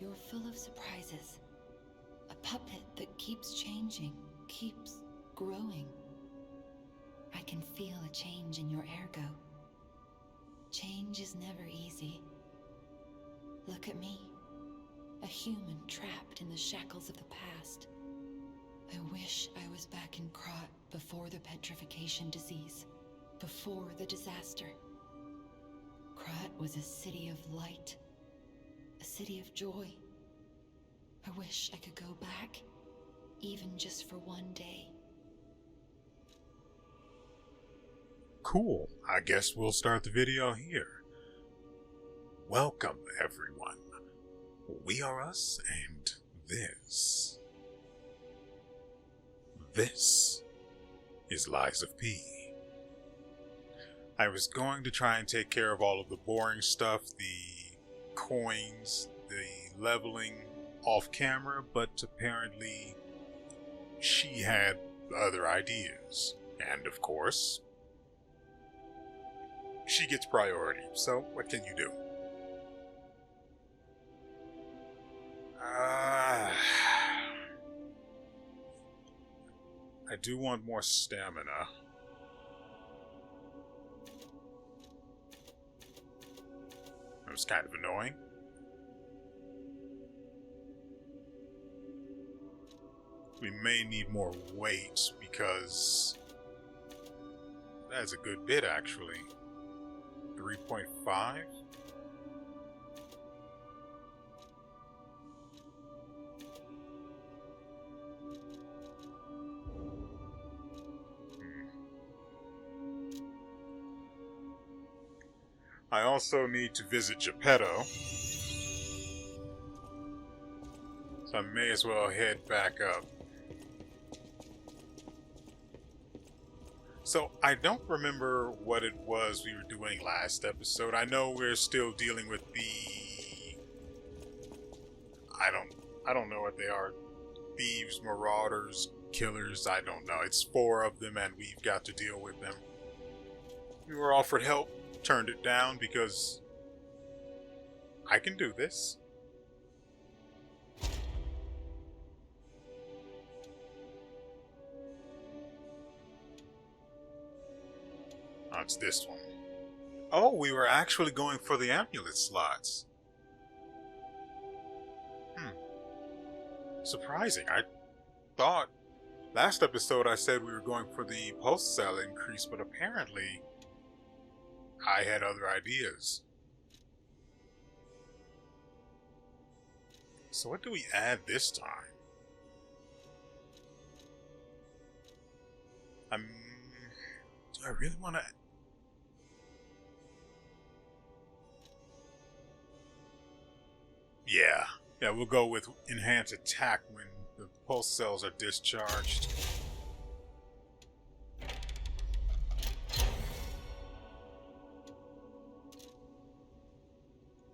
You're full of surprises. A puppet that keeps changing, keeps growing. I can feel a change in your ergo. Change is never easy. Look at me, a human trapped in the shackles of the past. I wish I was back in Krat before the petrification disease, before the disaster. Krat was a city of light, a city of joy. I wish I could go back, even just for one day. Cool. I guess we'll start the video here. Welcome, everyone. We are us, and this is Lies of P. I was going to try and take care of all of the boring stuff, the coins, the leveling off camera, but apparently she had other ideas. And of course, she gets priority, so what can you do? I do want more stamina. That was kind of annoying. We may need more weight because that's a good bit actually. 3.5? I also need to visit Geppetto, so I may as well head back up. So, I don't remember what it was we were doing last episode. I know we're still dealing with the... I don't know what they are. Thieves, marauders, killers, I don't know. It's 4 of them and we've got to deal with them. We were offered help, turned it down because I can do this. Oh, it's this one. Oh, we were actually going for the amulet slots. Surprising. I thought last episode I said we were going for the post cell increase, but apparently I had other ideas. So what do we add this time? Do I really want to... Yeah, we'll go with enhanced attack when the pulse cells are discharged.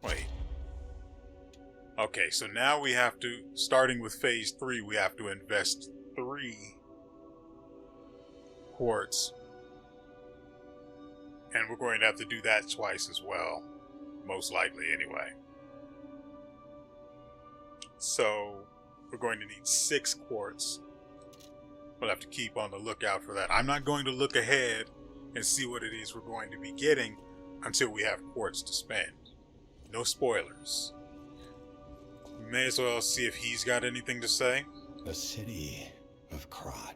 Wait. Okay, so now we have to, starting with phase 3, we have to invest 3 quartz. And we're going to have to do that twice as well. Most likely, anyway. So, we're going to need 6 quartz. We'll have to keep on the lookout for that. I'm not going to look ahead and see what it is we're going to be getting until we have quartz to spend. No spoilers. May as well see if he's got anything to say. The city of Krat.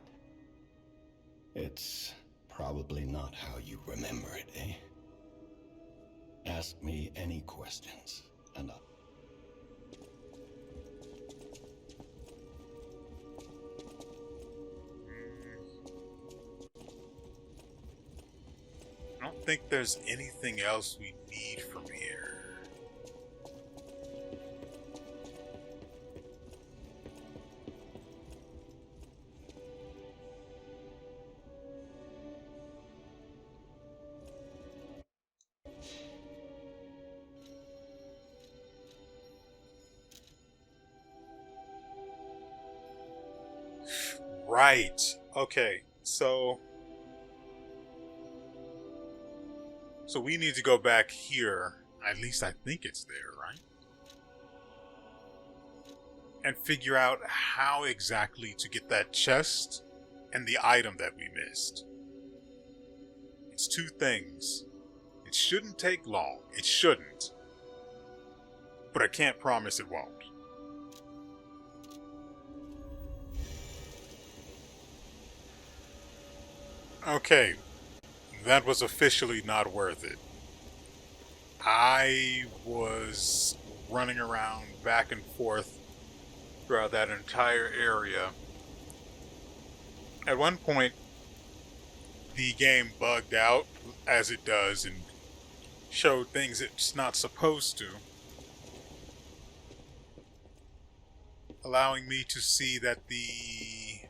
It's probably not how you remember it, eh? Ask me any questions, and I'll... I don't think there's anything else we need from here. Right. Okay. So we need to go back here. At least I think it's there, right? and figure out how exactly to get that chest and the item that we missed. It's two things. It shouldn't take long. It shouldn't. But I can't promise it won't. Okay, that was officially not worth it. I was running around back and forth throughout that entire area. At one point, the game bugged out, as it does, and showed things it's not supposed to, allowing me to see that the...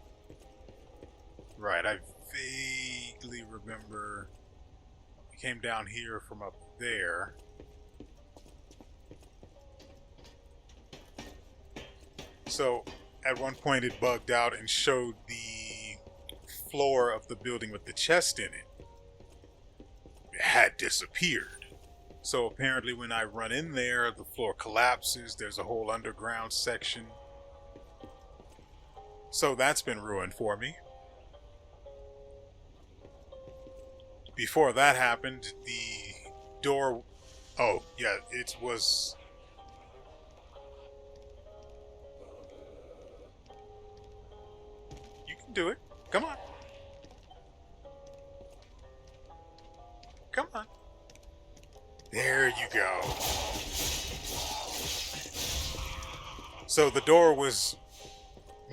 Right, I vaguely remember it came down here from up there. So, at one point it bugged out and showed the floor of the building with the chest in it. It had disappeared. So apparently when I run in there, the floor collapses, there's a whole underground section. So that's been ruined for me. Before that happened, the door... Oh, yeah, it was... You can do it. Come on. Come on. There you go. So the door was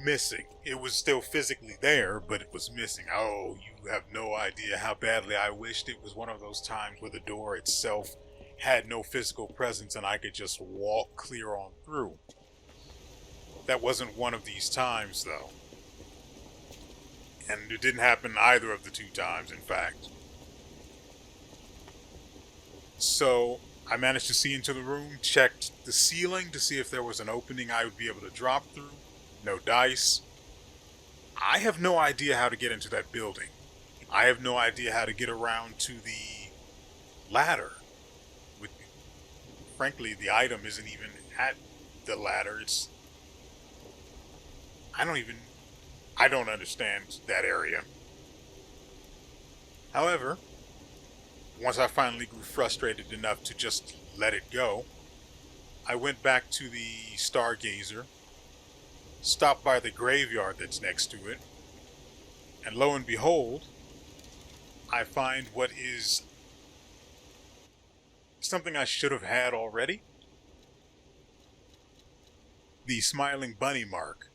missing. It was still physically there, but it was missing. Oh, you have no idea how badly I wished it was one of those times where the door itself had no physical presence and I could just walk clear on through. That wasn't one of these times, though. And it didn't happen either of the two times, in fact. So I managed to see into the room, checked the ceiling to see if there was an opening I would be able to drop through. No dice. I have no idea how to get into that building. I have no idea how to get around to the ladder. Frankly, the item isn't even at the ladder. I don't understand that area. However, once I finally grew frustrated enough to just let it go, I went back to the Stargazer, stopped by the graveyard that's next to it, and lo and behold, I find what is something I should have had already. The smiling bunny mark.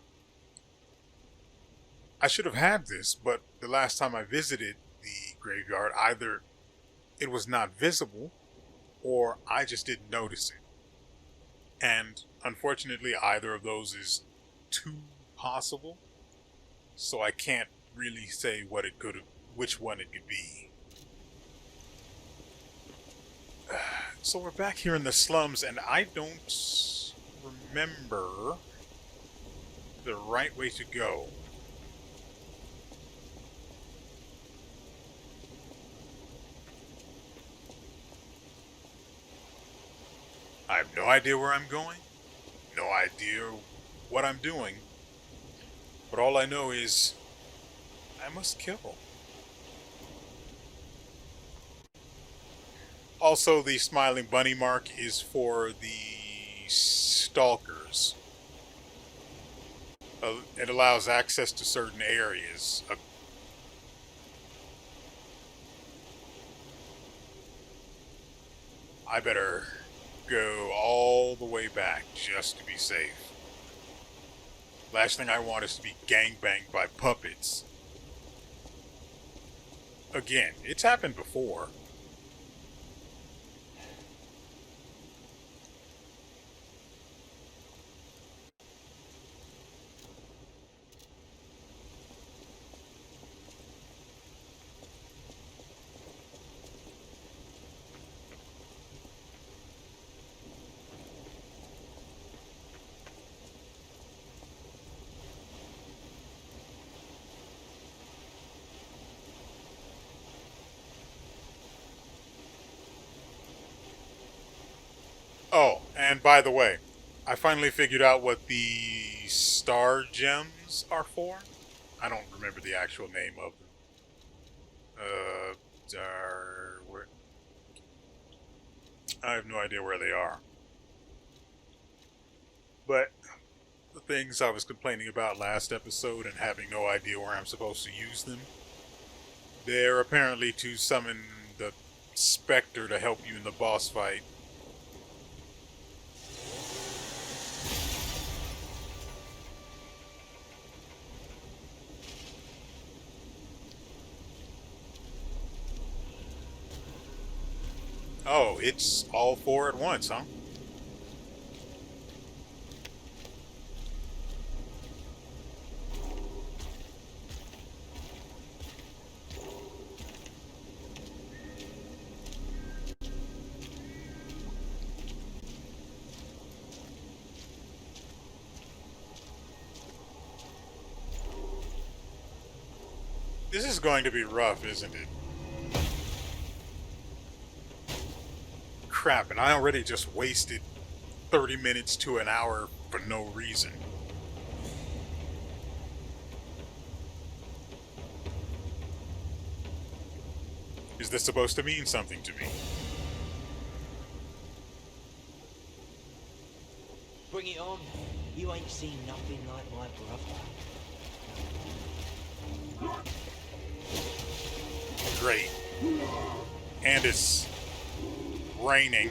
I should have had this, but the last time I visited the graveyard, either it was not visible, or I just didn't notice it. And unfortunately, either of those is too possible, so I can't really say which one it could be. So we're back here in the slums, and I don't remember the right way to go. I have no idea where I'm going, no idea what I'm doing, but all I know is I must kill. Also, the smiling bunny mark is for the stalkers. It allows access to certain areas. I better go all the way back just to be safe. Last thing I want is to be gangbanged by puppets. Again, it's happened before. Oh, and by the way, I finally figured out what the the star gems are for. I don't remember the actual name of them. I have no idea where they are. But the things I was complaining about last episode and having no idea where I'm supposed to use them, they're apparently to summon the Spectre to help you in the boss fight. Oh, it's all four at once, huh? This is going to be rough, isn't it? Crap, and I already just wasted 30 minutes to an hour for no reason. Is this supposed to mean something to me? Bring it on. You ain't seen nothing like my brother. Great. And it's raining.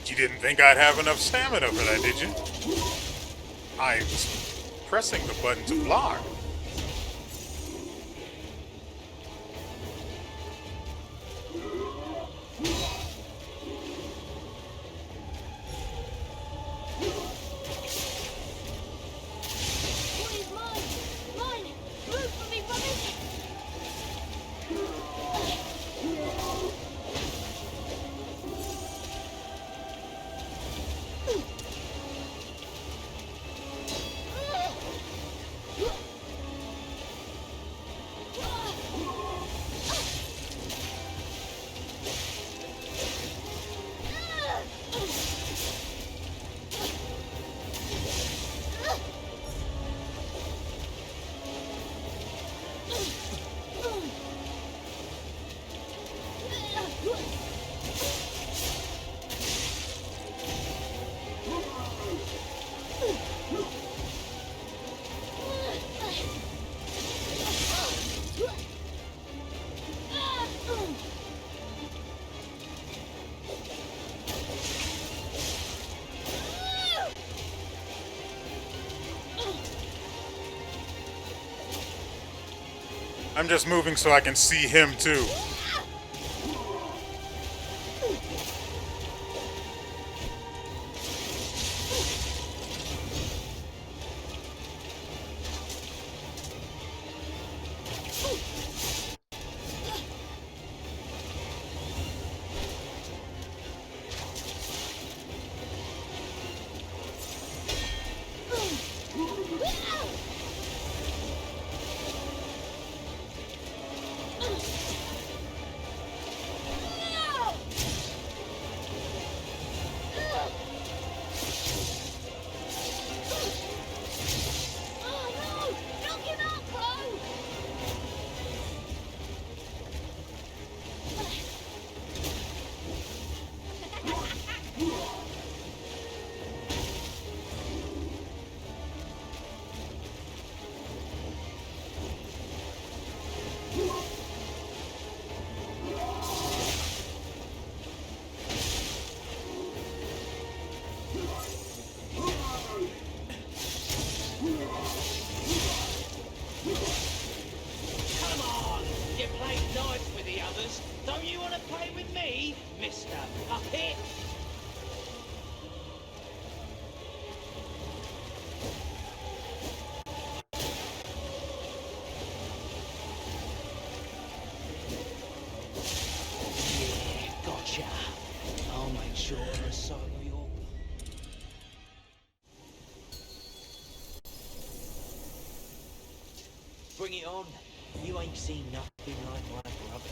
You didn't think I'd have enough stamina for that, did you? I was pressing the button to block. I'm just moving so I can see him too. Bring it on. You ain't seen nothing like my brother.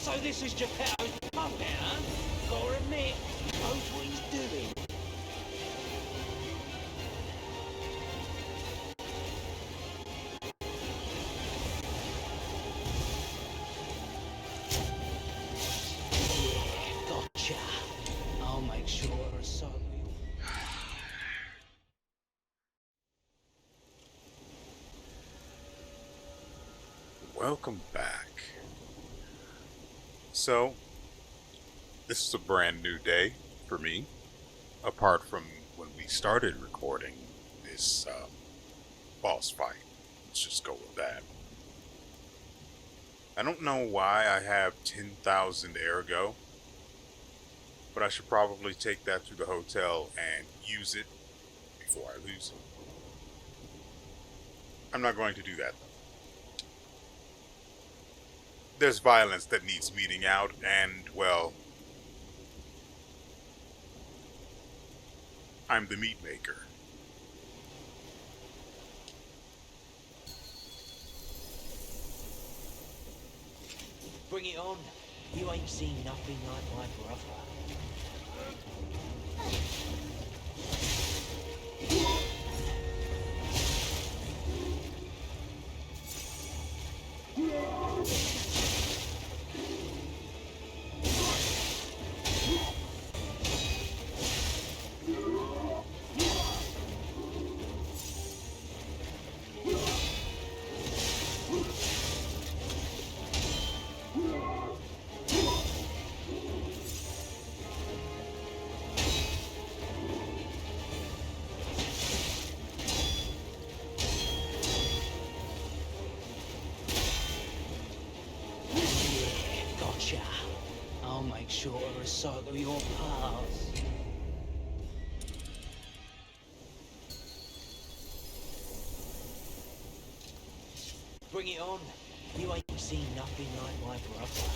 So this is Geppetto's mum now? Gotta admit, he knows what he's doing. welcome back. So, this is a brand new day for me, apart from when we started recording this boss fight. Let's just go with that. I don't know why I have 10,000 ergo, but I should probably take that to the hotel and use it before I lose it. I'm not going to do that though. There's violence that needs meeting out, and, well, I'm the meat maker. Bring it on. You ain't seen nothing like my brother. Gotcha. I'll make sure to recycle your parts. Bring it on. You ain't seen nothing like my brother.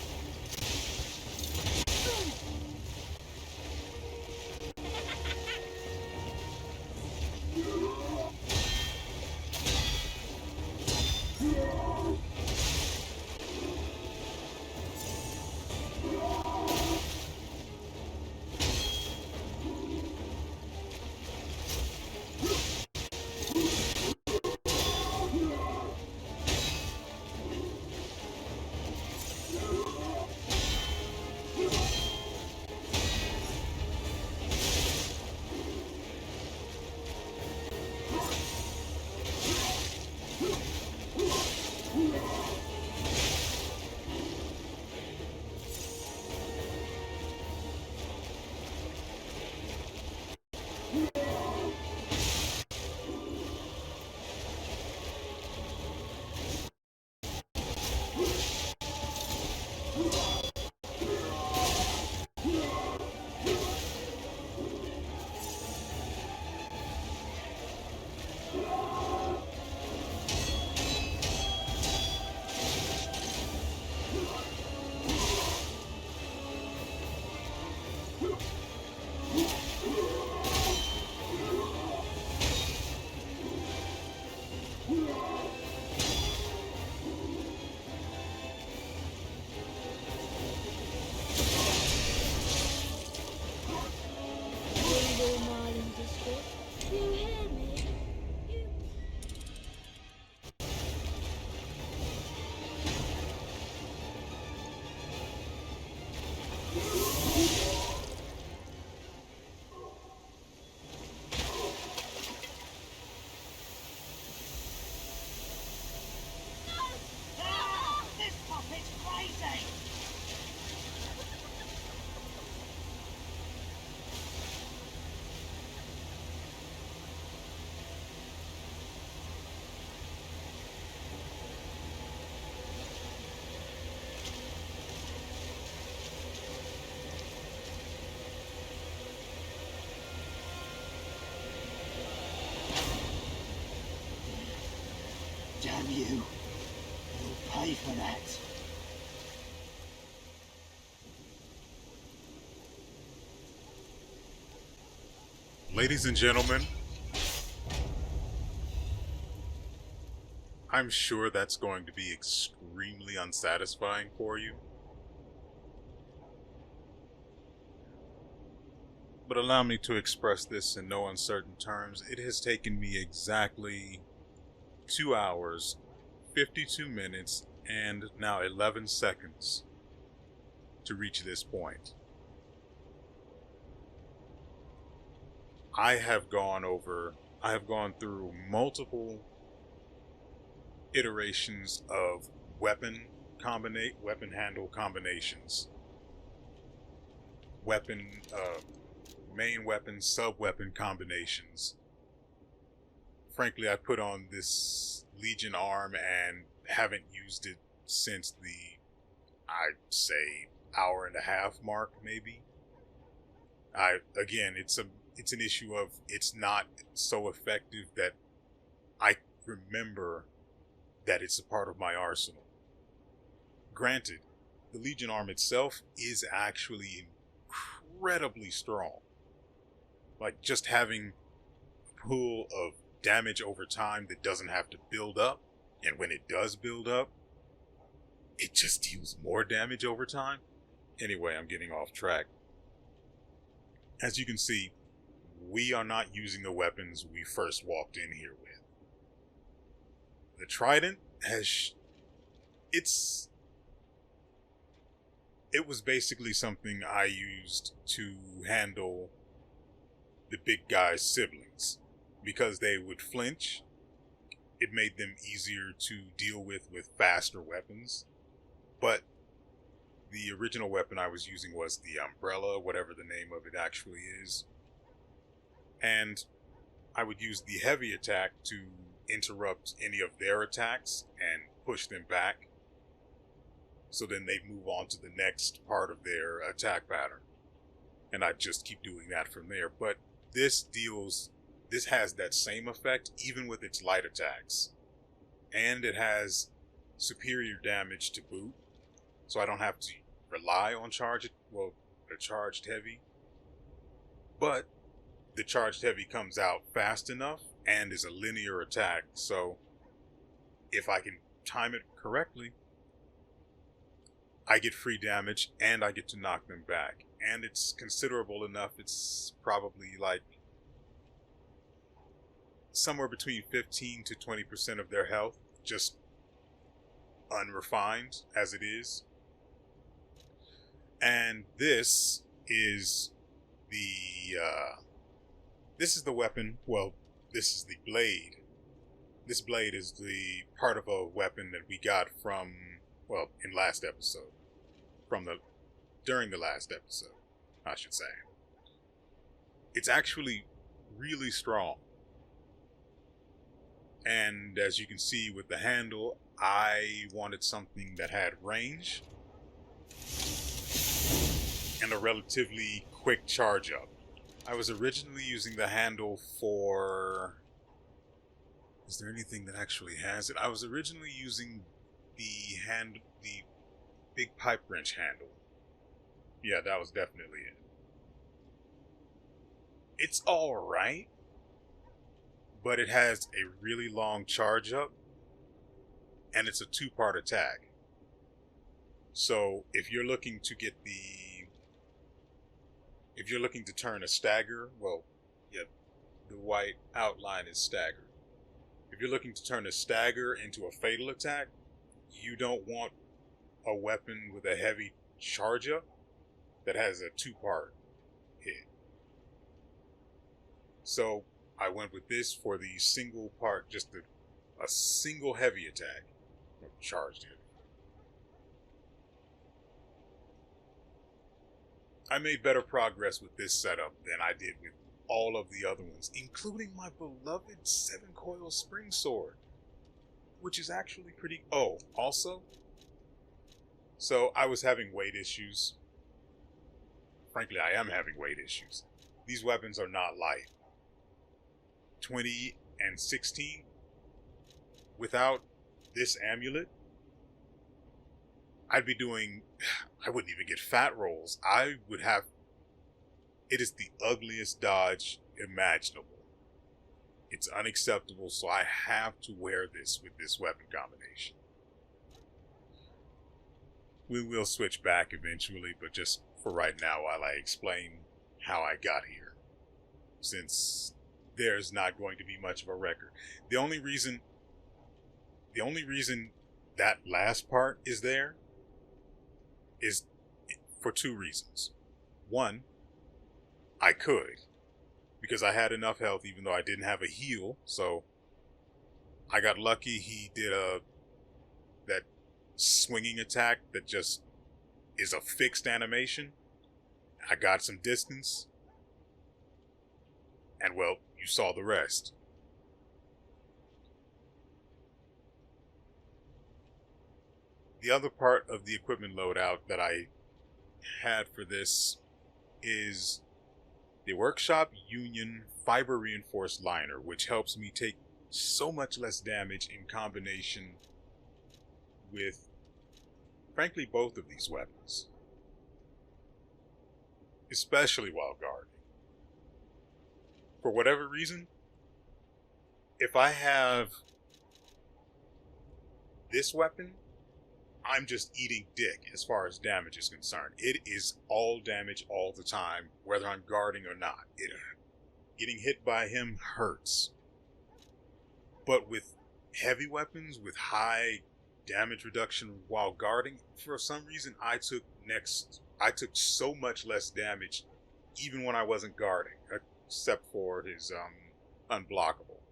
Damn you. You'll pay for that. Ladies and gentlemen, I'm sure that's going to be extremely unsatisfying for you. But allow me to express this in no uncertain terms. It has taken me exactly 2 hours, 52 minutes, and now 11 seconds to reach this point. I have gone through multiple iterations of weapon handle combinations, main weapon, sub weapon combinations. Frankly, I put on this Legion arm and haven't used it since the, I'd say, hour and a half mark, maybe. Again, it's an issue of it's not so effective that I remember that it's a part of my arsenal. Granted, the Legion arm itself is actually incredibly strong. Like, just having a pool of damage over time that doesn't have to build up, and when it does build up, it just deals more damage over time. Anyway, I'm getting off track. As you can see, we are not using the weapons we first walked in here with. The Trident has... It was basically something I used to handle the big guy's siblings. Because they would flinch, it made them easier to deal with faster weapons. But the original weapon I was using was the Umbrella, whatever the name of it actually is. And I would use the heavy attack to interrupt any of their attacks and push them back. So then they'd move on to the next part of their attack pattern. And I'd just keep doing that from there. But this has that same effect even with its light attacks. And it has superior damage to boot. So I don't have to rely on a charged heavy. But the charged heavy comes out fast enough and is a linear attack. So if I can time it correctly, I get free damage and I get to knock them back. And it's considerable enough. It's probably like somewhere between 15 to 20% of their health, just unrefined as it is. And this is the weapon. Well, this is the blade. This blade is the part of a weapon that we got from, well, in last episode. During the last episode, I should say. It's actually really strong. And as you can see with the handle, I wanted something that had range and a relatively quick charge up. I was originally using the handle for... Is there anything that actually has it? I was originally using the big pipe wrench handle. Yeah, that was definitely it. It's alright, but it has a really long charge up, and it's a 2-part attack. So if you're looking to turn a stagger, well, yeah, the white outline is stagger. If you're looking to turn a stagger into a fatal attack, you don't want a weapon with a heavy charge up that has a 2-part hit. So I went with this for the single part, just a single heavy attack, charged heavy. I made better progress with this setup than I did with all of the other ones, including my beloved 7-coil spring sword, which is actually pretty... Oh, also, so I was having weight issues. Frankly, I am having weight issues. These weapons are not light. 20 and 16, without this amulet, I wouldn't even get fat rolls. It is the ugliest dodge imaginable. It's unacceptable, so I have to wear this with this weapon combination. We will switch back eventually, but just for right now, while I explain how I got here, since there's not going to be much of a record. The only reason that last part is there is for 2 reasons. One, I could, because I had enough health even though I didn't have a heal, so I got lucky. He did that swinging attack that just is a fixed animation. I got some distance, and well, you saw the rest. The other part of the equipment loadout that I had for this is the Workshop Union Fiber Reinforced Liner, which helps me take so much less damage in combination with, frankly, both of these weapons, especially while guarding. For whatever reason, if I have this weapon, I'm just eating dick as far as damage is concerned. It is all damage all the time, whether I'm guarding or not. Getting hit by him hurts. But with heavy weapons, with high damage reduction while guarding, for some reason I took so much less damage even when I wasn't guarding, except for his unblockable.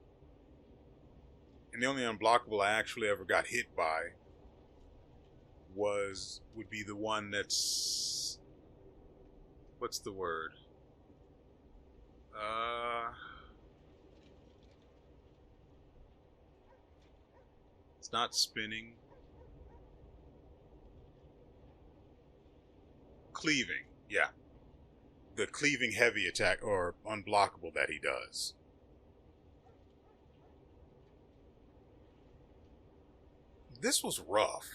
And the only unblockable I actually ever got hit by would be the one that's, what's the word? It's not spinning. Cleaving, yeah. The cleaving heavy attack or unblockable that he does. This was rough.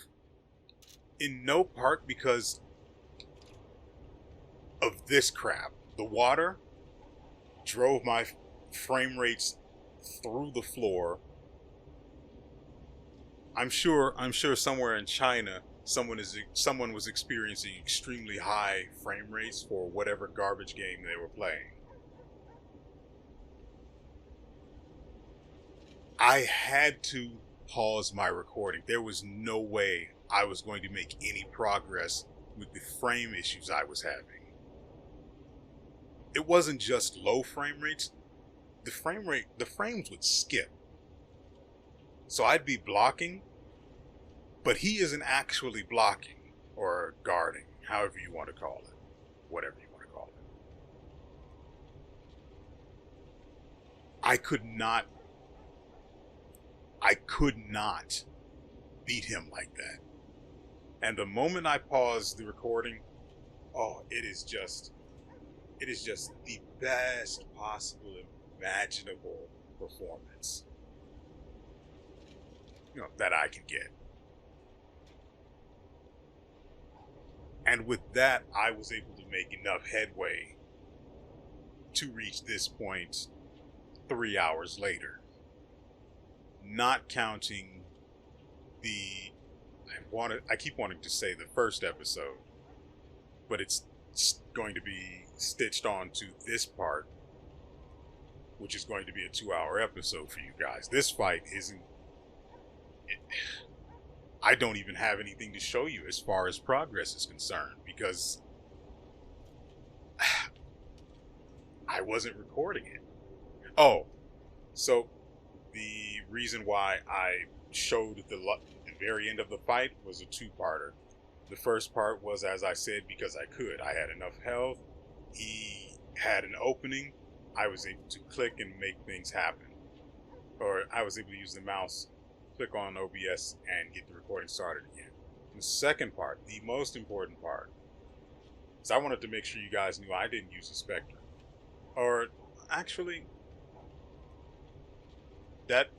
In no part because of this crap. The water drove my frame rates through the floor. I'm sure somewhere in China someone was experiencing extremely high frame rates for whatever garbage game they were playing. I had to pause my recording. There was no way I was going to make any progress with the frame issues I was having. It wasn't just low frame rates. The frames would skip. So I'd be blocking, but he isn't actually blocking or guarding, however you want to call it. Whatever you want to call it. I could not beat him like that. And the moment I paused the recording, it is just the best possible imaginable performance, that I can get. And with that, I was able to make enough headway to reach this point 3 hours later. Not counting I keep wanting to say the first episode, but it's going to be stitched on to this part, which is going to be a 2-hour episode for you guys. This fight I don't even have anything to show you as far as progress is concerned, because I wasn't recording it. So the reason why I showed the very end of the fight was a two-parter. The first part was, as I said, because I could. I had enough health. He had an opening. I was able to click and make things happen. Or I was able to use the mouse, click on OBS, and get the recording started again. The second part, the most important part, is I wanted to make sure you guys knew I didn't use a Spectre. Or, actually, that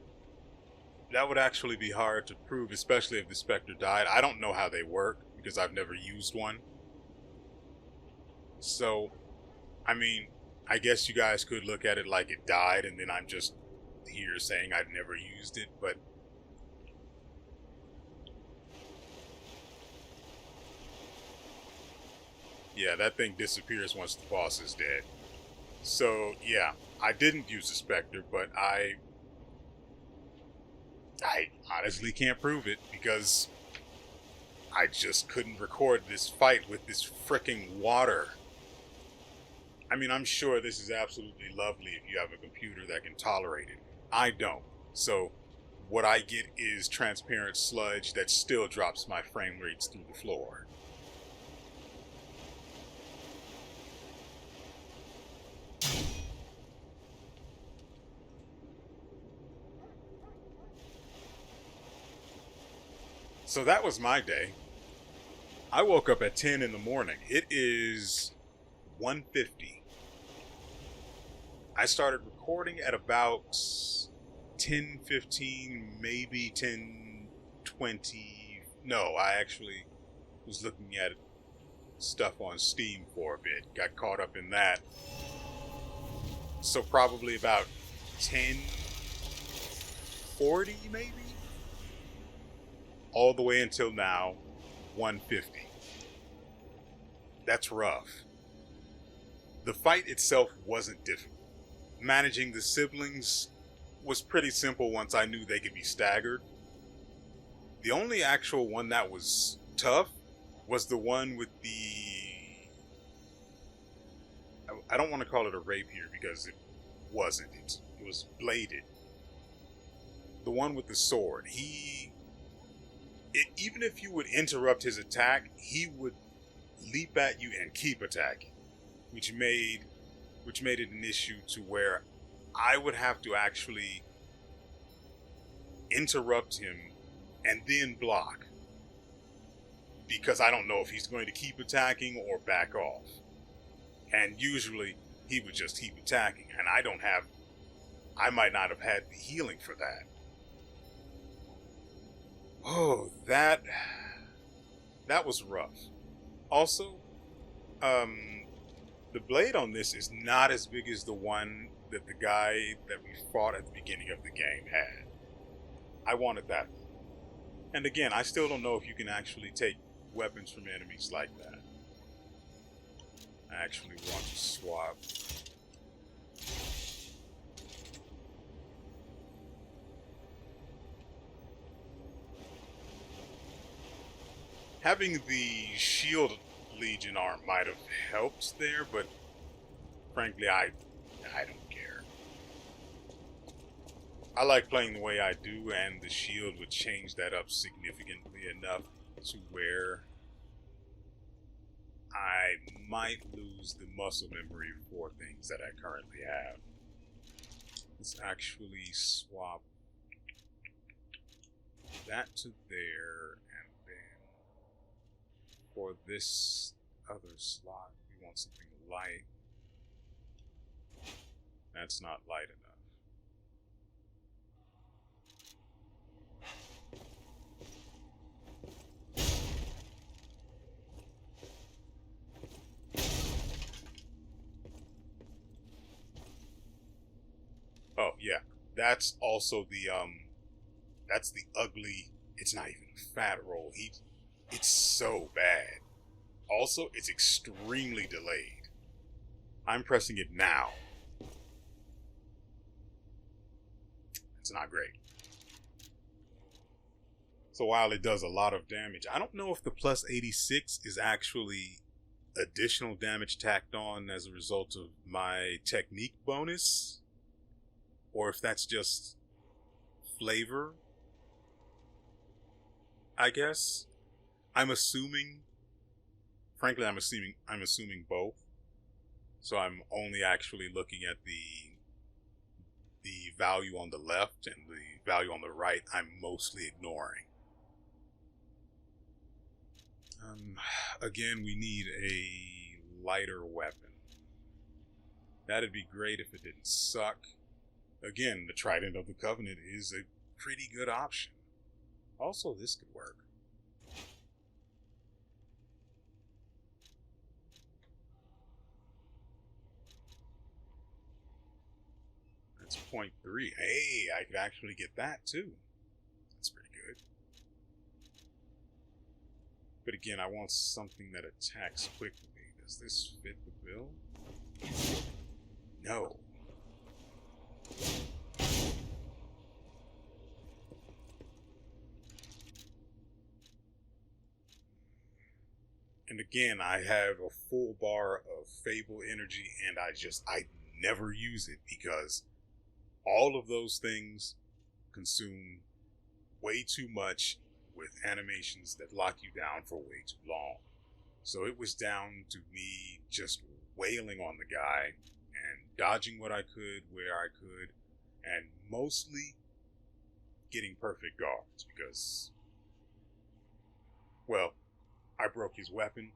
would actually be hard to prove, especially if the Spectre died. I don't know how they work, because I've never used one. So, I mean, I guess you guys could look at it like it died, and then I'm just here saying I've never used it, but yeah, that thing disappears once the boss is dead. So, yeah, I didn't use the Spectre, but I honestly can't prove it, because I just couldn't record this fight with this fricking water. I mean, I'm sure this is absolutely lovely if you have a computer that can tolerate it. I don't. So, what I get is transparent sludge that still drops my frame rates through the floor. So that was my day. I woke up at 10 in the morning. It is 1:50. I started recording at about 10:15, maybe 10:20. No, I actually was looking at stuff on Steam for a bit. Got caught up in that. So probably about 10:40 maybe? All the way until now, 1:50. That's rough. The fight itself wasn't difficult. Managing the siblings was pretty simple once I knew they could be staggered. The only actual one that was tough was the one with the... I don't want to call it a rapier because it wasn't. It was bladed. The one with the sword. Even if you would interrupt his attack, he would leap at you and keep attacking, which made it an issue to where I would have to actually interrupt him and then block, because I don't know if he's going to keep attacking or back off. And usually he would just keep attacking, and I might not have had the healing for that. Oh, that was rough. Also, the blade on this is not as big as the one that the guy that we fought at the beginning of the game had. I wanted that one. And again, I still don't know if you can actually take weapons from enemies like that. I actually want to swap. Having the shield Legion arm might have helped there, but frankly, I don't care. I like playing the way I do, and the shield would change that up significantly enough to where I might lose the muscle memory for things that I currently have. Let's actually swap that to there, and then for this other slot, we want something light. That's not light enough. Oh yeah, that's also that's the ugly. It's not even a fat roll. It's so bad. Also, it's extremely delayed. I'm pressing it now. It's not great. So while it does a lot of damage, I don't know if the plus 86 is actually additional damage tacked on as a result of my technique bonus, or if that's just flavor, I guess. I'm assuming both. So I'm only actually looking at the value on the left, and the value on the right I'm mostly ignoring. Again, we need a lighter weapon. That'd be great if it didn't suck. Again, the Trident of the Covenant is a pretty good option. Also, this could work. That's 0.3. Hey, I could actually get that too. That's pretty good. But again, I want something that attacks quickly. Does this fit the bill? No. And again, I have a full bar of Fable energy, and I never use it because all of those things consume way too much with animations that lock you down for way too long. So it was down to me just wailing on the guy and dodging what I could where I could, and mostly getting perfect guards because, well, I broke his weapon.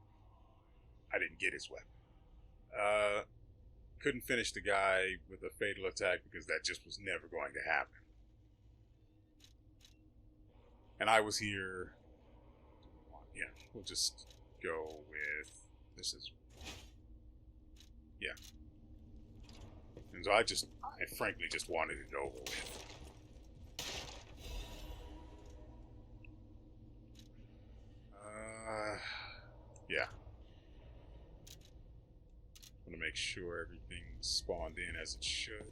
I didn't get his weapon. Couldn't finish the guy with a fatal attack because that just was never going to happen. And I was here. Yeah, we'll just go with this is. Yeah. And so I frankly just wanted it over with. Yeah. I'm gonna make sure everything's spawned in as it should.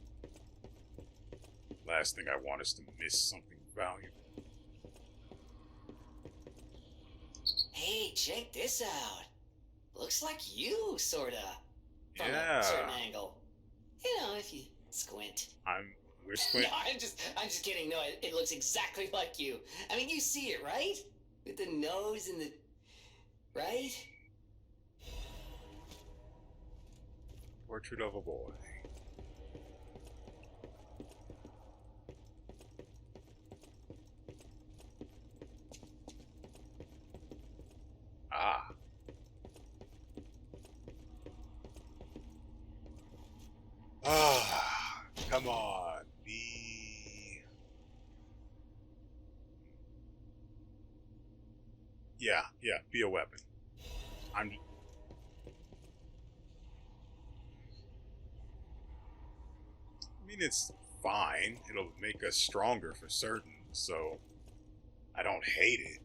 Last thing I want is to miss something valuable. Hey, check this out. Looks like you, sorta. From Yeah. a certain angle. You know, if you squint. We're squinting. No, I'm just kidding. No, it looks exactly like you. I mean, you see it, right? With the nose and the... Right? Portrait of a boy. Ah. Ah. Come on. Yeah, be a weapon. I mean, it's fine. It'll make us stronger for certain, so I don't hate it.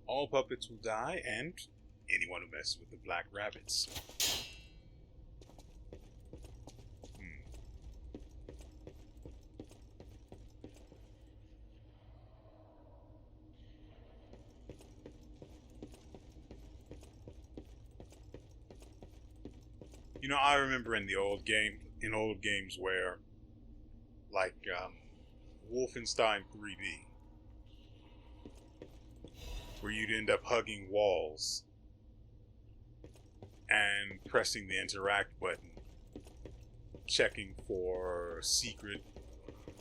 All puppets will die, and anyone who messes with the black rabbits. You know, I remember in old games where, like, Wolfenstein 3D, where you'd end up hugging walls and pressing the interact button, checking for secret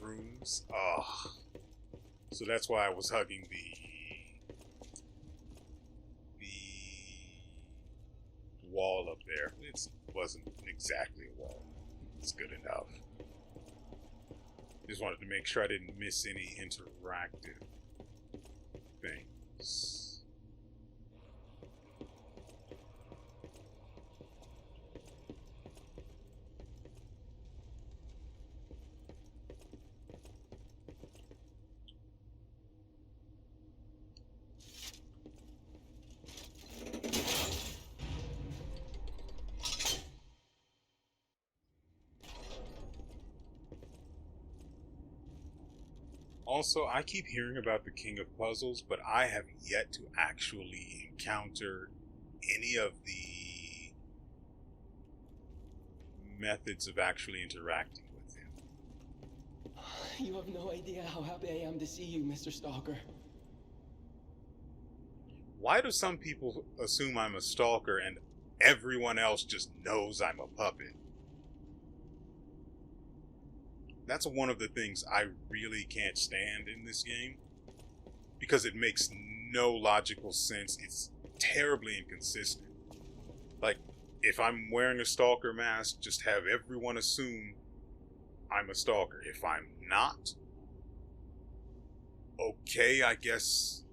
rooms. Ugh. So that's why I was hugging the wall up there. It wasn't exactly a wall. It's good enough. Just wanted to make sure I didn't miss any interactive things. Also, I keep hearing about the King of Puzzles, but I have yet to actually encounter any of the methods of actually interacting with him. You have no idea how happy I am to see you, Mr. Stalker. Why do some people assume I'm a stalker and everyone else just knows I'm a puppet? That's one of the things I really can't stand in this game, because it makes no logical sense. It's terribly inconsistent. Like, if I'm wearing a stalker mask, just have everyone assume I'm a stalker. If I'm not, okay, I guess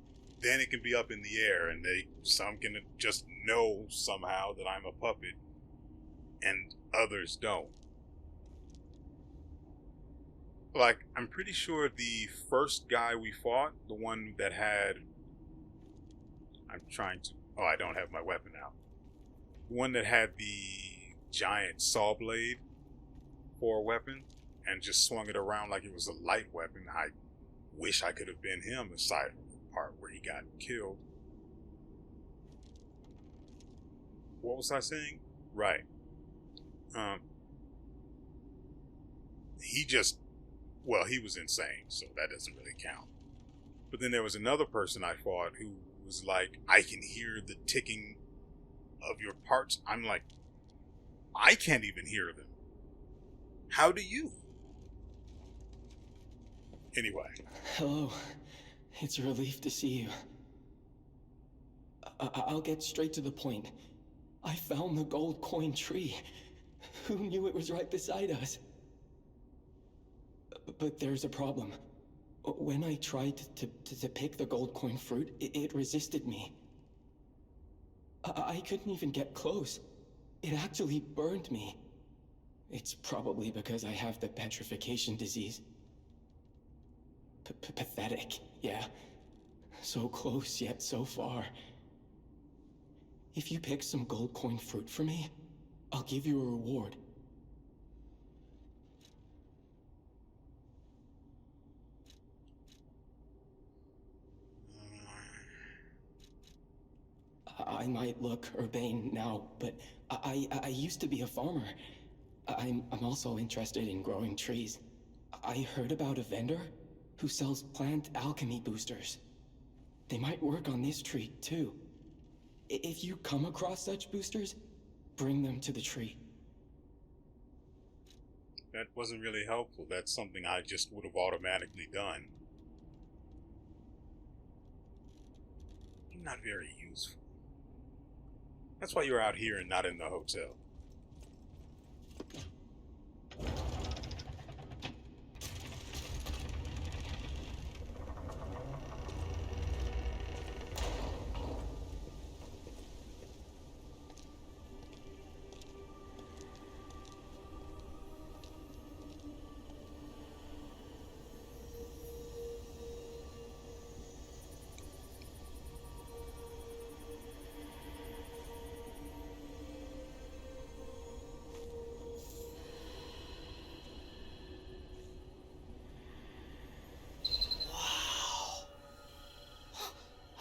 then it can be up in the air and some can just know somehow that I'm a puppet and others don't. Like, I'm pretty sure the first guy we fought, the one that had... Oh, I don't have my weapon out. The one that had the giant saw blade for a weapon and just swung it around like it was a light weapon. I wish I could have been him aside from the part he got killed. What was I saying? Right. He just, well, he was insane, so that doesn't really count. But then there was another person I fought who was like, I can hear the ticking of your parts. I'm like, I can't even hear them. How do you? Anyway. Hello. It's a relief to see you. I'll get straight to the point. I found the gold coin tree. Who knew it was right beside us? But there's a problem. When I tried to pick the gold coin fruit, it resisted me. I couldn't even get close. It actually burned me. It's probably because I have the petrification disease. Pathetic, yeah. So close, yet so far. If you pick some gold coin fruit for me, I'll give you a reward. I might look urbane now, but I used to be a farmer. I'm also interested in growing trees. I heard about a vendor who sells plant alchemy boosters. They might work on this tree, too. If you come across such boosters, bring them to the tree. That wasn't really helpful. That's something I just would have automatically done. You're not very useful. That's why you're out here and not in the hotel.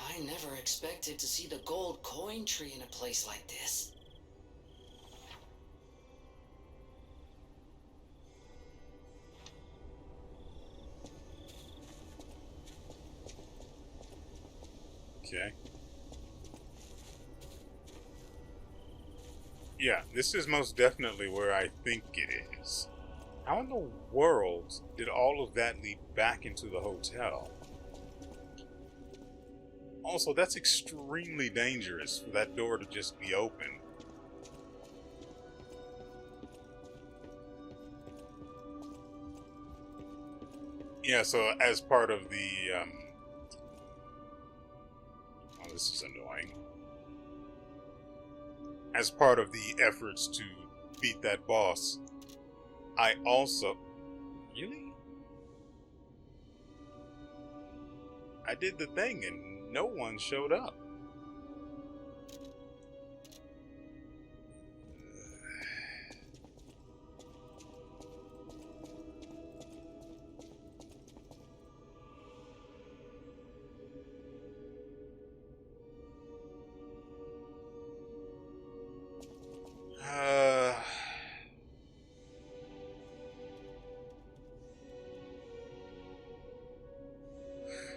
I never expected to see the gold coin tree in a place like this. Okay. Yeah, this is most definitely where I think it is. How in the world did all of that lead back into the hotel? Also, that's extremely dangerous for that door to just be open. Yeah, so as part of the, oh, this is annoying. As part of the efforts to beat that boss, I also... Really? I did the thing and no one showed up.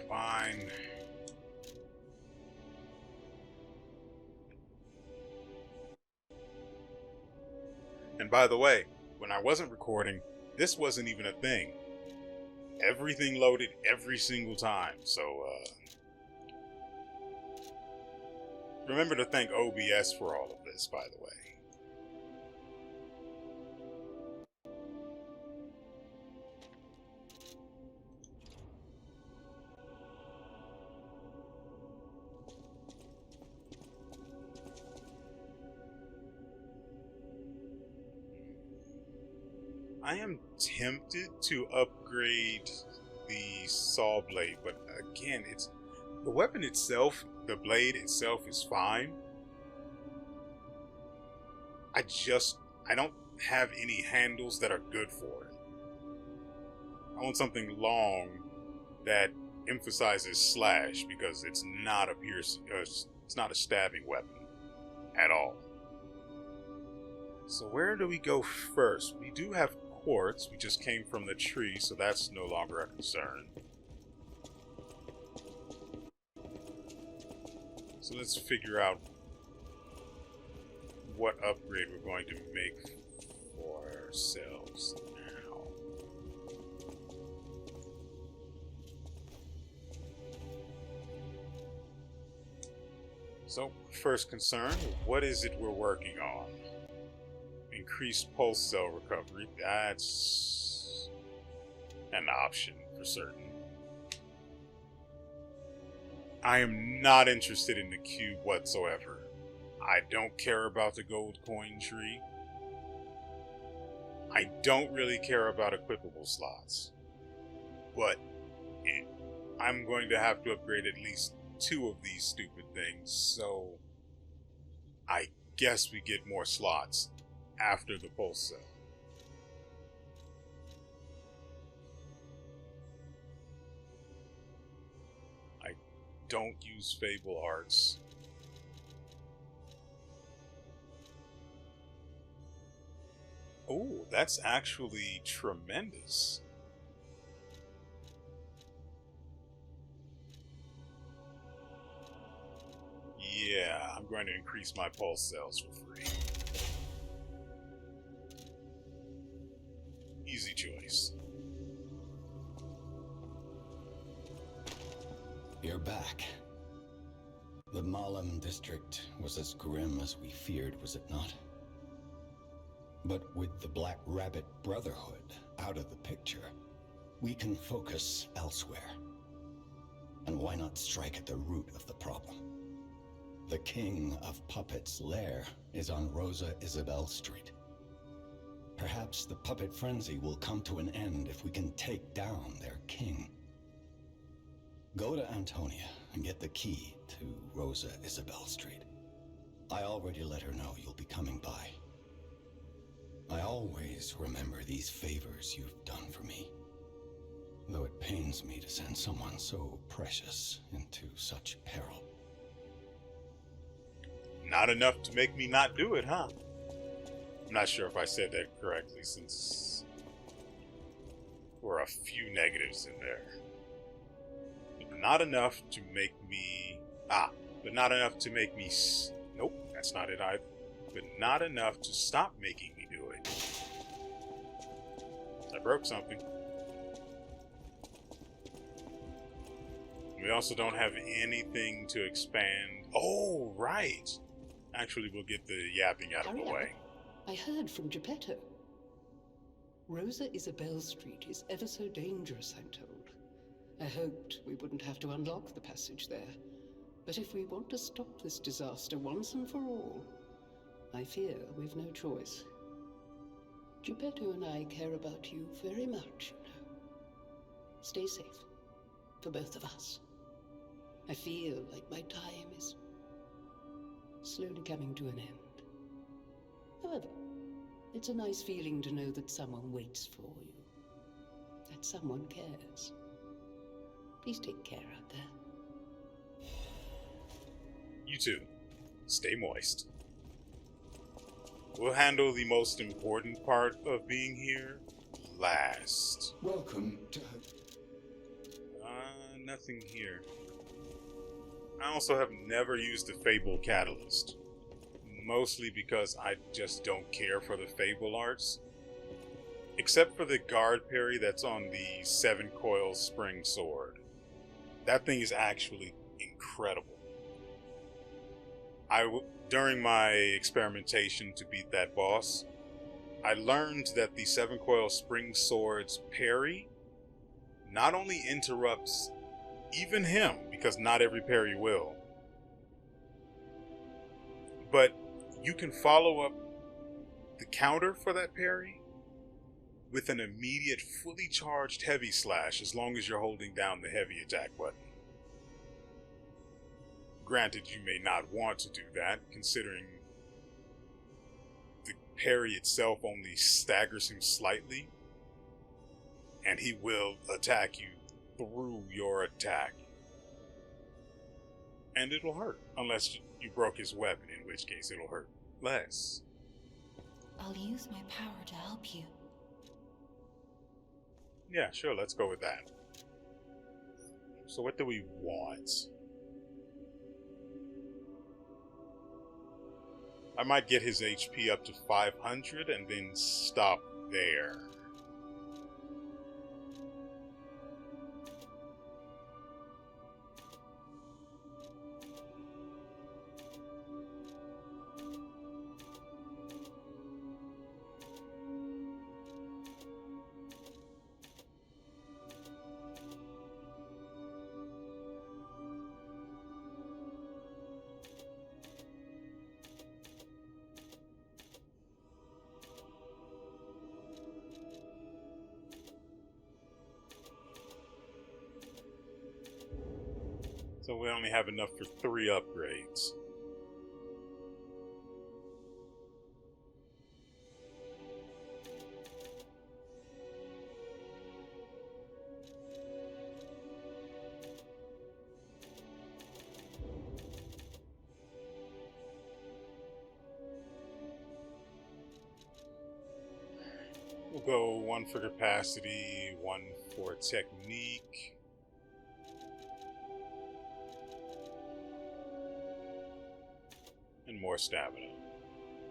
Fine. And by the way, when I wasn't recording, this wasn't even a thing. Everything loaded every single time, so remember to thank OBS for all of this, by the way. I am tempted to upgrade the saw blade, but again, it's the weapon itself, the blade itself is fine. I don't have any handles that are good for it. I want something long that emphasizes slash because it's not a piercing, it's not a stabbing weapon at all. So where do we go first? We do have quartz. We just came from the tree, so that's no longer a concern. So let's figure out what upgrade we're going to make for ourselves now. So, first concern, what is it we're working on? Increased pulse cell recovery, that's an option for certain. I am not interested in the cube whatsoever. I don't care about the gold coin tree. I don't really care about equipable slots. But I'm going to have to upgrade at least 2 of these stupid things, so I guess we get more slots after the pulse cell. I don't use Fable Arts. Oh, that's actually tremendous. Yeah, I'm going to increase my pulse cells for free. Easy choice. You're back. The Malum district was as grim as we feared, was it not? But with the Black Rabbit Brotherhood out of the picture, we can focus elsewhere. And why not strike at the root of the problem? The King of Puppets' lair is on Rosa Isabelle Street. Perhaps the puppet frenzy will come to an end if we can take down their king. Go to Antonia and get the key to Rosa Isabelle Street. I already let her know you'll be coming by. I always remember these favors you've done for me, though it pains me to send someone so precious into such peril. Not enough to make me not do it, huh? I'm not sure if I said that correctly, since there were a few negatives in there. But not enough to make me... but not enough to make me... Nope, that's not it either. But not enough to stop making me do it. I broke something. We also don't have anything to expand. Oh, right! Actually, we'll get the yapping out of the way. I heard from Geppetto. Rosa Isabelle Street is ever so dangerous, I'm told. I hoped we wouldn't have to unlock the passage there. But if we want to stop this disaster once and for all, I fear we've no choice. Geppetto and I care about you very much, you know. Stay safe, for both of us. I feel like my time is slowly coming to an end. However, it's a nice feeling to know that someone waits for you. That someone cares. Please take care out there. You too. Stay moist. We'll handle the most important part of being here last. Welcome to... Nothing here. I also have never used the Fable Catalyst. Mostly because I just don't care for the Fable arts. Except for the guard parry that's on the 7-coil spring sword. That thing is actually incredible. During my experimentation to beat that boss, I learned that the 7-coil spring sword's parry not only interrupts even him, because not every parry will, but you can follow up the counter for that parry with an immediate fully charged heavy slash as long as you're holding down the heavy attack button. Granted, you may not want to do that, considering the parry itself only staggers him slightly, and he will attack you through your attack. And it'll hurt, unless you broke his weapon, in which case it'll hurt less. I'll use my power to help you. Yeah, sure, let's go with that. So what do we want? I might get his HP up to 500 and then stop there. So we only have enough for 3 upgrades. We'll go 1 for capacity, 1 for technique. And more stamina,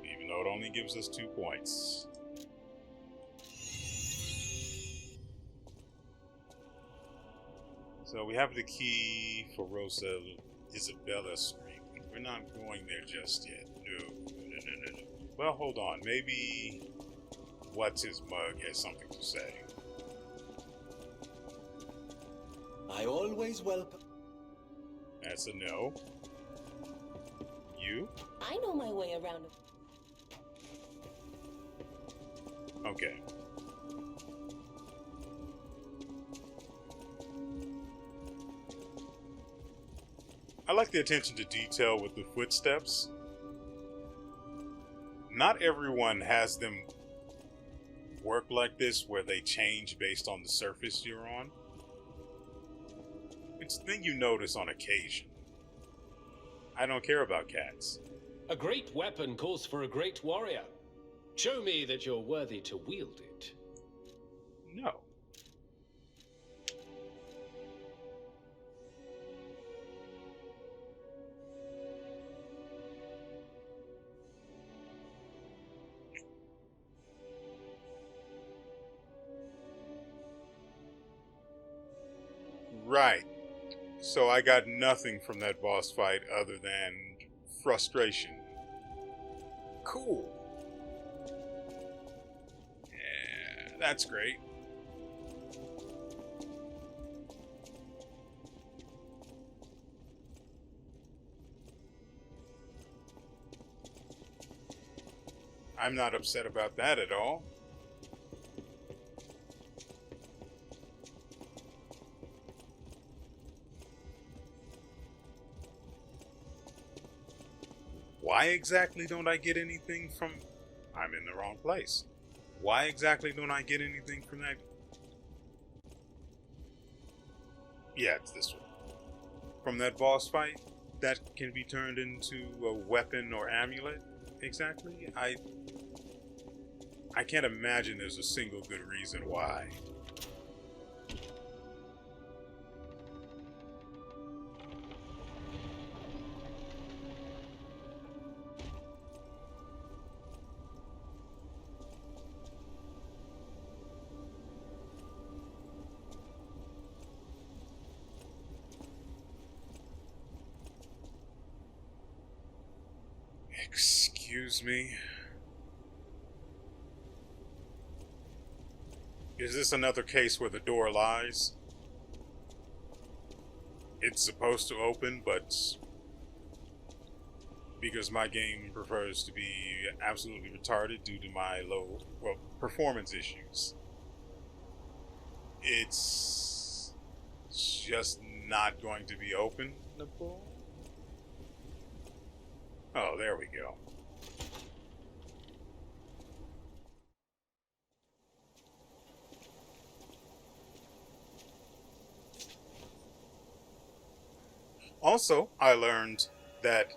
even though it only gives us 2 points. So we have the key for Rosa Isabella Street. We're not going there just yet. No. Well, hold on. Maybe What's His Mug has something to say. I always welcome. That's a no. You? I know my way around. Okay. I like the attention to detail with the footsteps. Not everyone has them work like this where they change based on the surface you're on. It's a thing you notice on occasion. I don't care about cats. A great weapon calls for a great warrior. Show me that you're worthy to wield it. No. Right. So I got nothing from that boss fight other than frustration. Cool. Yeah, that's great. I'm not upset about that at all. Why exactly don't I get anything from... I'm in the wrong place. Why exactly don't I get anything from that? Yeah, it's this one. From that boss fight that can be turned into a weapon or amulet? Exactly? I can't imagine there's a single good reason why. Excuse me? Is this another case where the door lies? It's supposed to open, but because my game prefers to be absolutely retarded due to my low, performance issues, it's just not going to be openable? Oh, there we go. Also, I learned that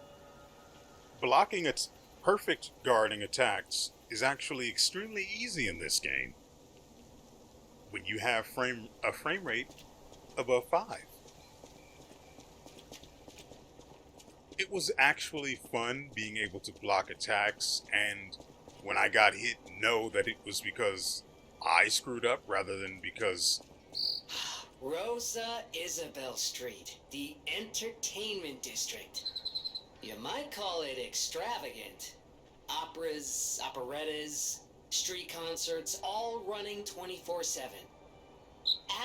blocking its perfect guarding attacks is actually extremely easy in this game when you have a frame rate above 5. It was actually fun being able to block attacks, and when I got hit, know that it was because I screwed up rather than because... Rosa Isabel Street, the entertainment district. You might call it extravagant. Operas, operettas, street concerts, all running 24/7.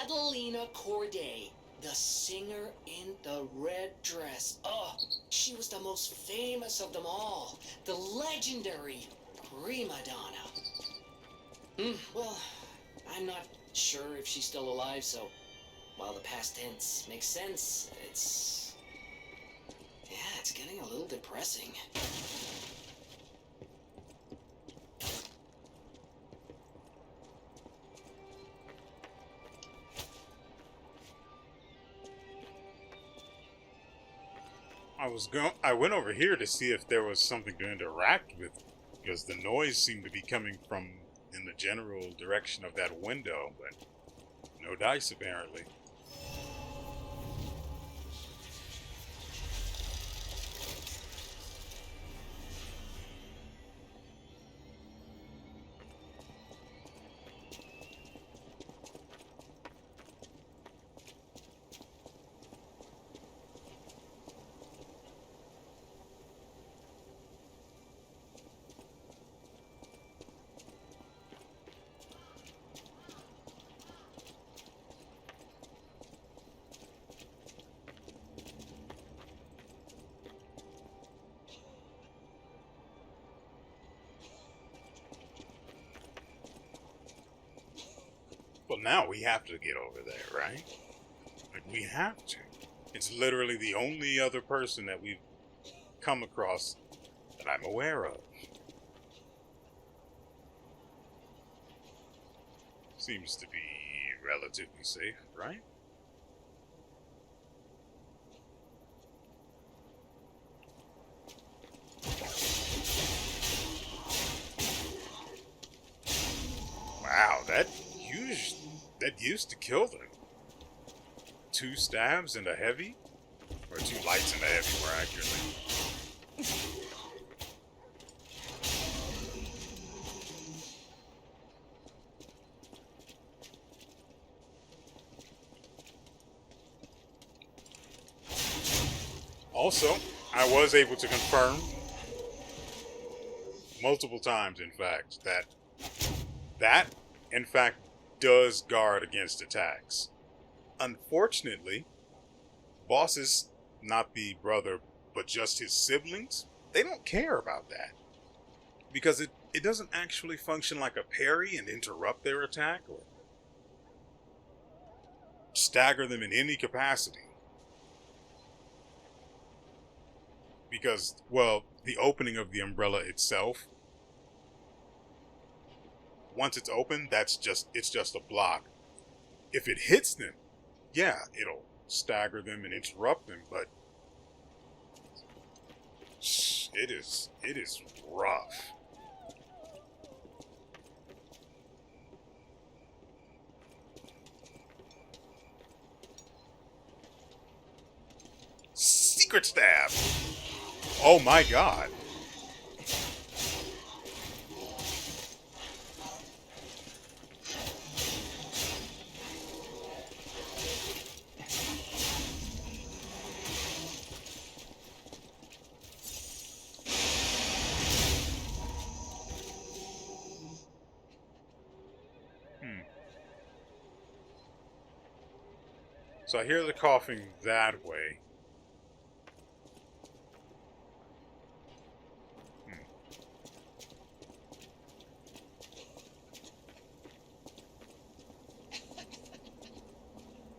Adelina Corday, the singer in the red dress. Oh, she was the most famous of them all. The legendary prima donna. Well, I'm not sure if she's still alive, so while the past tense makes sense, it's getting a little depressing. I went over here to see if there was something to interact with, because the noise seemed to be coming from in the general direction of that window, but no dice apparently. Well, now we have to get over there, right? Like, we have to. It's literally the only other person that we've come across that I'm aware of. Seems to be relatively safe, right? Wow, that used to kill them. 2 stabs and a heavy? Or 2 lights and a heavy, more accurately. Also, I was able to confirm multiple times, in fact, that in fact does guard against attacks. Unfortunately, bosses, not the brother, but just his siblings, they don't care about that. Because it doesn't actually function like a parry and interrupt their attack or stagger them in any capacity. Because, well, the opening of the umbrella itself, once it's open, it's just a block. If it hits them, yeah, it'll stagger them and interrupt them, but it is rough. Secret stab. Oh my god. So I hear the coughing that way.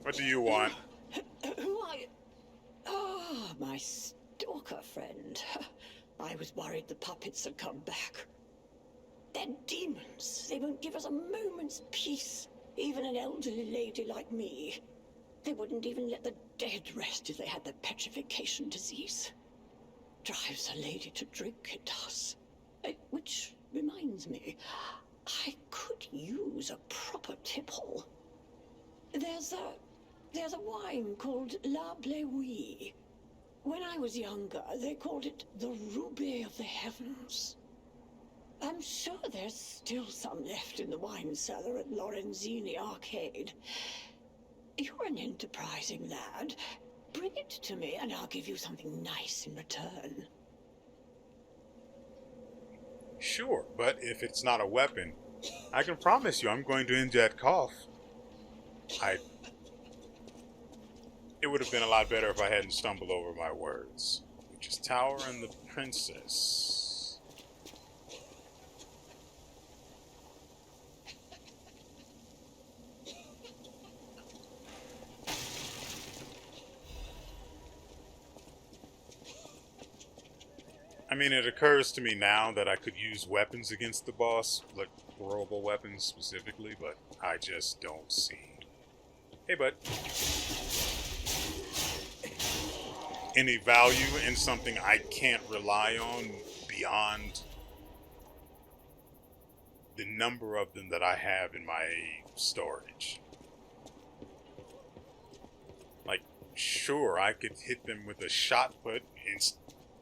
What do you want? Who are you? Ah, my stalker friend. I was worried the puppets had come back. They're demons. They won't give us a moment's peace. Even an elderly lady like me. They wouldn't even let the dead rest if they had the petrification disease. Drives a lady to drink, it does. Which reminds me, I could use a proper tipple. There's a wine called La Bleuie. When I was younger, they called it the Ruby of the Heavens. I'm sure there's still some left in the wine cellar at Lorenzini Arcade. You're an enterprising lad. Bring it to me and I'll give you something nice in return. Sure, but if it's not a weapon, I can promise you I'm going to end that cough. It would have been a lot better if I hadn't stumbled over my words. Which is Tower and the Princess. I mean, it occurs to me now that I could use weapons against the boss, like throwable weapons specifically, but I just don't see. Hey, bud. Any value in something I can't rely on beyond the number of them that I have in my storage. Like, sure, I could hit them with a shot put and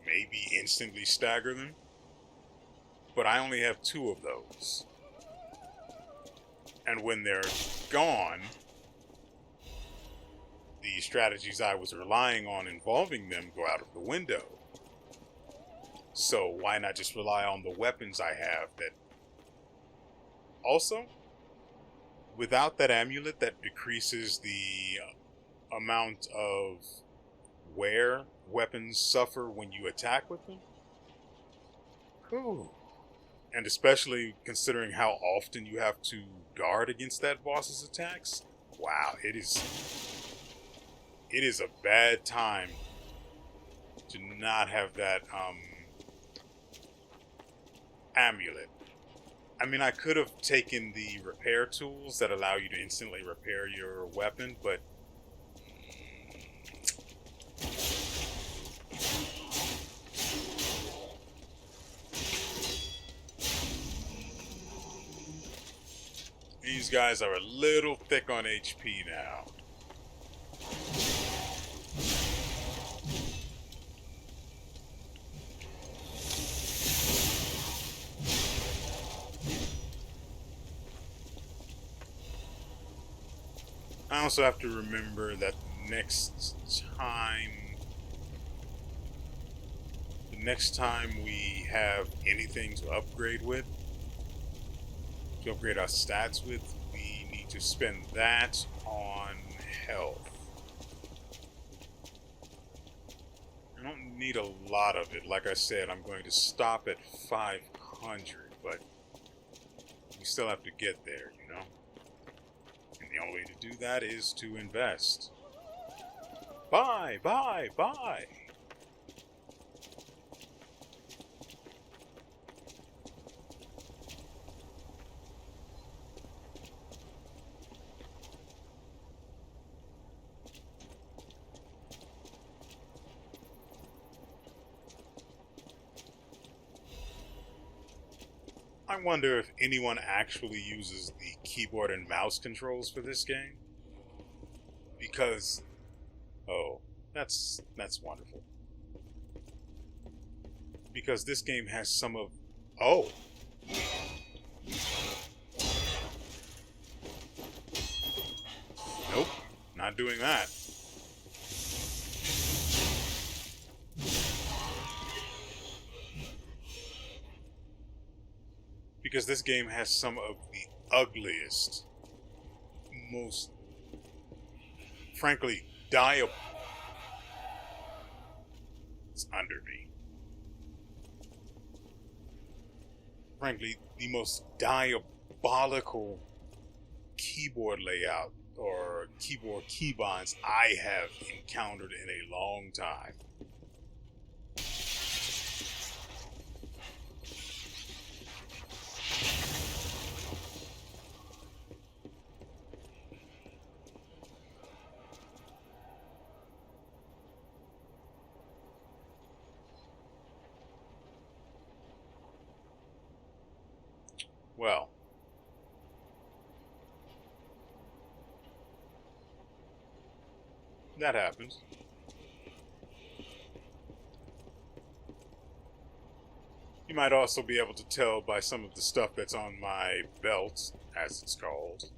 maybe instantly stagger them, but I only have 2 of those. And when they're gone, the strategies I was relying on involving them go out of the window. So why not just rely on the weapons I have that... Also, without that amulet that decreases the amount of wear weapons suffer when you attack with them. Whew. And especially considering how often you have to guard against that boss's attacks. Wow, it is a bad time to not have that amulet. I mean, I could have taken the repair tools that allow you to instantly repair your weapon, but these guys are a little thick on HP now. I also have to remember that the next time we have anything to upgrade with, to upgrade our stats with, we need to spend that on health. I don't need a lot of it. Like I said, I'm going to stop at 500, but we still have to get there, you know? And the only way to do that is to invest. Buy, buy, buy! I wonder if anyone actually uses the keyboard and mouse controls for this game. Because, oh, that's wonderful. Because this game has some of, oh. Nope, not doing that. Because this game has some of the ugliest, most, frankly, it's under me. Frankly, the most diabolical keyboard layout or keyboard keybinds I have encountered in a long time. Well, that happens. You might also be able to tell by some of the stuff that's on my belt, as it's called,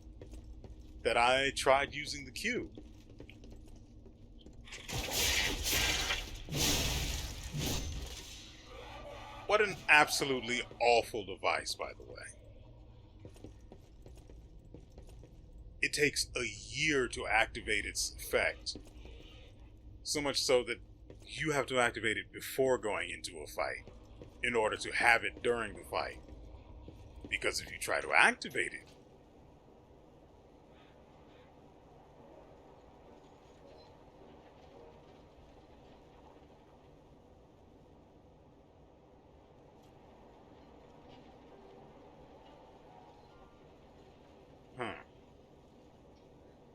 that I tried using the cube. What an absolutely awful device, by the way. It takes a year to activate its effect. So much so that you have to activate it before going into a fight in order to have it during the fight. Because if you try to activate it,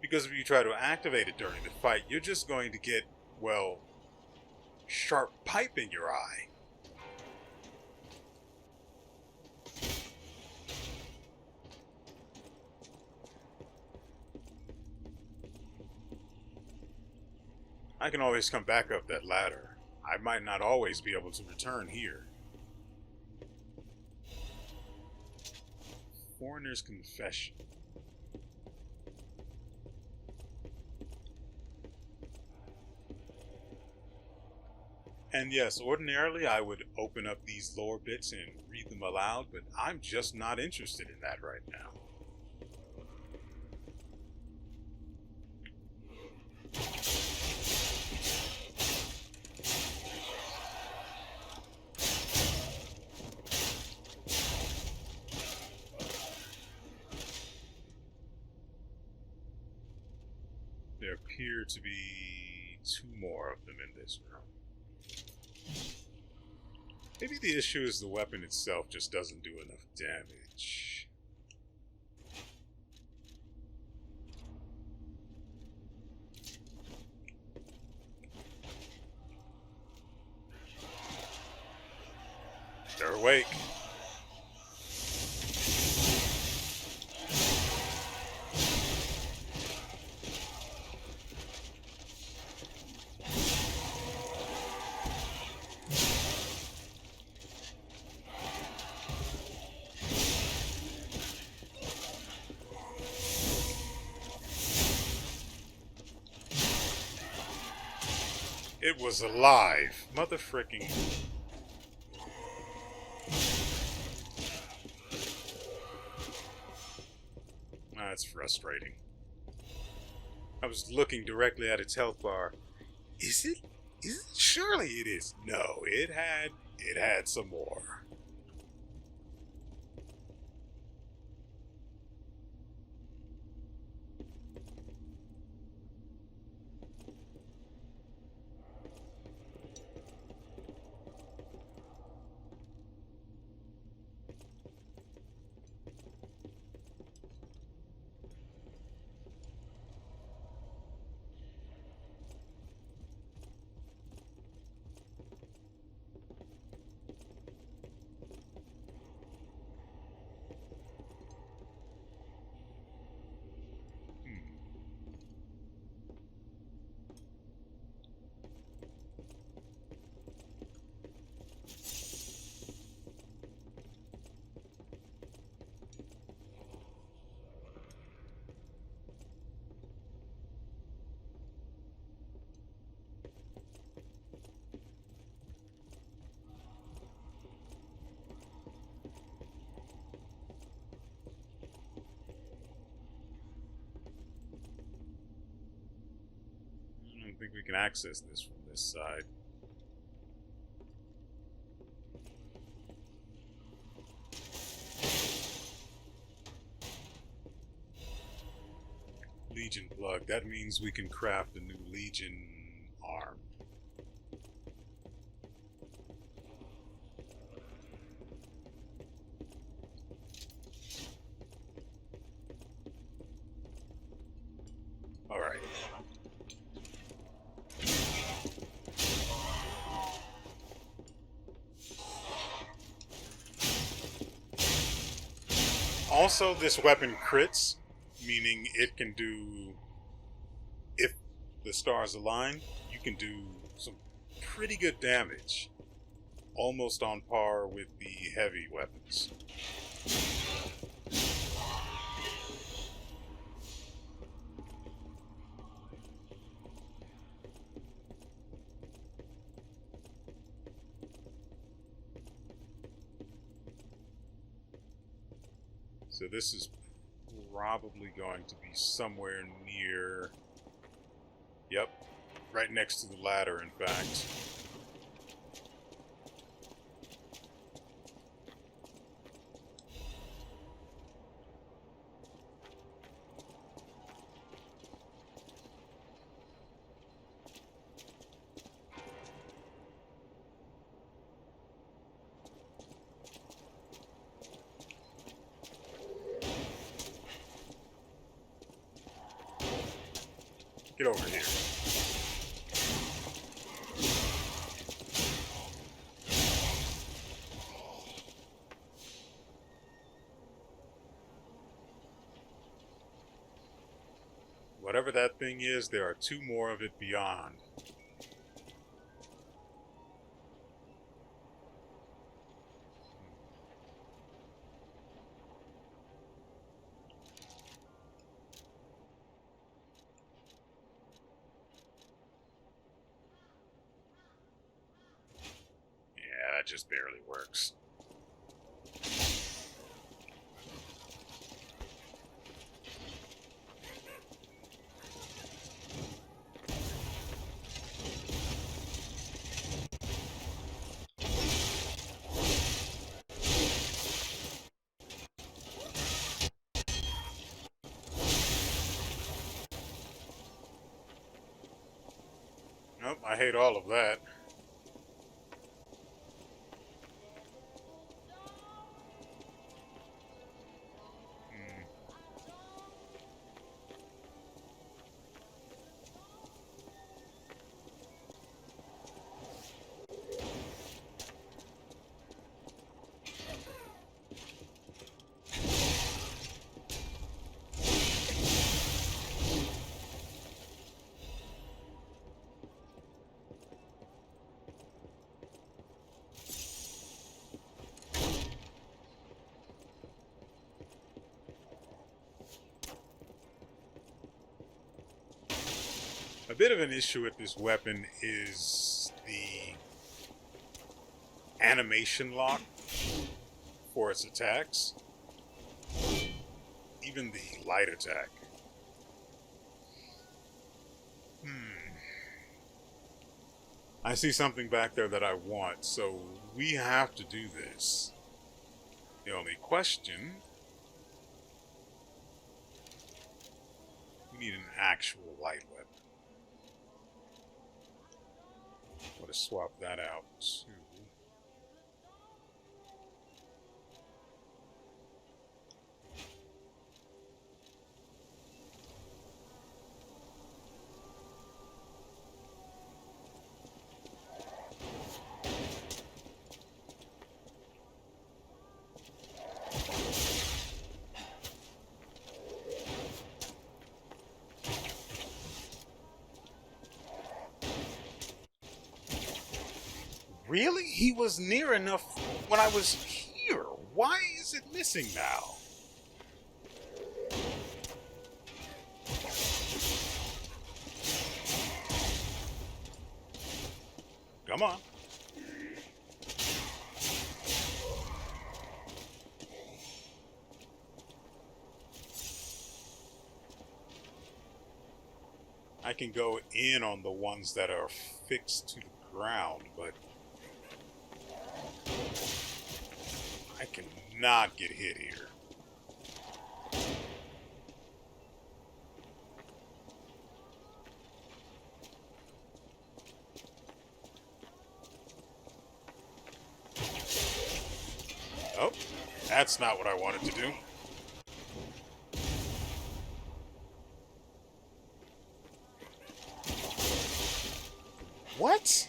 because if you try to activate it during the fight, you're just going to get, well, sharp pipe in your eye. I can always come back up that ladder. I might not always be able to return here. Foreigner's Confession. And yes, ordinarily I would open up these lore bits and read them aloud, but I'm just not interested in that right now. There appear to be 2 more of them in this room. Maybe the issue is the weapon itself just doesn't do enough damage. They're awake. It was alive. Mother fricking. That's frustrating. I was looking directly at its health bar. Is it? Surely it is. No, it had some more. I don't think we can access this from this side. Legion plug. That means we can craft a new Legion arm. All right. Also, this weapon crits, meaning it can do, if the stars align, you can do some pretty good damage. Almost on par with the heavy weapons. So this is probably going to be somewhere near... Yep, right next to the ladder, in fact. Get over here. Whatever that thing is, there are two more of it beyond. Yeah, that just barely works. Nope, I hate all of that. A bit of an issue with this weapon is the animation lock for its attacks. Even the light attack. I see something back there that I want, so we have to do this. The only question... we need an actual light weapon. I'm going to swap that out too. Really? He was near enough when I was here. Why is it missing now? Come on. I can go in on the ones that are fixed to the ground, but I cannot get hit here. Oh, that's not what I wanted to do. What?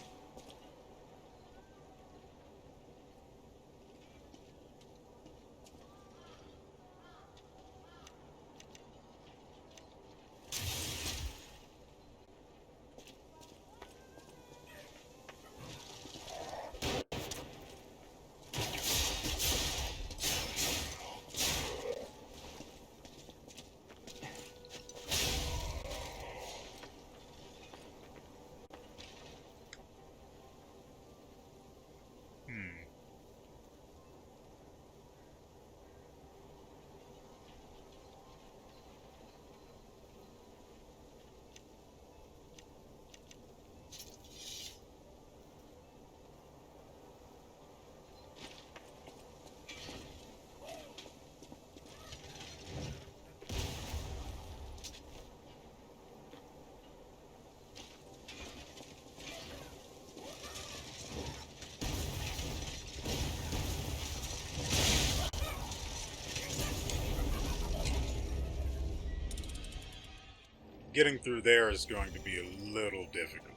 getting through there is going to be a little difficult.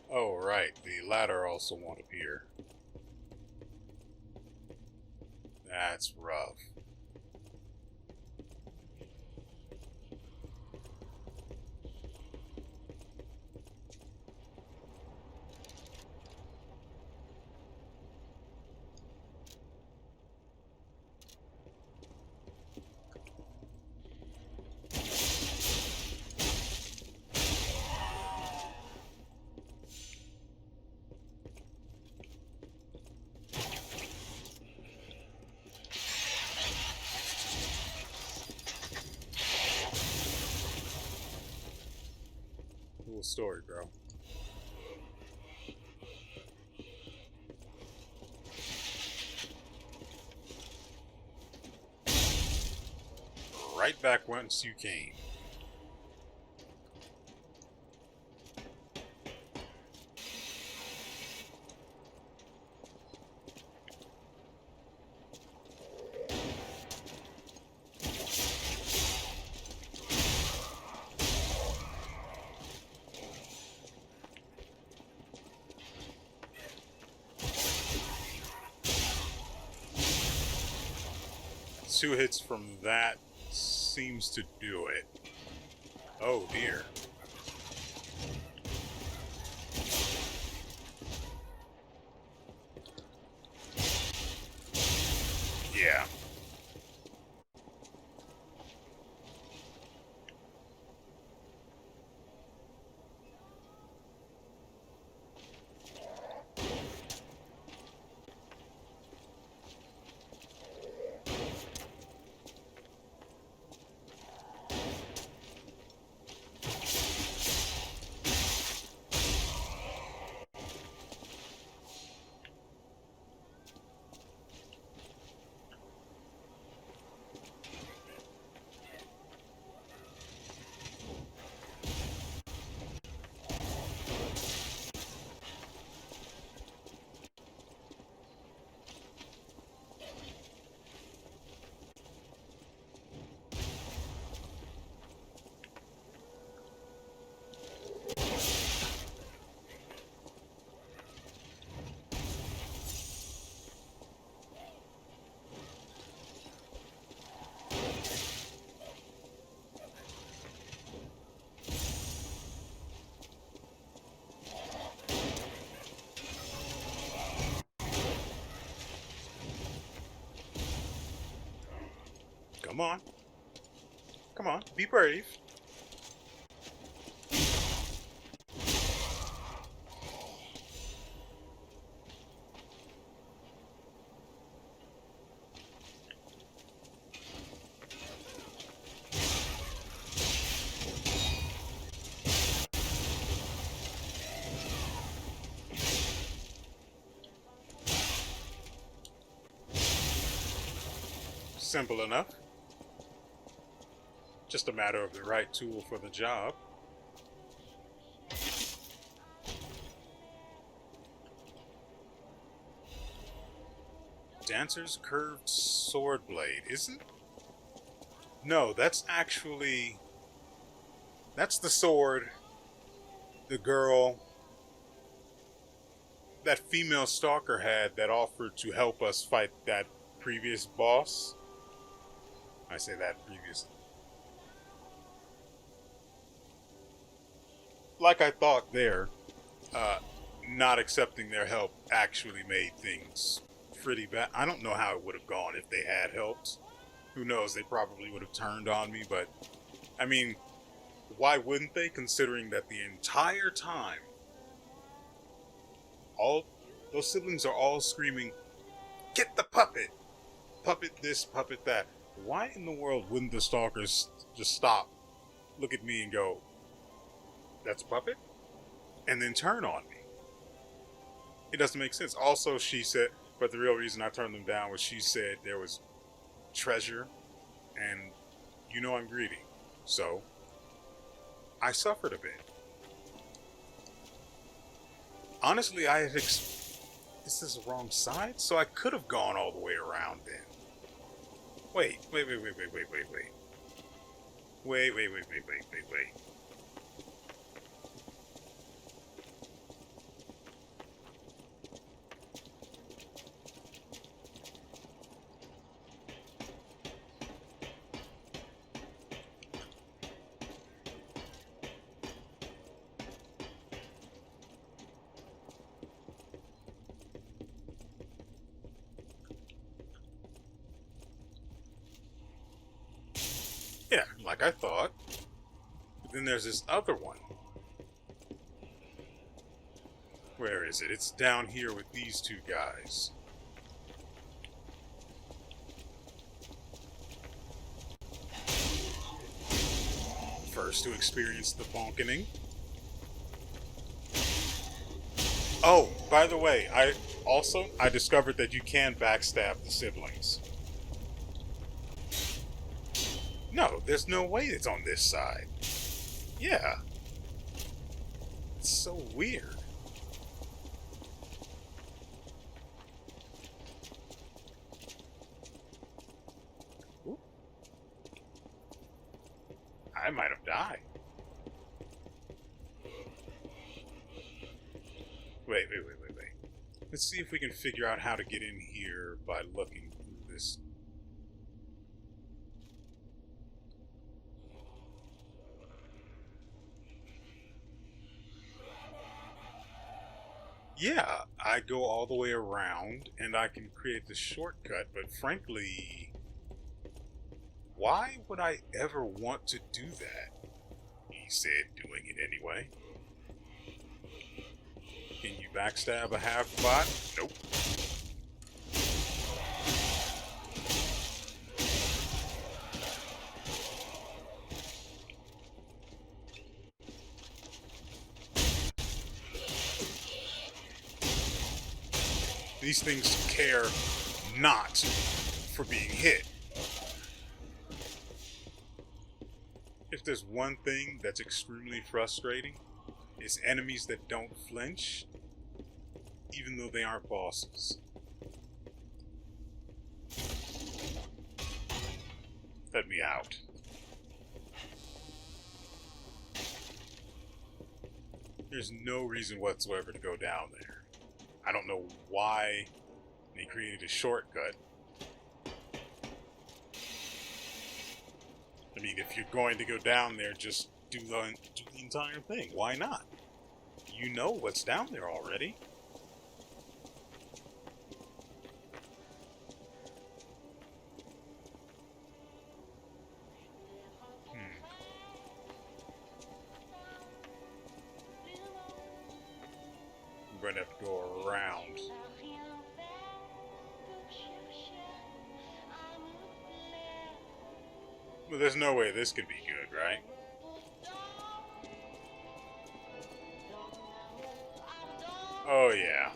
Oh, right. The ladder also won't appear. That's rough. Cool story, bro. Right back whence you came. Two hits from that seems to do it. Oh dear. Yeah. Come on. Come on, be brave. Simple enough. Just a matter of the right tool for the job. Dancer's curved sword blade, isn't? No, that's actually... That's the sword the girl, that female stalker had that offered to help us fight that previous boss. I say that previous. Like I thought there, not accepting their help actually made things pretty bad. I don't know how it would have gone if they had helped. Who knows, they probably would have turned on me, but I mean, why wouldn't they, considering that the entire time all those siblings are all screaming, "Get the puppet! Puppet this, puppet that." Why in the world wouldn't the stalkers just stop, look at me and go, "That's a puppet?" and then turn on me? It doesn't make sense. Also, she said, but the real reason I turned them down was she said there was treasure, and you know I'm greedy. So, I suffered a bit. Honestly, I had this is the wrong side, so I could have gone all the way around then. Wait. Yeah, like I thought. But then there's this other one. Where is it? It's down here with these two guys. First to experience the bonkening. Oh, by the way, I discovered that you can backstab the siblings. No, there's no way it's on this side. Yeah. It's so weird. Ooh. I might have died. Wait. Let's see if we can figure out how to get in here by looking through this. Yeah, I go all the way around and I can create the shortcut, but frankly, why would I ever want to do that? He said, doing it anyway. Can you backstab a half-bot? Nope. These things care not for being hit. If there's one thing that's extremely frustrating, it's enemies that don't flinch, even though they aren't bosses. Let me out. There's no reason whatsoever to go down there. I don't know why they created a shortcut. I mean, if you're going to go down there, just do the entire thing. Why not? You know what's down there already. I'm going to have to go around. Well, there's no way this could be good, right? Oh, yeah.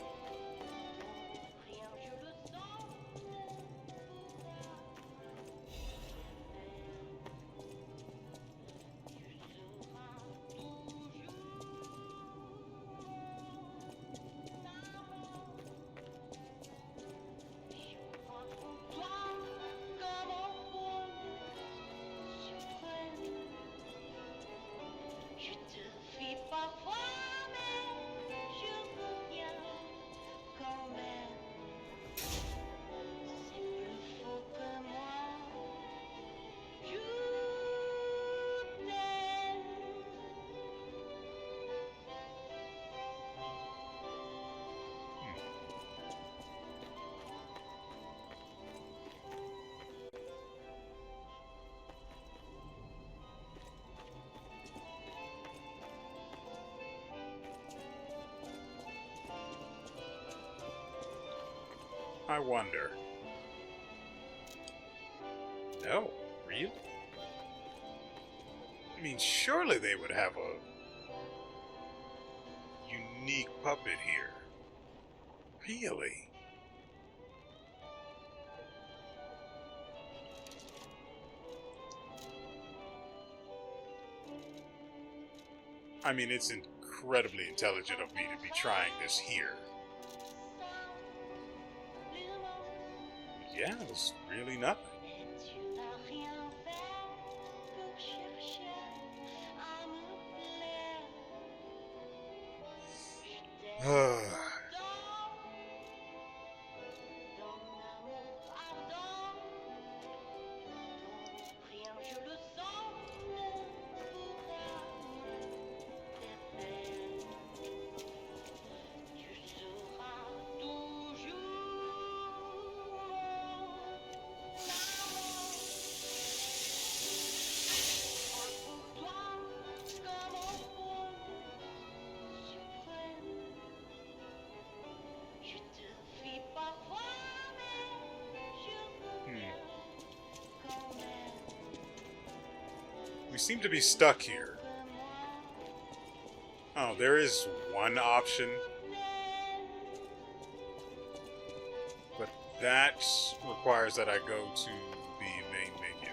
I wonder. No, really? I mean, surely they would have a unique puppet here. Really? I mean, it's incredibly intelligent of me to be trying this here. Yeah, there's really nothing. We seem to be stuck here. Oh, there is one option. But that requires that I go to the main menu.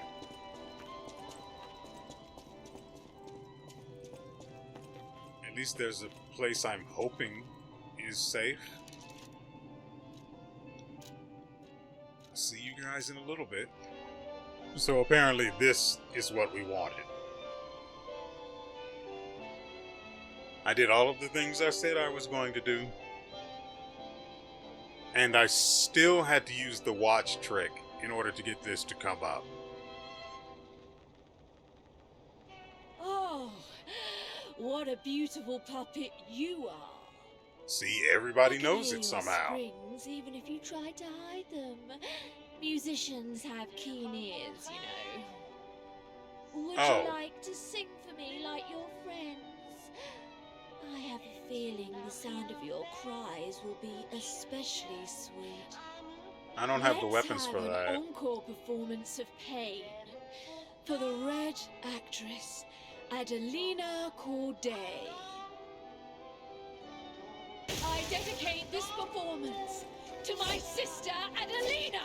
At least there's a place I'm hoping is safe. I'll see you guys in a little bit. So apparently this is what we wanted. I did all of the things I said I was going to do. And I still had to use the watch trick in order to get this to come up. Oh, what a beautiful puppet you are. See, everybody I can knows hear it your somehow. Strings, even if you try to hide them. Musicians have keen ears, you know. Would Oh. you like to sing for me like your friends? I have a feeling the sound of your cries will be especially sweet. I don't have the weapons Let's for have that. an encore performance of Pain for the Red actress Adelina Corday. I dedicate this performance to my sister Adelina.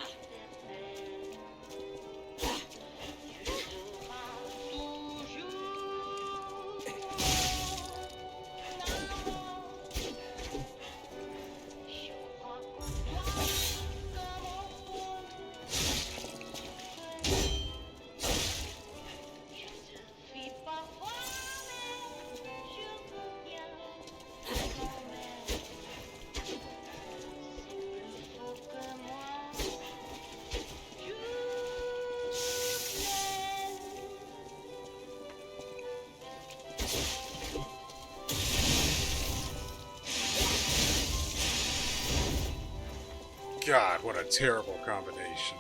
God, what a terrible combination.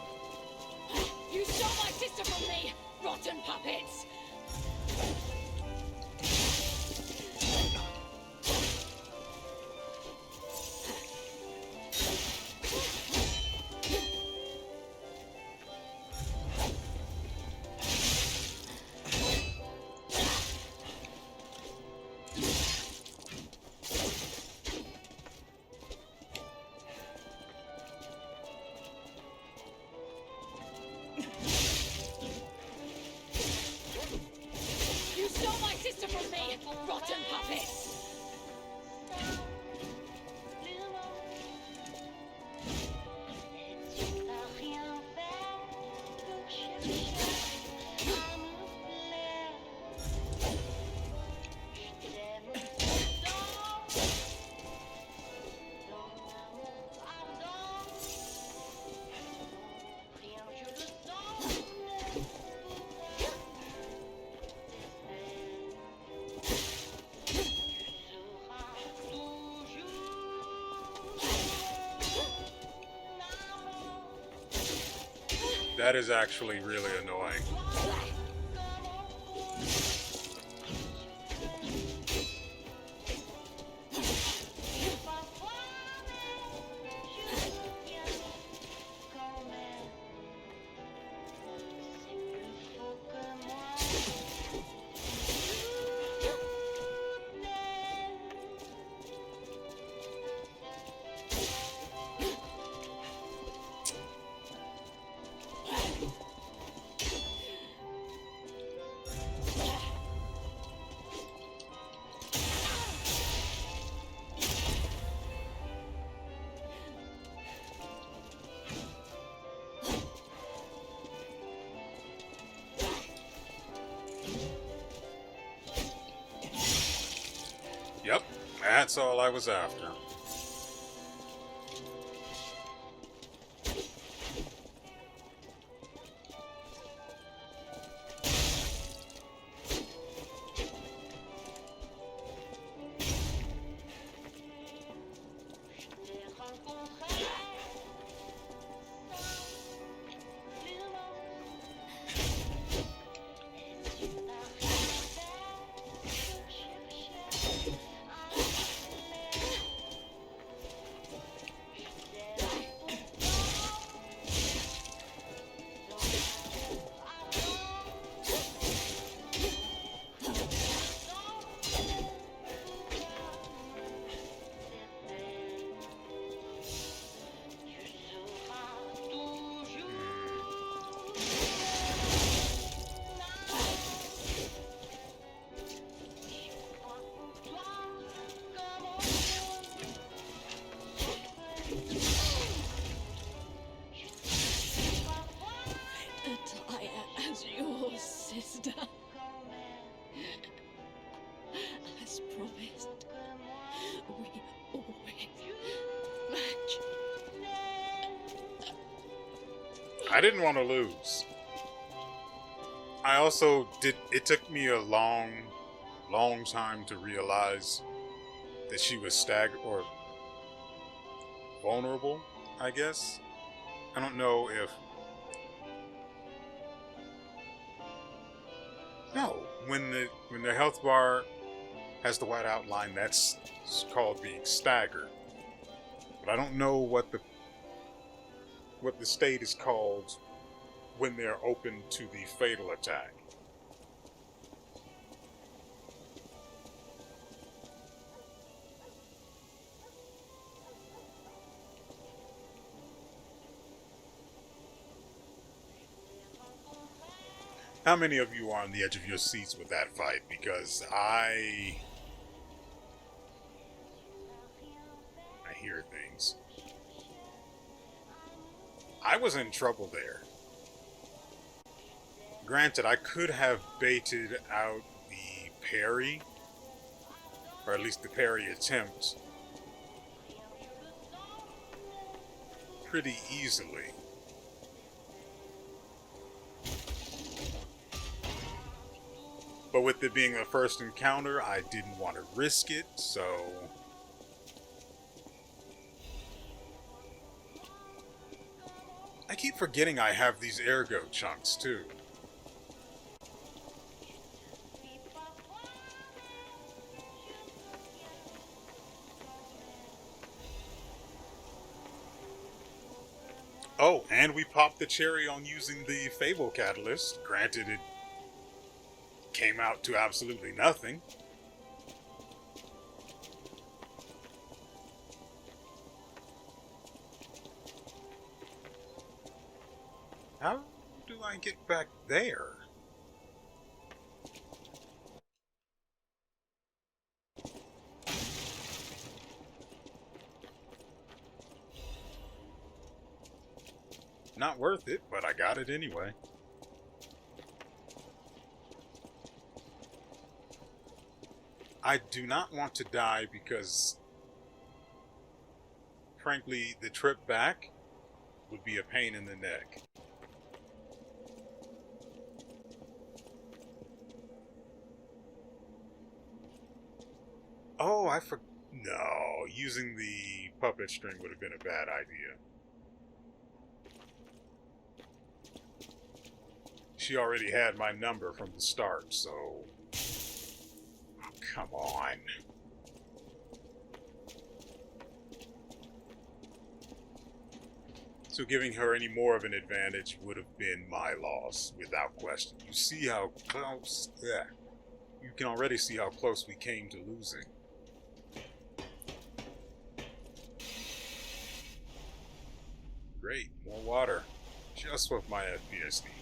You stole my sister from me, rotten puppets! You stole my sister from me, rotten puppets! That is actually really annoying. Yep, that's all I was after. As your sister. As promised, we always match. I didn't want to lose. I also did. It took me a long time to realize that she was staggered or vulnerable, I guess. I don't know if... No, when the health bar has the white outline, that's called being staggered. But I don't know what the state is called when they're open to the fatal attack. How many of you are on the edge of your seats with that fight? Because I hear things. I was in trouble there. Granted, I could have baited out the parry, or at least the parry attempt, pretty easily. But with it being a first encounter, I didn't want to risk it, so... I keep forgetting I have these ergo chunks, too. Oh, and we popped the cherry on using the Fable Catalyst. Granted, it came out to absolutely nothing. How do I get back there? Not worth it, but I got it anyway. I do not want to die because, frankly, the trip back would be a pain in the neck. Oh, no, using the puppet string would have been a bad idea. She already had my number from the start, so... Oh, come on. So giving her any more of an advantage would have been my loss, without question. You see how close... Yeah. You can already see how close we came to losing. Great, more water. Just what my FPS needed.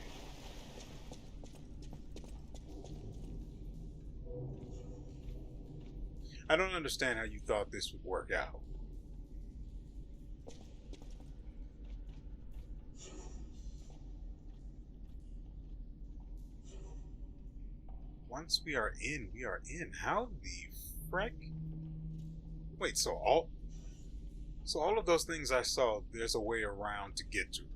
I don't understand how you thought this would work out. Once we are in, we are in. How the frick Wait, so all of those things I saw, there's a way around to get to them.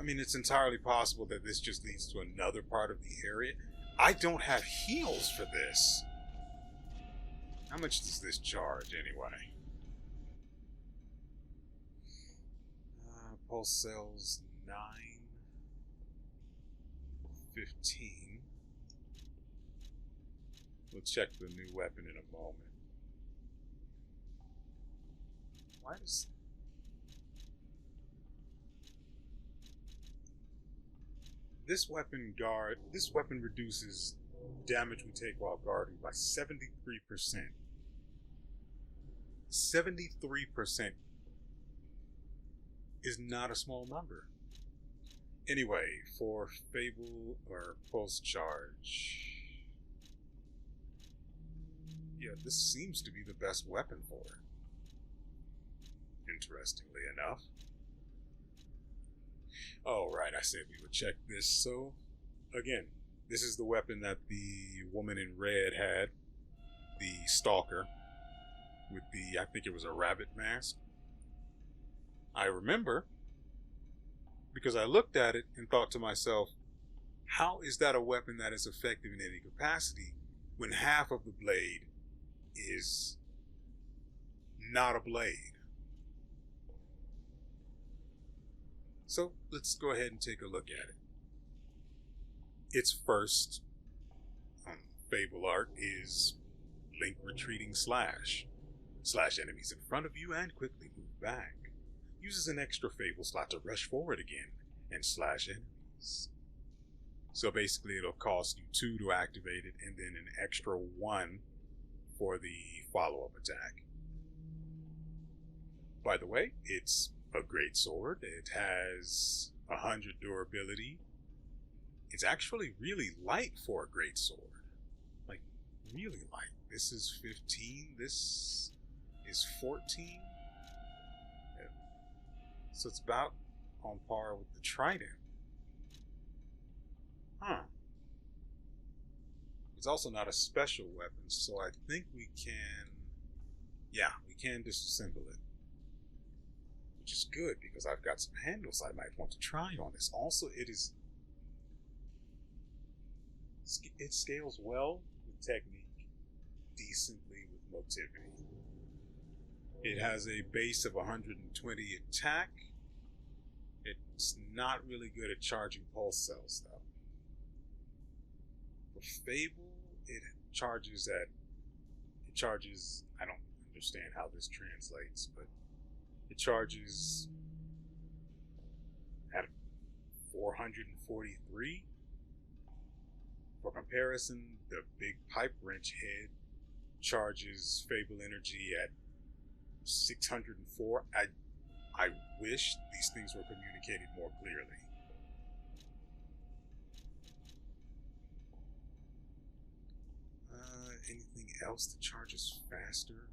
I mean, it's entirely possible that this just leads to another part of the area. I don't have heals for this. How much does this charge anyway? Pulse cells 9, 15. We'll check the new weapon in a moment. Why does... This weapon reduces damage we take while guarding by 73%. 73% is not a small number. Anyway, for Fable or Pulse Charge, yeah, this seems to be the best weapon for it. Interestingly enough. Oh, right, I said we would check this. So, again, this is the weapon that the woman in red had. The Stalker. With the, I think it was a rabbit mask. I remember, because I looked at it and thought to myself, how is that a weapon that is effective in any capacity when half of the blade is not a blade? So let's go ahead and take a look at it. Its first Fable art is Link retreating slash. Slash enemies in front of you and quickly move back. Uses an extra Fable slot to rush forward again and slash enemies. So basically it'll cost you 2 to activate it and then an extra 1 for the follow-up attack. By the way, it's a great sword. It has 100 durability. It's actually really light for a great sword. Like, really light. This is 15. This is 14. Yeah. So it's about on par with the Trident. Huh. It's also not a special weapon, so I think we can... Yeah, we can disassemble it. Which is good, because I've got some handles I might want to try on this. Also, it scales well with technique, decently with motivity. It has a base of 120 attack. It's not really good at charging pulse cells, though. For Fable, it charges, I don't understand how this translates, but it charges at 443. For comparison, the big pipe wrench head charges Fable energy at 604. I wish these things were communicated more clearly. Anything else that charges faster?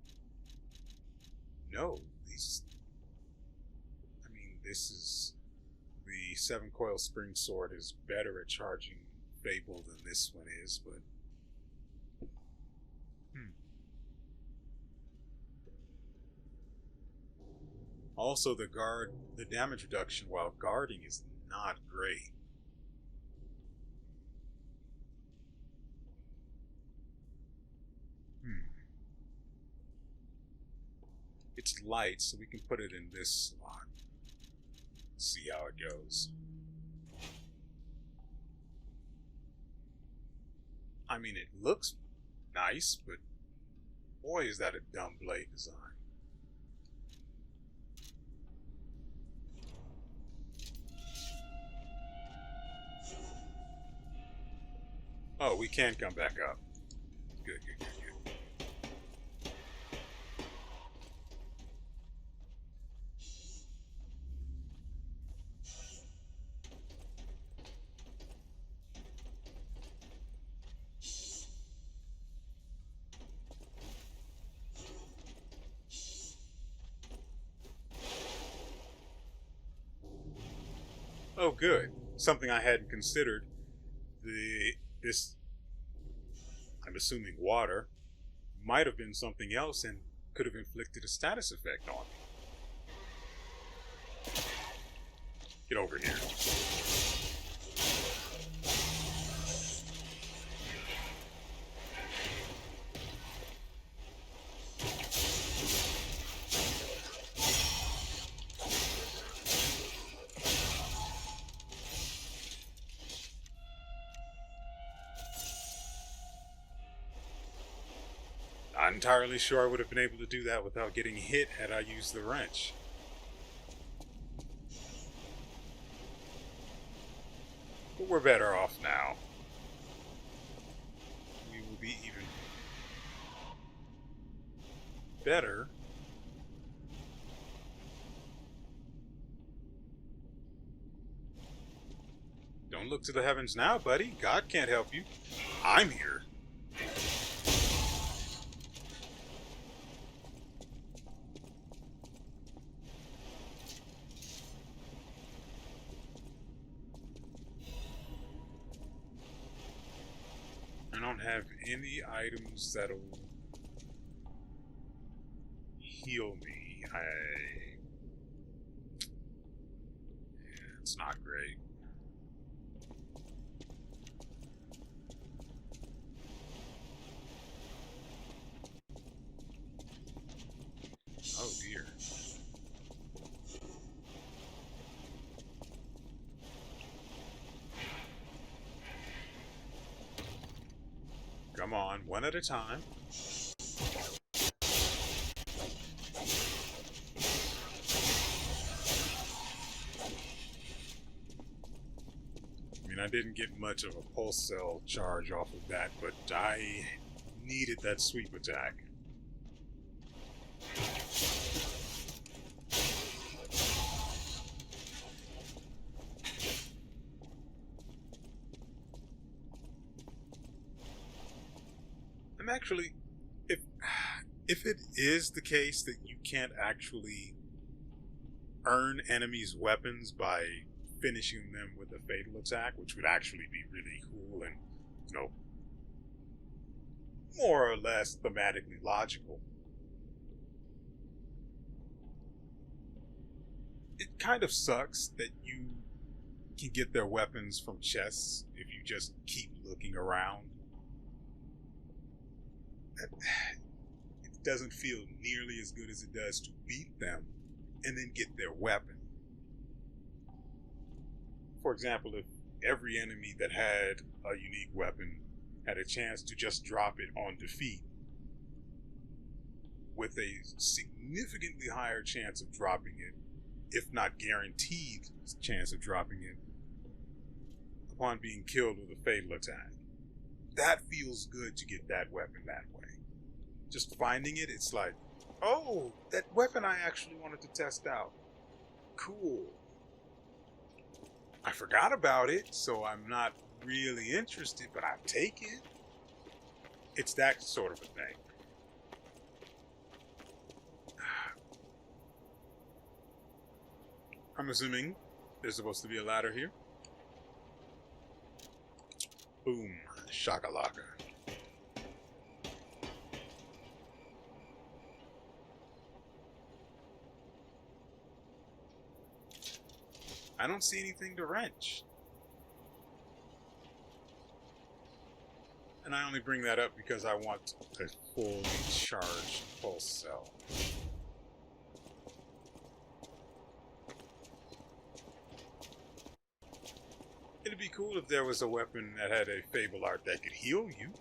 No, this is the 7-coil spring sword is better at charging Fable than this one is, but also the damage reduction while guarding is not great. It's light, so we can put it in this slot. See how it goes. I mean, it looks nice, but boy, is that a dumb blade design. Oh, we can come back up. Good. Oh, good. Something I hadn't considered. I'm assuming water, might have been something else and could have inflicted a status effect on me. Get over here. Not entirely sure I would have been able to do that without getting hit had I used the wrench. But we're better off now. We will be even better. Don't look to the heavens now, buddy. God can't help you. I'm here. I don't have any items that'll heal me. It's not great. Oh dear. Come on, one at a time. I mean, I didn't get much of a pulse cell charge off of that, but I needed that sweep attack. I'm actually, if it is the case that you can't actually earn enemies' weapons by finishing them with a fatal attack, which would actually be really cool and, you know, more or less thematically logical. It kind of sucks that you can get their weapons from chests if you just keep looking around. It doesn't feel nearly as good as it does to beat them and then get their weapon. For example, if every enemy that had a unique weapon had a chance to just drop it on defeat, with a significantly higher chance of dropping it, if not guaranteed chance of dropping it, upon being killed with a fatal attack. That feels good to get that weapon that way. Just finding it, it's like, oh, that weapon I actually wanted to test out. Cool. I forgot about it, so I'm not really interested, but I'll take it. It's that sort of a thing. I'm assuming there's supposed to be a ladder here. Boom. Shakalaka. I don't see anything to wrench. And I only bring that up because I want a fully charged pulse cell. It'd be cool if there was a weapon that had a Fable Art that could heal you.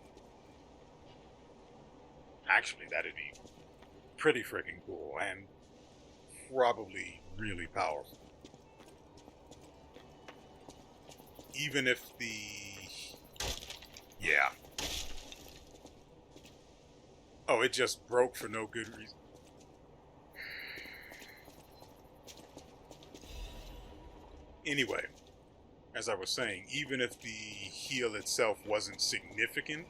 Actually, that'd be pretty freaking cool and probably really powerful. Even if the... yeah. Oh, it just broke for no good reason. Anyway, as I was saying, even if the heal itself wasn't significant,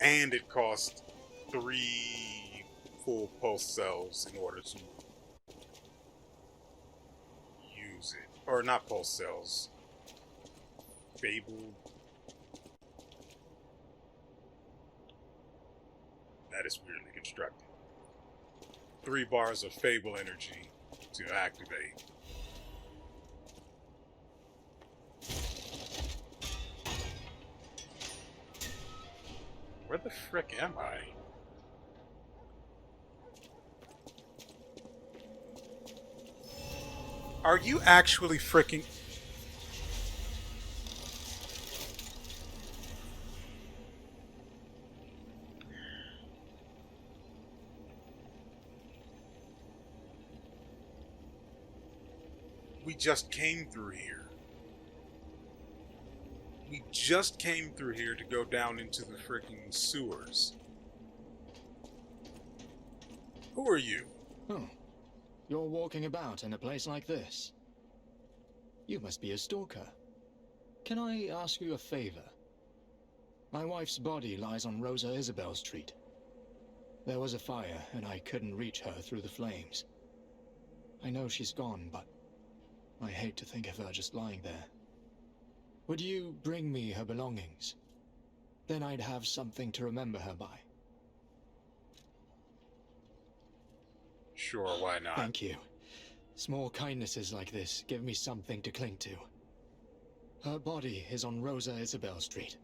and it cost 3 full pulse cells in order to use it. Or not pulse cells. Fable. That is weirdly constructed. 3 bars of Fable energy to activate. Where the frick am I? Are you actually fricking... We just came through here. We just came through here to go down into the fricking sewers. Who are you? Oh, you're walking about in a place like this. You must be a stalker. Can I ask you a favor? My wife's body lies on Rosa Isabel Street. There was a fire, and I couldn't reach her through the flames. I know she's gone, but I hate to think of her just lying there. Would you bring me her belongings? Then I'd have something to remember her by. Sure, why not? Thank you. Small kindnesses like this give me something to cling to. Her body is on Rosa Isabel Street.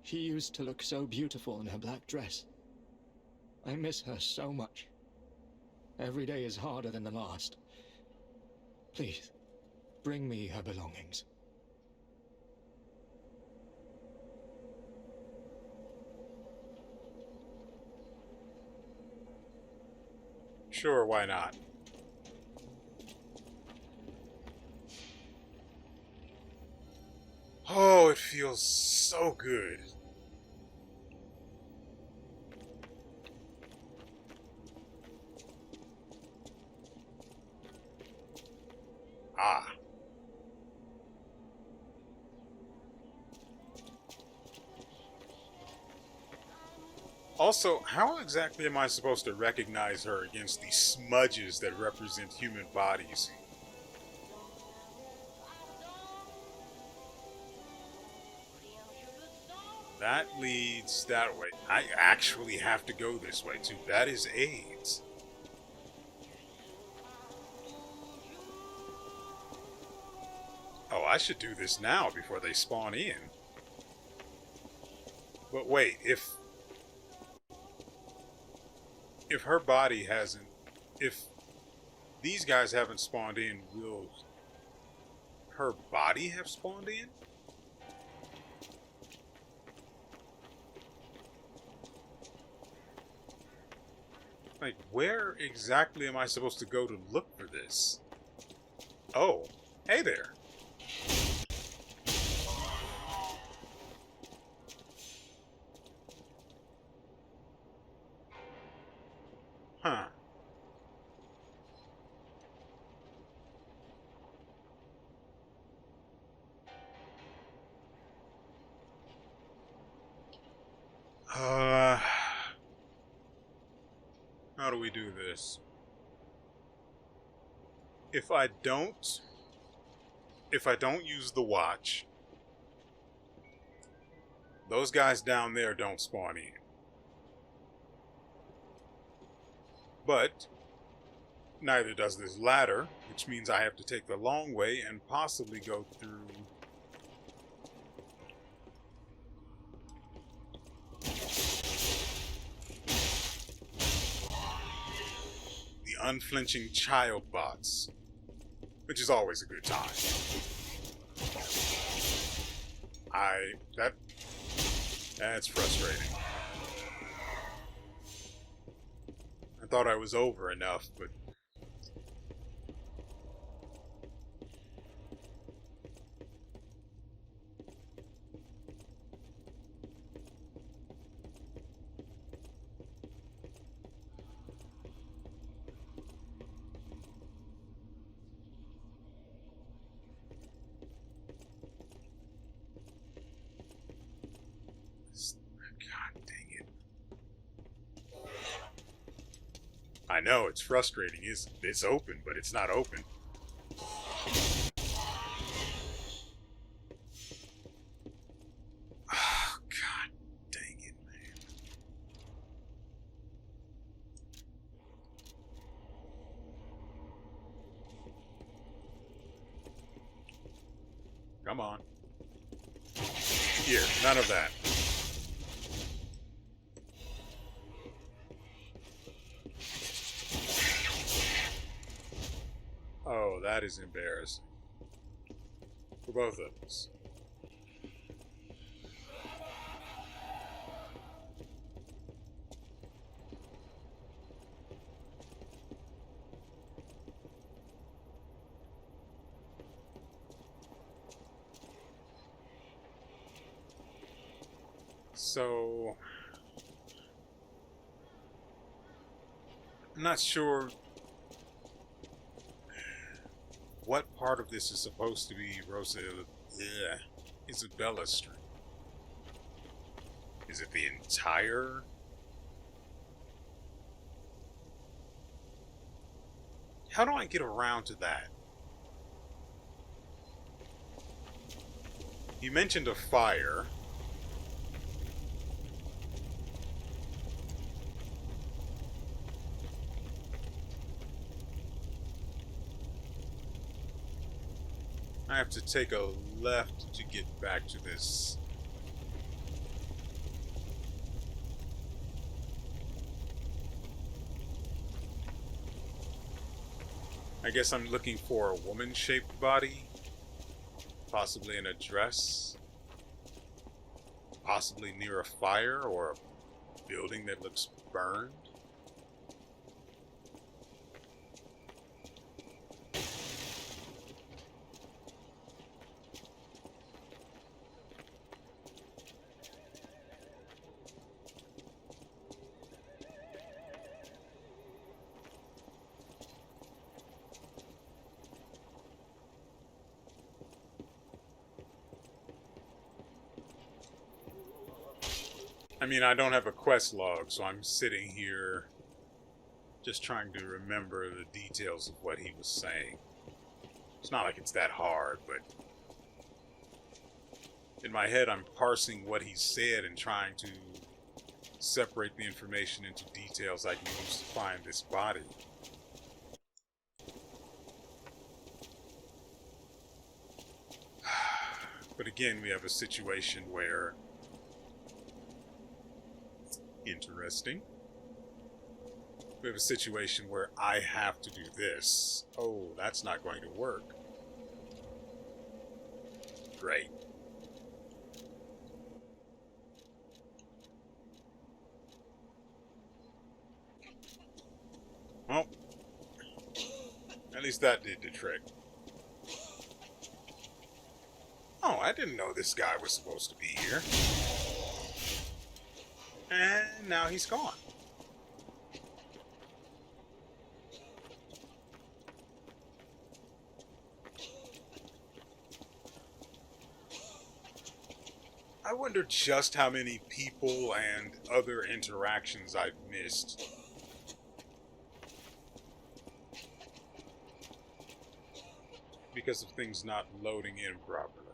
She used to look so beautiful in her black dress. I miss her so much. Every day is harder than the last. Please, bring me her belongings. Sure, why not? Oh, it feels so good. Ah. Also, how exactly am I supposed to recognize her against the smudges that represent human bodies? That leads that way. I actually have to go this way too. That is AIDS. Oh, I should do this now before they spawn in. But wait, if her body hasn't... If these guys haven't spawned in, will her body have spawned in? Like, where exactly am I supposed to go to look for this? Oh, hey there. Huh. How do we do this? If I don't use the watch, those guys down there don't spawn in. But neither does this ladder, which means I have to take the long way and possibly go through the unflinching child bots, which is always a good time. That's frustrating. I thought I was over enough, but God dang it. I know, it's frustrating. It's open, but it's not open. Oh, God dang it, man. Come on. Here, none of that. Oh, that is embarrassing. For both of us. So, I'm not sure what part of this is supposed to be Isabella Street. Is it the entire? How do I get around to that? You mentioned a fire. I have to take a left to get back to this. I guess I'm looking for a woman-shaped body. Possibly in a dress. Possibly near a fire or a building that looks burned. I mean, I don't have a quest log, so I'm sitting here just trying to remember the details of what he was saying. It's not like it's that hard, but in my head I'm parsing what he said and trying to separate the information into details I can use to find this body. But again, we have a situation where... Interesting. We have a situation where I have to do this. Oh, that's not going to work. Great. Well, at least that did the trick. Oh, I didn't know this guy was supposed to be here. And now he's gone. I wonder just how many people and other interactions I've missed. Because of things not loading in properly.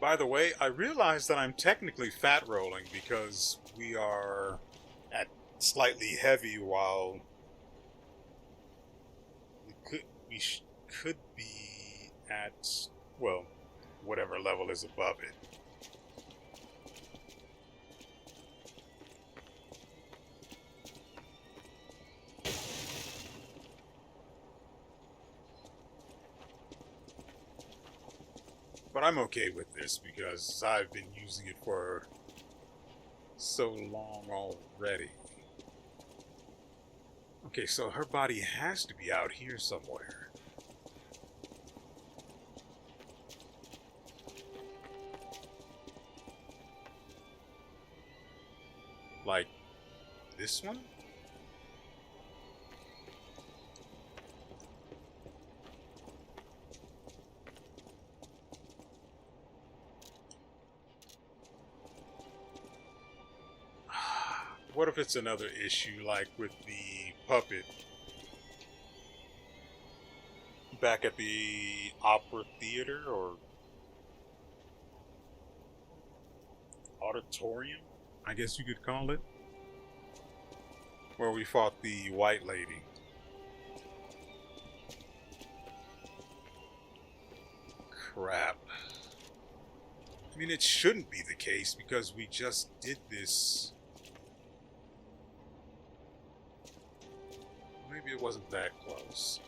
By the way, I realize that I'm technically fat rolling because we are at slightly heavy while we could be at, well, whatever level is above it. But I'm okay with this because I've been using it for so long already. Okay, so her body has to be out here somewhere. Like this one? What if it's another issue like with the puppet back at the opera theater or auditorium, I guess you could call it, where we fought the white lady. Crap. I mean, it shouldn't be the case because we just did this. Maybe it wasn't that close.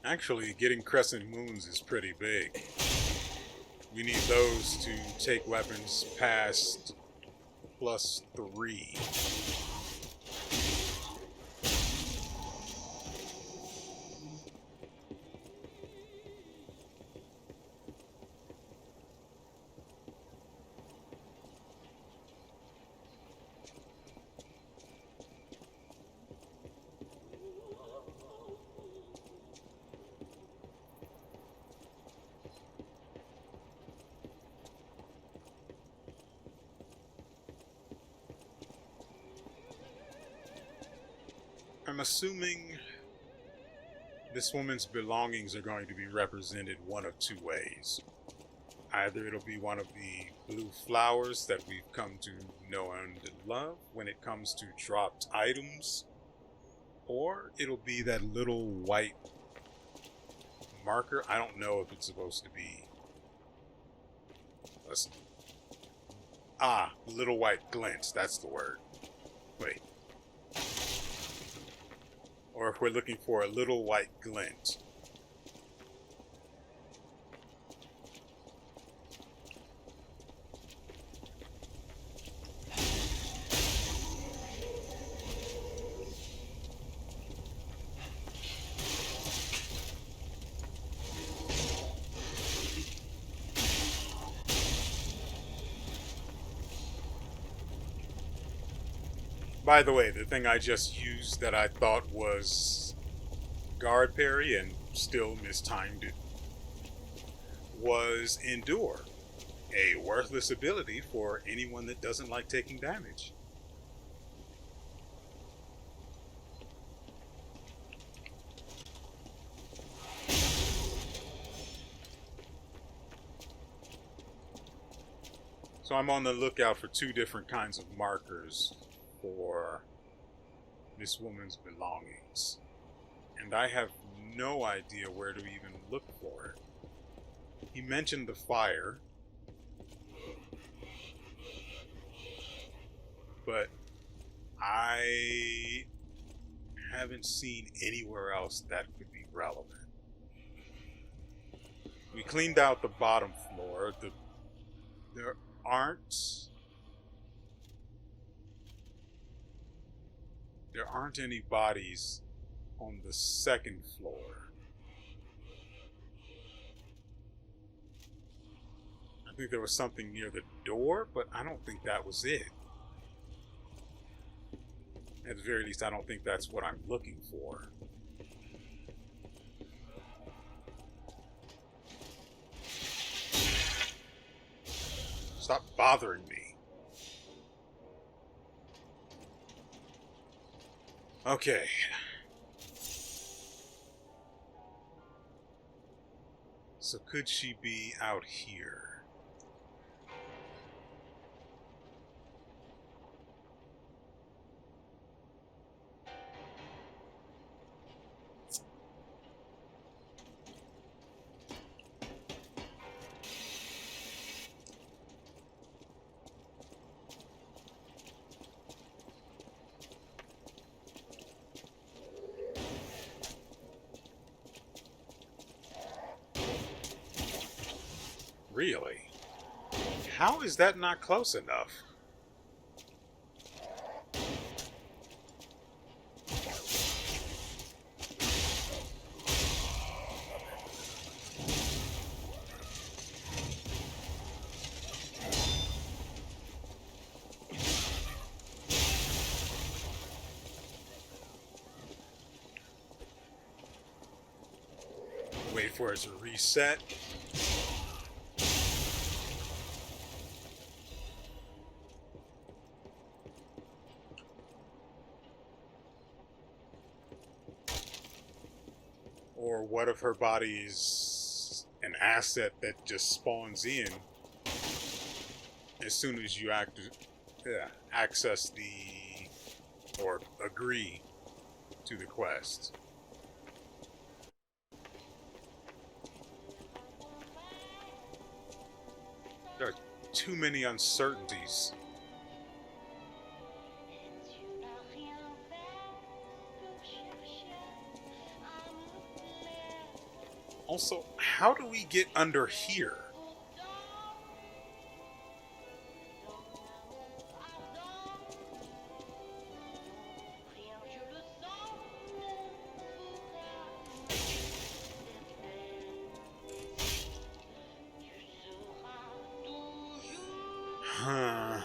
Actually, getting crescent moons is pretty big. We need those to take weapons past +3. I'm assuming this woman's belongings are going to be represented one of two ways. Either it'll be one of the blue flowers that we've come to know and love when it comes to dropped items, or it'll be that little white marker. I don't know if it's supposed to be... little white glints, that's the word. Wait. Or if we're looking for a little white glint. By the way, the thing I just used that I thought was guard parry and still mistimed it was Endure, a worthless ability for anyone that doesn't like taking damage. So I'm on the lookout for two different kinds of markers for this woman's belongings, and I have no idea where to even look for it. He mentioned the fire, but I haven't seen anywhere else that could be relevant. We cleaned out the bottom floor. There aren't any bodies on the second floor. I think there was something near the door, but I don't think that was it. At the very least, I don't think that's what I'm looking for. Stop bothering me. Okay. So could she be out here? Really? How is that not close enough? Wait for it to reset. Or what if her body's an asset that just spawns in as soon as you access the or agree to the quest? There are too many uncertainties. Also, how do we get under here? Huh.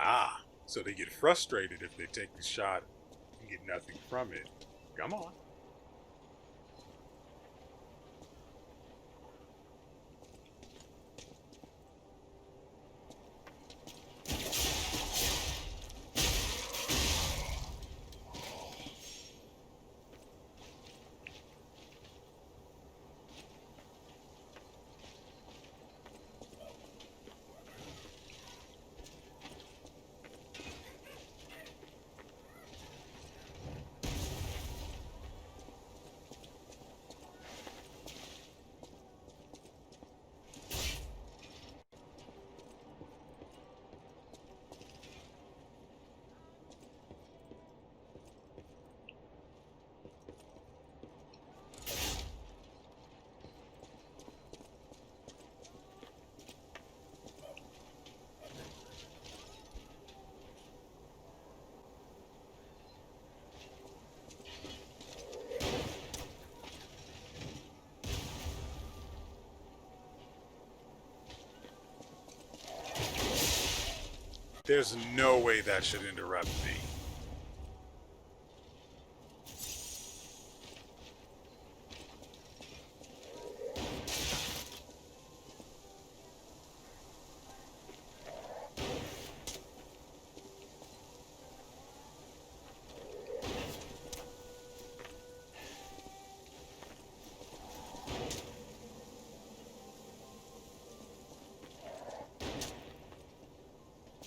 Ah, so they get frustrated if they take the shot and get nothing from it. Come on. There's no way that should interrupt me.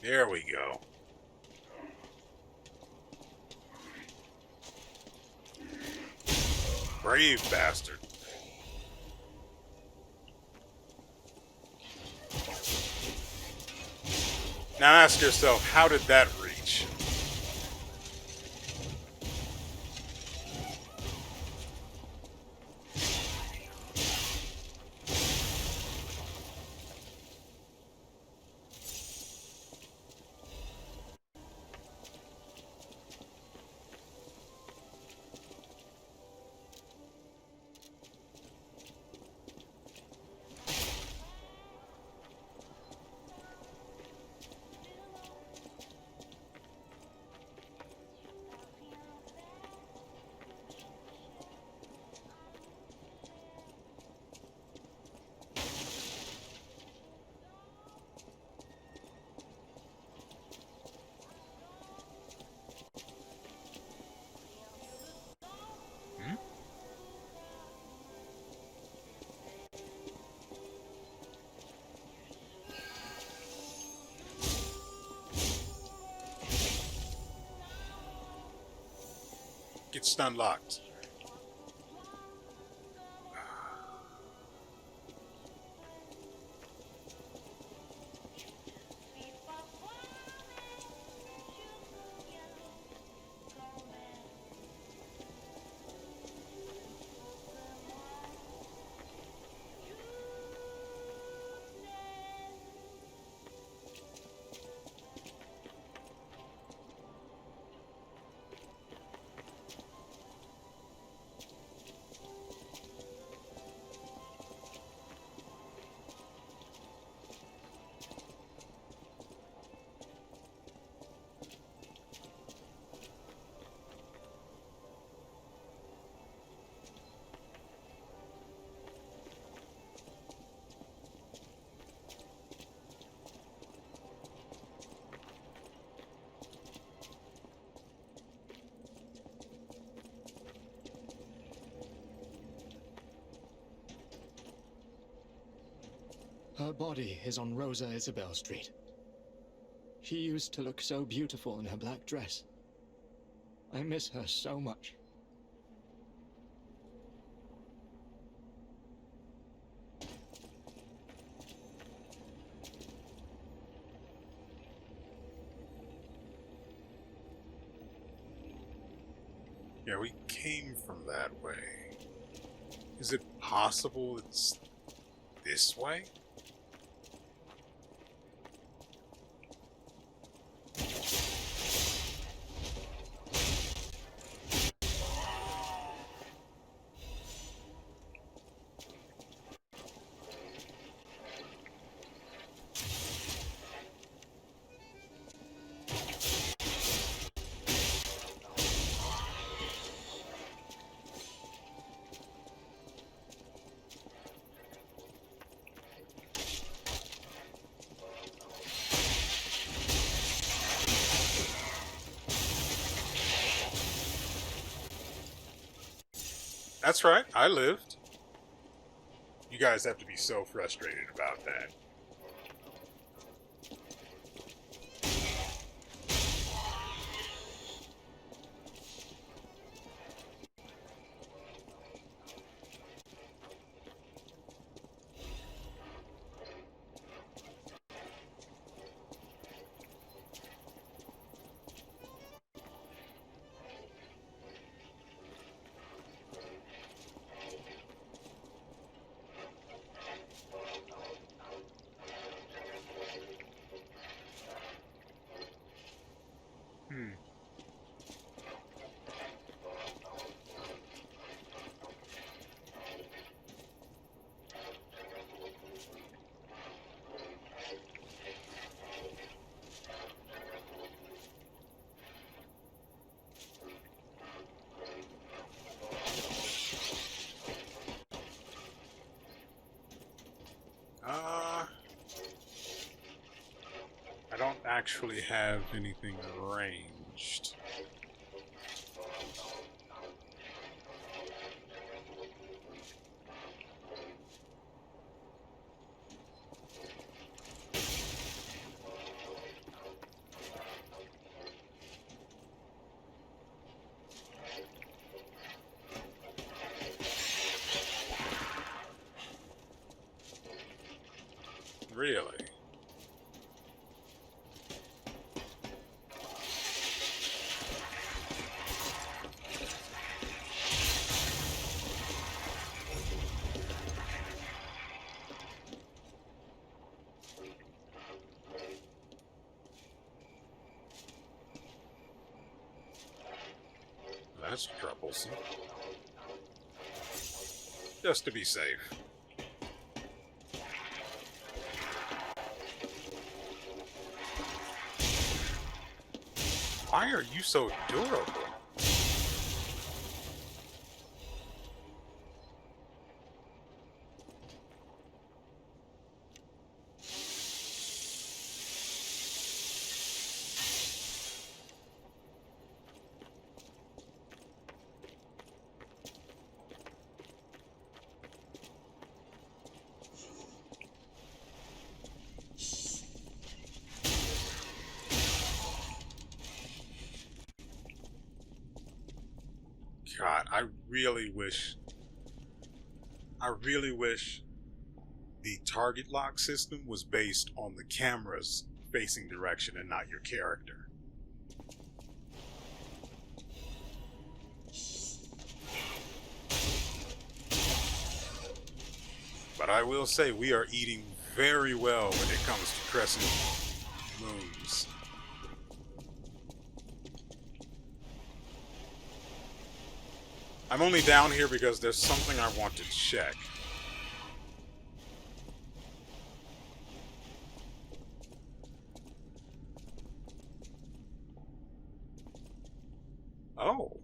There we go. Brave bastard. Now ask yourself, how did that reach? Get stun locked. Her body is on Rosa Isabel Street. She used to look so beautiful in her black dress. I miss her so much. Yeah, we came from that way. Is it possible it's this way? That's right, I lived. You guys have to be so frustrated about that. I don't actually have anything arranged. Really? That's troublesome. Just to be safe. Why are you so durable? God, I really wish the target lock system was based on the camera's facing direction and not your character. But I will say we are eating very well when it comes to crescent moons. I'm only down here because there's something I want to check. Oh.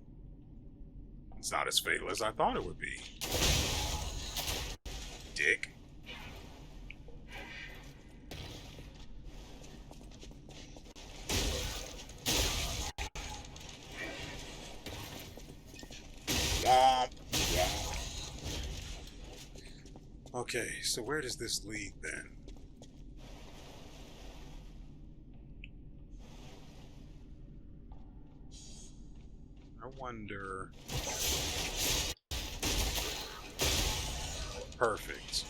It's not as fatal as I thought it would be. Dick. Womp, womp. Okay, so where does this lead then? I wonder... Perfect.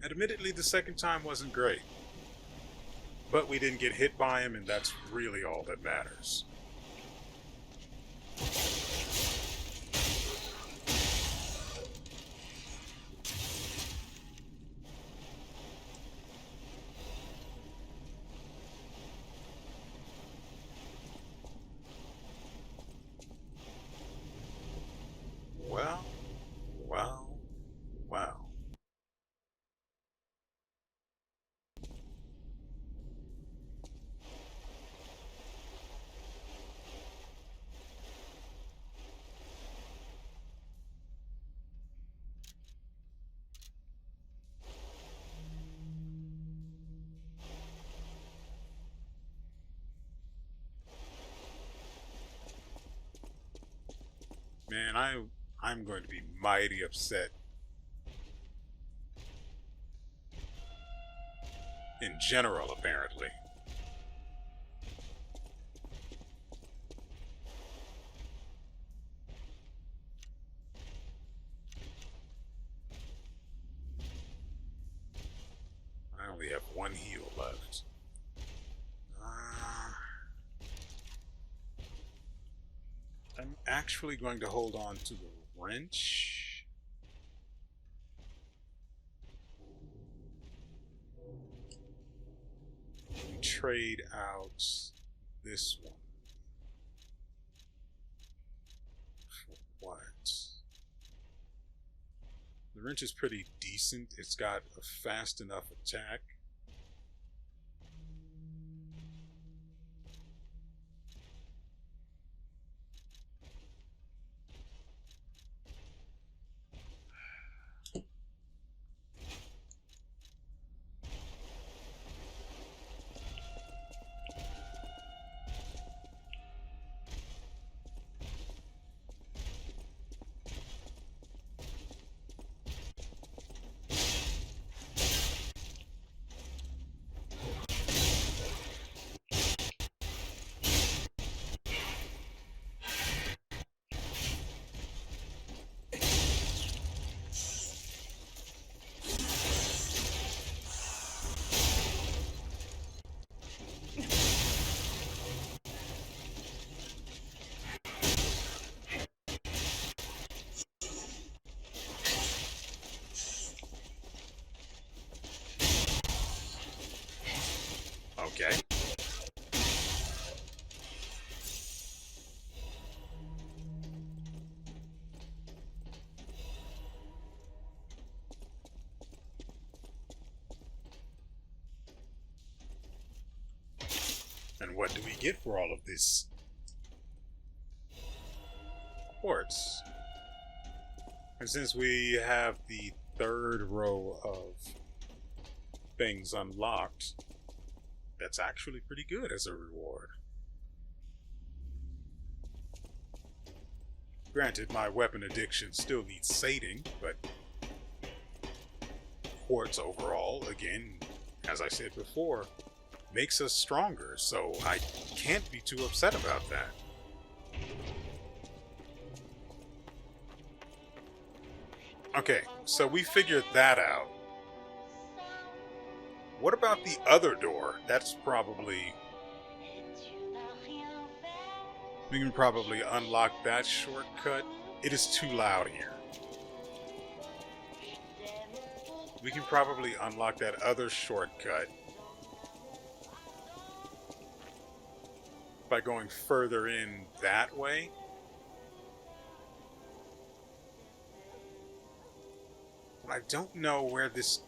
Admittedly, the second time wasn't great. But we didn't get hit by him, and that's really all that matters. Well, well, well. Man, I'm going to be mighty upset. In general, apparently. I only have one heal left. I'm actually going to hold on to the wrench. And trade out this one. For what? The wrench is pretty decent. It's got a fast enough attack. Okay. And what do we get for all of this quartz. And since we have the third row of things unlocked, that's actually pretty good as a reward. Granted, my weapon addiction still needs sating, but quartz overall, again, as I said before, makes us stronger, so I can't be too upset about that. Okay, so we figured that out. What about the other door? That's probably... We can probably unlock that shortcut. It is too loud here. We can probably unlock that other shortcut by going further in that way. But I don't know where this...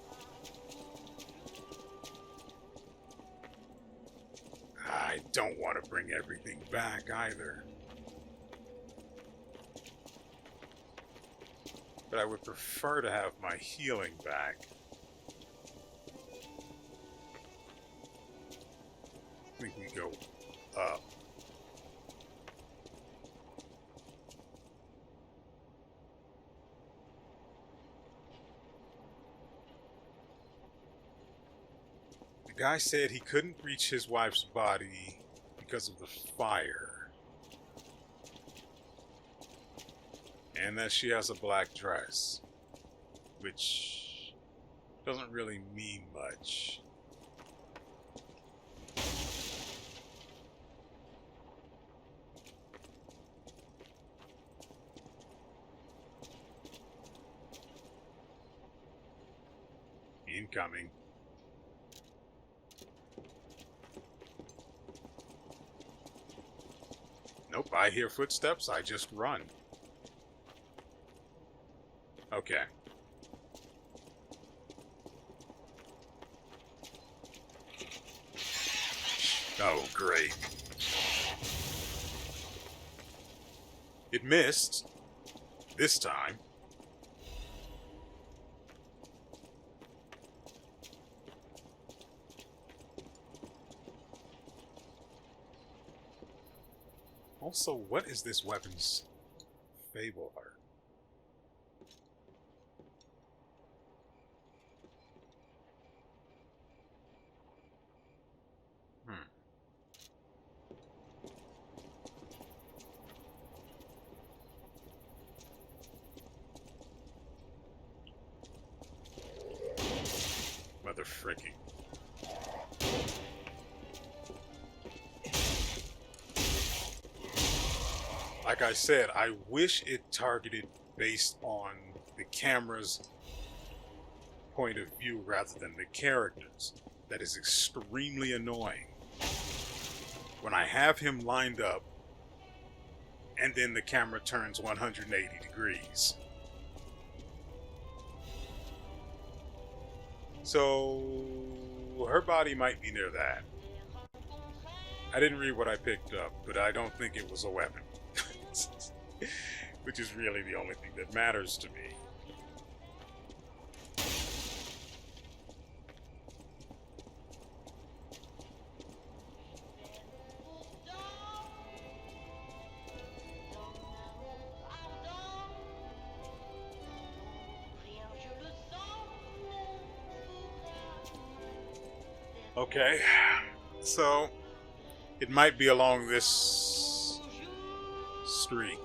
I don't want to bring everything back either. But I would prefer to have my healing back. I think we go up. The guy said he couldn't reach his wife's body because of the fire. And that she has a black dress, which doesn't really mean much. Incoming. Nope, I hear footsteps, I just run. Okay. Oh, great. It missed. This time. Also, what is this weapon's fable art? Mother fricking. Like I said, I wish it targeted based on the camera's point of view rather than the characters. That is extremely annoying. When I have him lined up and then the camera turns 180 degrees. So her body might be near that. I didn't read what I picked up, but I don't think it was a weapon. Which is really the only thing that matters to me. Okay, so it might be along this street.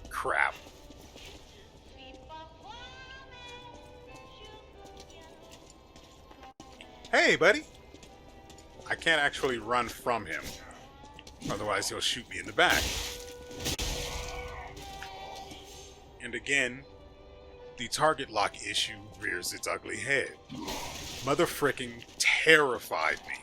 Crap. Hey, buddy. I can't actually run from him. Otherwise, he'll shoot me in the back. And again, the target lock issue rears its ugly head. Mother fricking terrified me.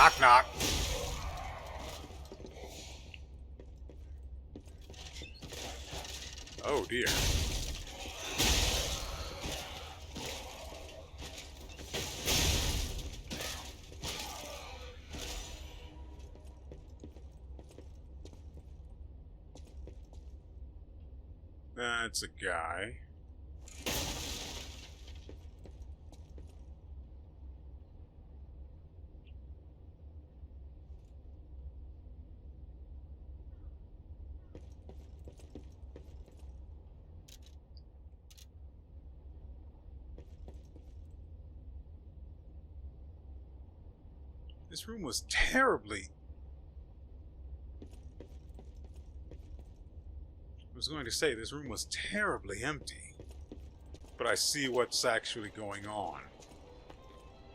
Knock, knock. Oh dear. That's a guy. This room was terribly... I was going to say, this room was terribly empty. But I see what's actually going on.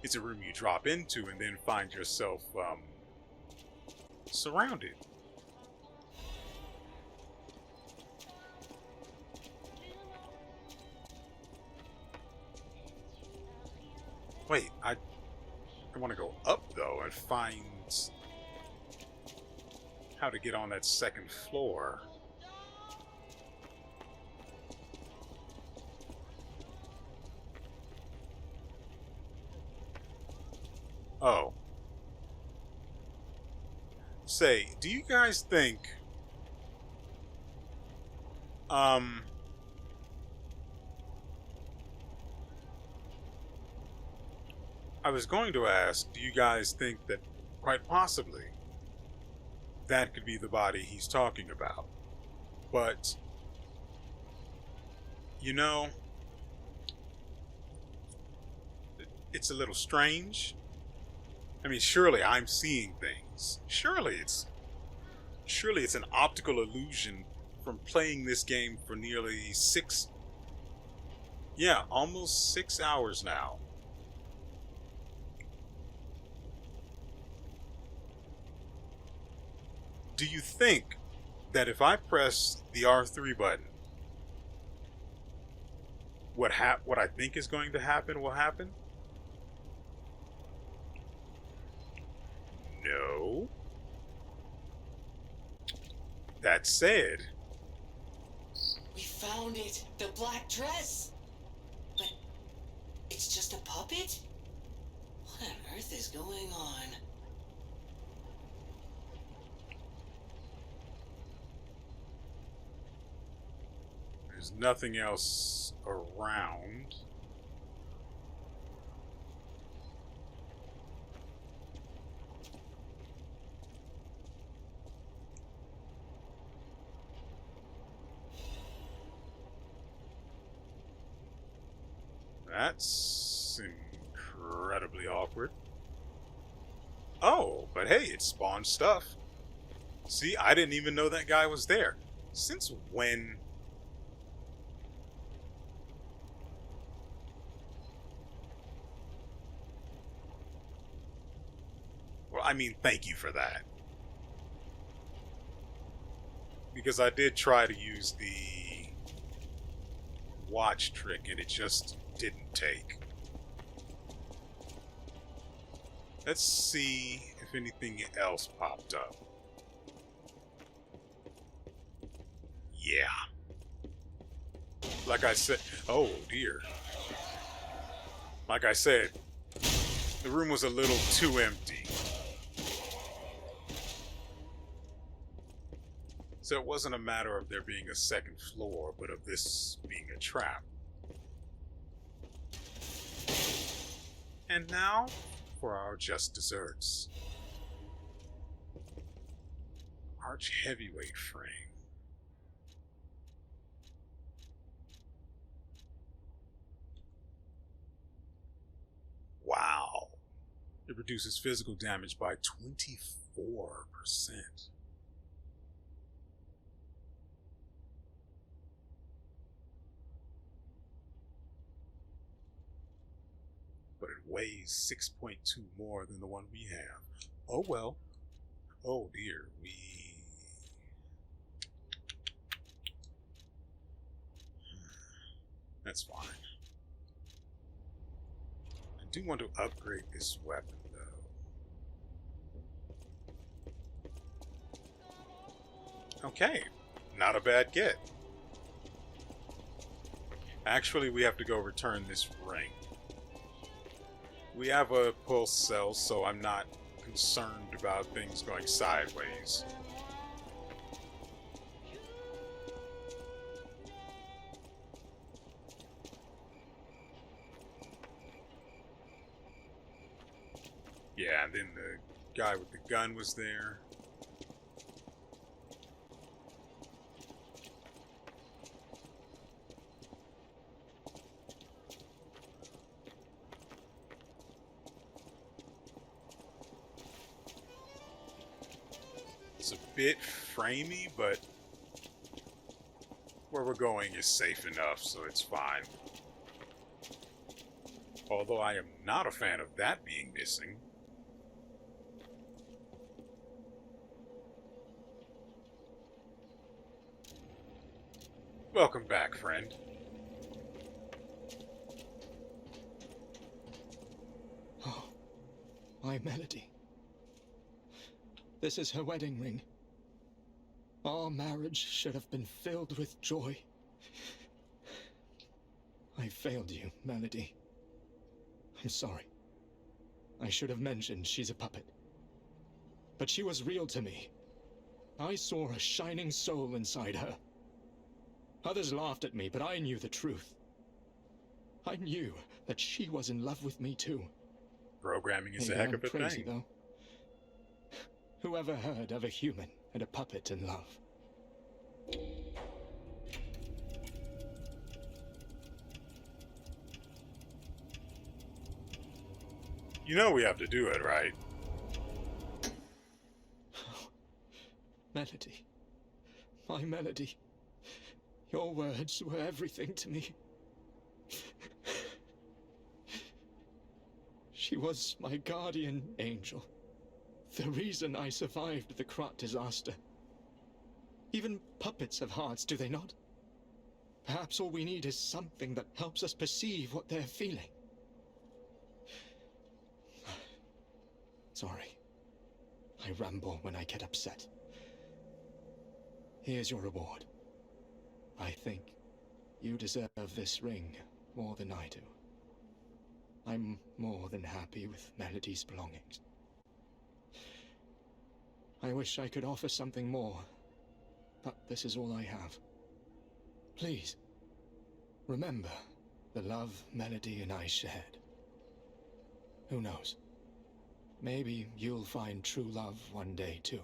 It's a room you drop into and then find yourself, surrounded. Wait, I want to go up, though, and find how to get on that second floor. Oh. Say, do you guys think... I was going to ask, do you guys think that, quite possibly, that could be the body he's talking about? But, you know, it's a little strange. I mean, surely I'm seeing things. Surely it's an optical illusion from playing this game for nearly almost 6 hours now. Do you think that if I press the R3 button, what I think is going to happen will happen? No. That said... We found it! The black dress! But it's just a puppet? What on earth is going on? There's nothing else around. That's incredibly awkward. Oh, but hey, it spawned stuff. See, I didn't even know that guy was there. Since when? Well, I mean, thank you for that. Because I did try to use the watch trick and it just didn't take. Let's see if anything else popped up. Yeah. Like I said, oh dear. Like I said, the room was a little too empty. So it wasn't a matter of there being a second floor, but of this being a trap. And now, for our just desserts. Arch heavyweight frame. Wow. It reduces physical damage by 24%. But it weighs 6.2 more than the one we have. Oh well. Oh dear, That's fine. I do want to upgrade this weapon, though. Okay, not a bad get. Actually, we have to go return this ring. We have a pulse cell, so I'm not concerned about things going sideways. Yeah, and then the guy with the gun was there. It's a bit framey, but where we're going is safe enough, so it's fine. Although I am not a fan of that being missing. Welcome back, friend. Oh, my Melody. This is her wedding ring. Our marriage should have been filled with joy. I failed you, Melody. I'm sorry. I should have mentioned she's a puppet. But she was real to me. I saw a shining soul inside her. Others laughed at me, but I knew the truth. I knew that she was in love with me too. Programming is a Maybe heck I'm of a crazy, thing. though. Whoever heard of a human and a puppet in love? You know we have to do it, right? Melody. My Melody. Your words were everything to me. She was my guardian angel. The reason I survived the Krat disaster. Even puppets have hearts, do they not? Perhaps all we need is something that helps us perceive what they're feeling. Sorry. I ramble when I get upset. Here's your reward. I think you deserve this ring more than I do. I'm more than happy with Melody's belongings. I wish I could offer something more, but this is all I have. Please, remember the love Melody and I shared. Who knows? Maybe you'll find true love one day too.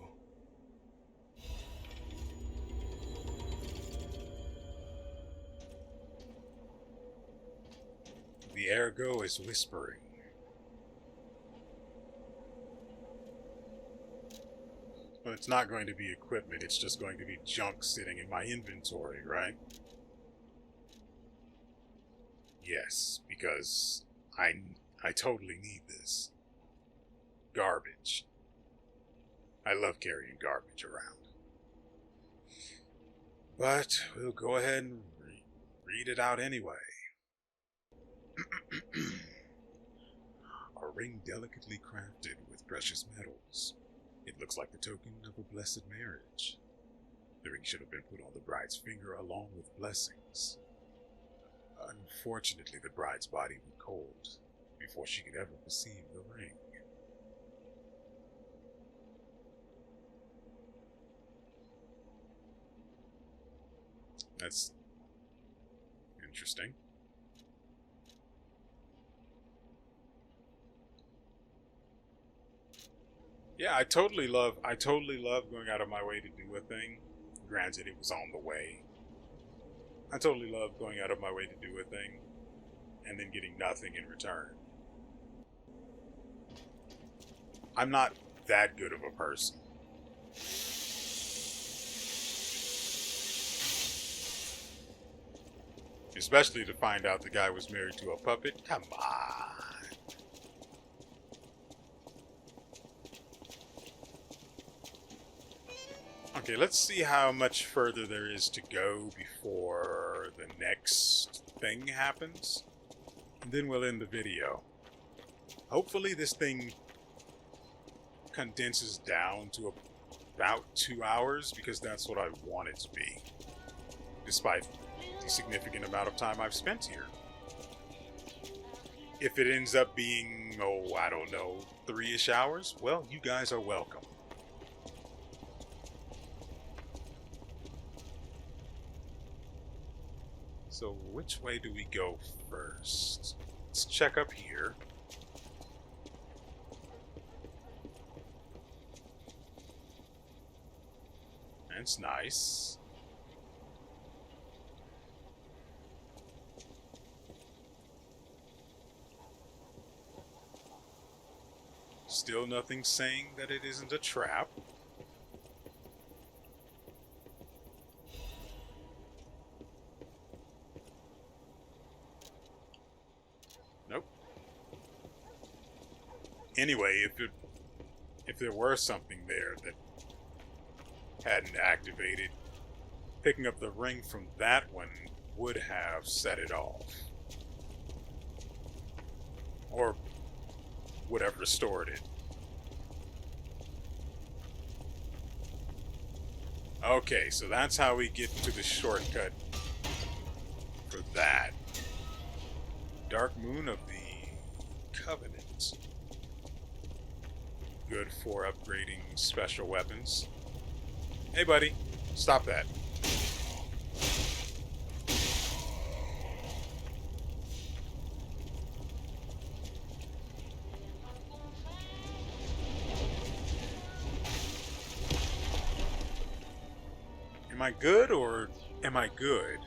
WeArEuS is whispering. Well, it's not going to be equipment, it's just going to be junk sitting in my inventory, right? Yes, because I totally need this. Garbage. I love carrying garbage around. But we'll go ahead and read it out anyway. A ring delicately crafted with precious metals. It looks like the token of a blessed marriage. The ring should have been put on the bride's finger along with blessings. Unfortunately, the bride's body went cold before she could ever perceive the ring. That's interesting. Yeah, I totally love going out of my way to do a thing. Granted, it was on the way. I totally love going out of my way to do a thing and then getting nothing in return. I'm not that good of a person. Especially to find out the guy was married to a puppet. Come on. Okay, let's see how much further there is to go before the next thing happens. And then we'll end the video. Hopefully this thing condenses down to about 2 hours because that's what I want it to be, despite the significant amount of time I've spent here. If it ends up being, oh, I don't know, 3-ish hours, well, you guys are welcome. So which way do we go first? Let's check up here. That's nice. Still nothing saying that it isn't a trap. Nope. Anyway, if there were something there that hadn't activated, picking up the ring from that one would have set it off. Or would have restored it. Okay, so that's how we get to the shortcut for that. Dark Moon of the Covenant. Good for upgrading special weapons. Hey buddy, stop that. Am I good or am I good?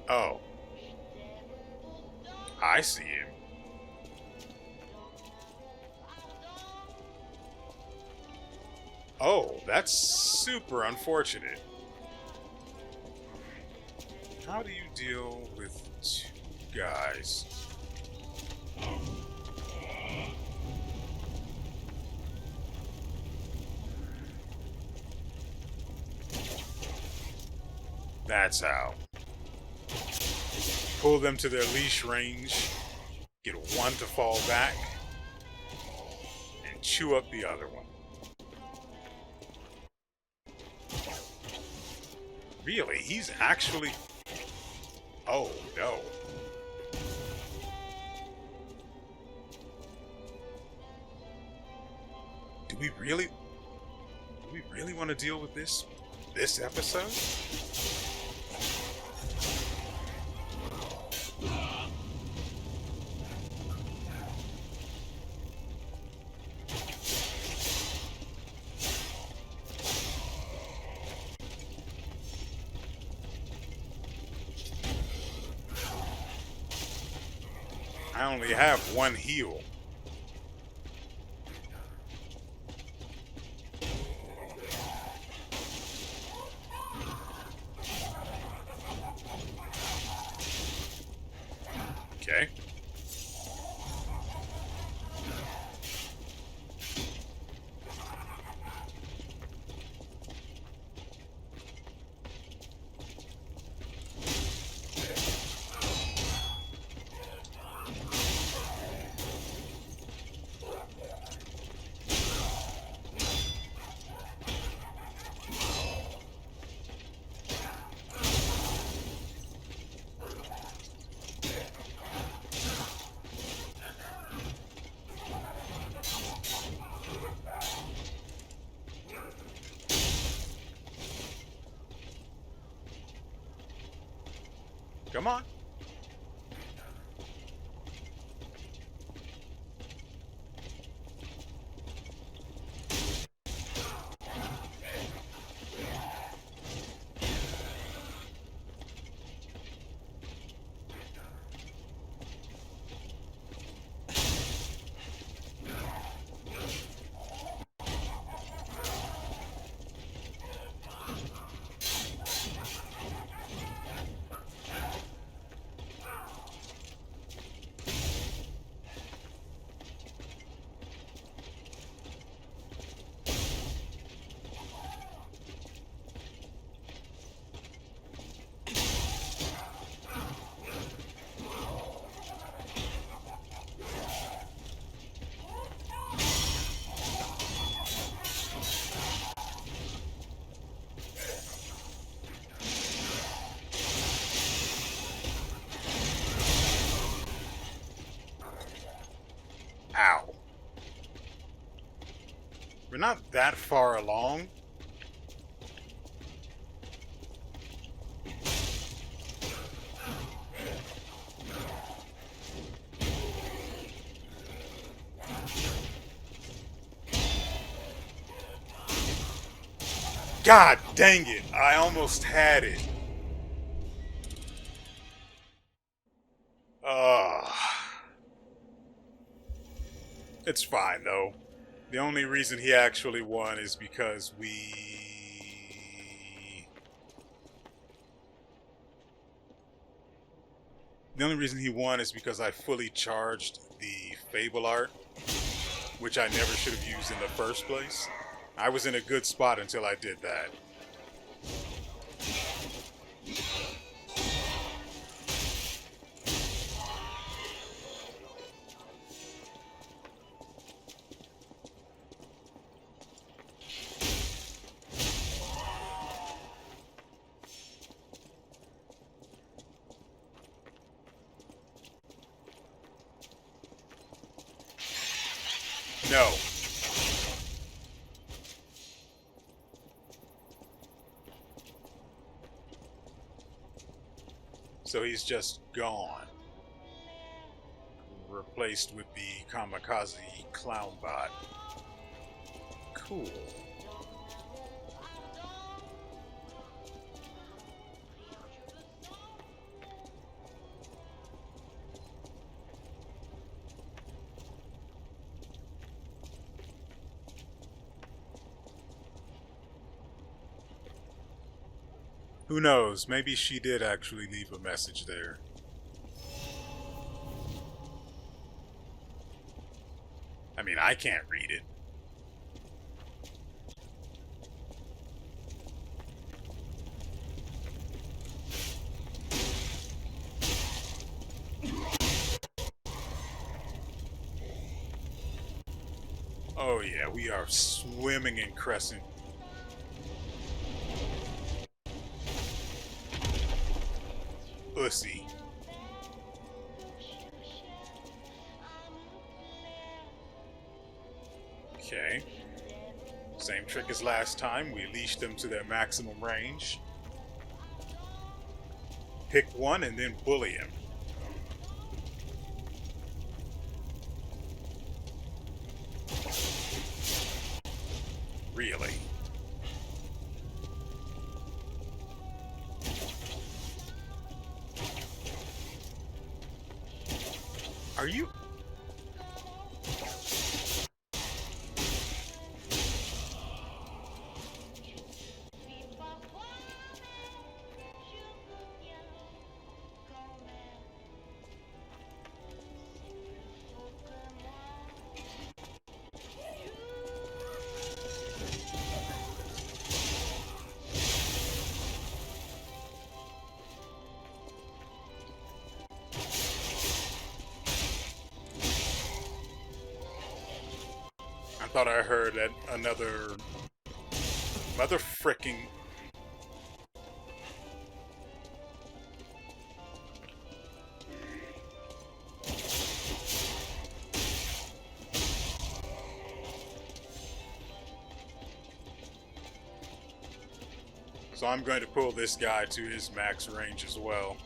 Oh. I see him. Oh, that's super unfortunate. How do you deal with two guys? That's how. Pull them to their leash range, get one to fall back, and chew up the other one. Really? He's actually... Oh, no. Do we really want to deal with this episode? I only have one heal. Okay. Come on. not that far along. God dang it, I almost had it. It's fine though. The only reason he actually won is because The only reason he won is because I fully charged the Fable art, which I never should have used in the first place. I was in a good spot until I did that. No. So he's just gone. Replaced with the kamikaze clown bot. Cool. Who knows? Maybe she did actually leave a message there. I mean, I can't read it. Oh yeah, we are swimming in Crescent. Pussy. Okay. Same trick as last time. We leash them to their maximum range. Pick one and then bully him. Really? Are you? I thought I heard that another mother fricking. So I'm going to pull this guy to his max range as well.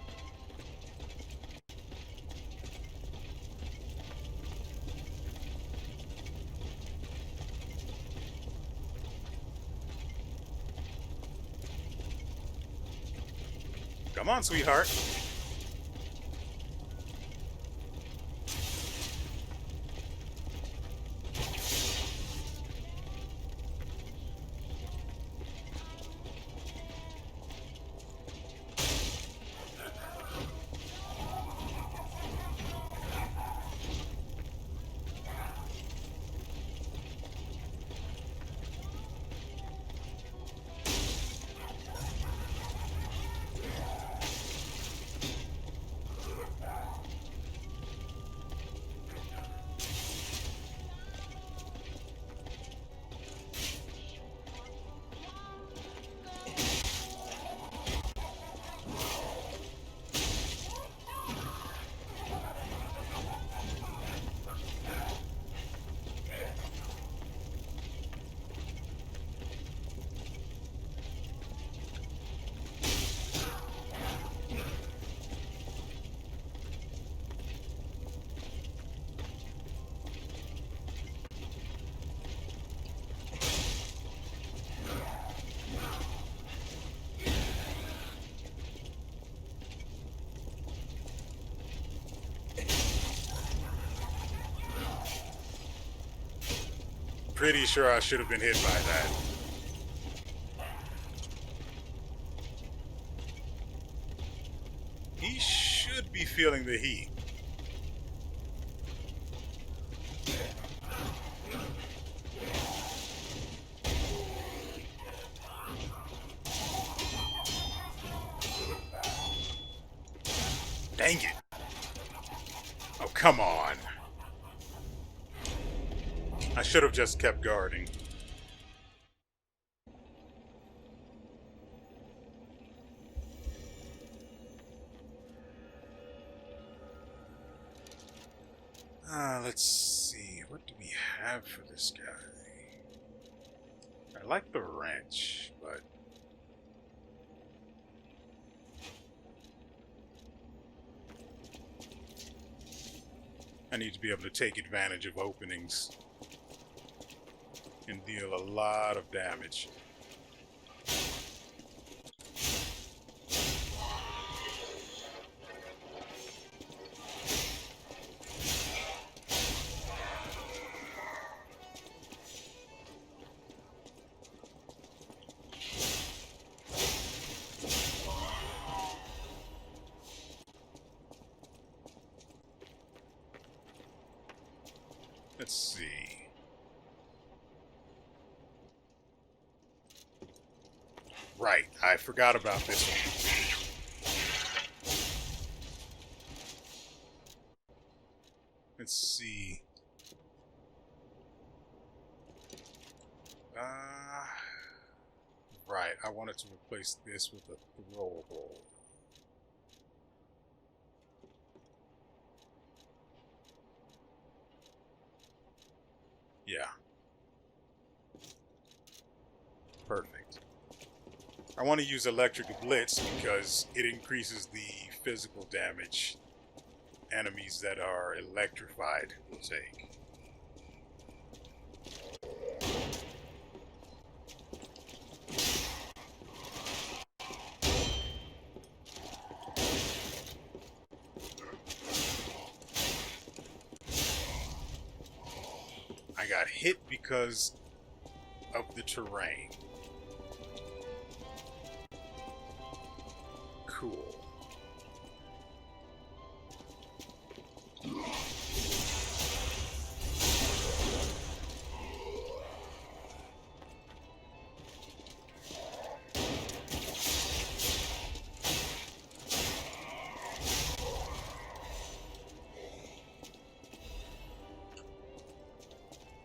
Come on, sweetheart. pretty sure I should have been hit by that. He should be feeling the heat. Dang it. Oh, come on. I should have just kept guarding. Let's see. What do we have for this guy? I like the wrench, but... I need to be able to take advantage of openings and deal a lot of damage. Let's see. Right, I forgot about this one. Let's see. Right, I wanted to replace this with a throwable. Yeah. Perfect. I want to use Electric Blitz because it increases the physical damage enemies that are electrified will take. I got hit because of the terrain. Cool.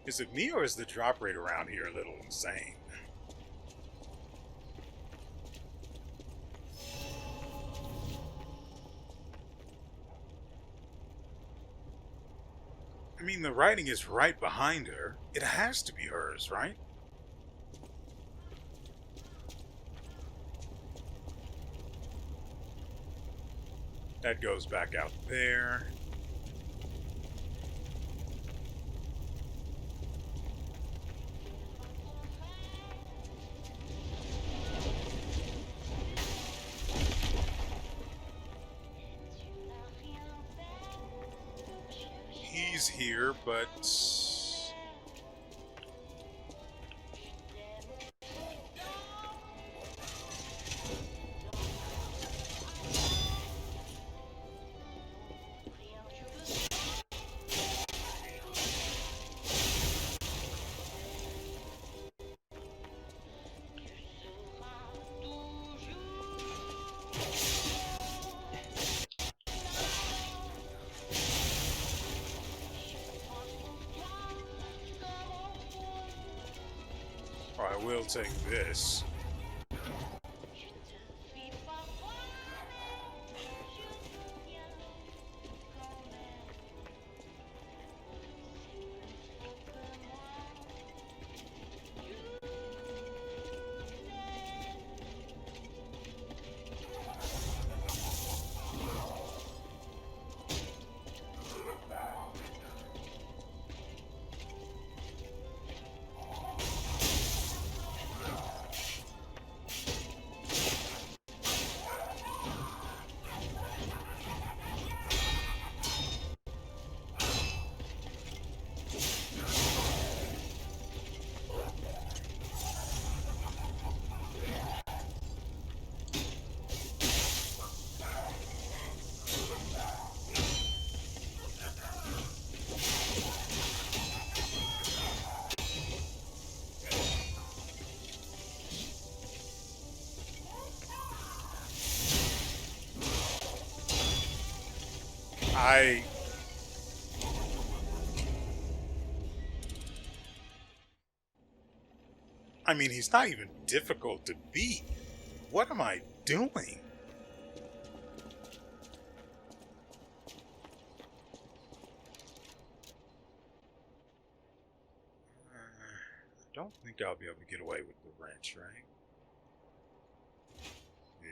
Is it me or is the drop rate around here a little insane? I mean, the writing is right behind her. It has to be hers, right? That goes back out there. He's here, but... I will take this. I mean, he's not even difficult to beat. What am I doing? I don't think I'll be able to get away with the wrench, right? Yeah.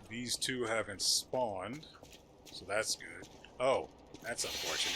These two haven't spawned, so that's good. Oh, that's unfortunate.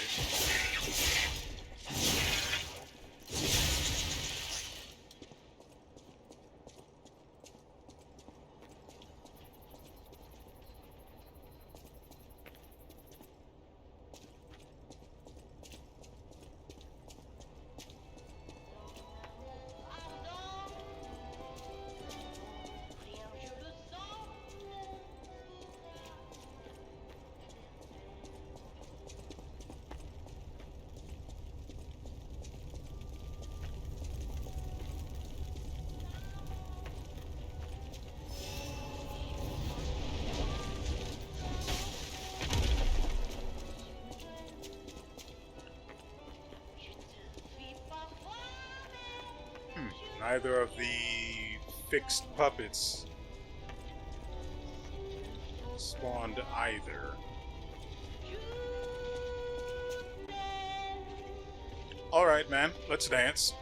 Neither of the fixed puppets spawned either. Alright, man, let's dance.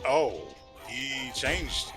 Oh, he changed.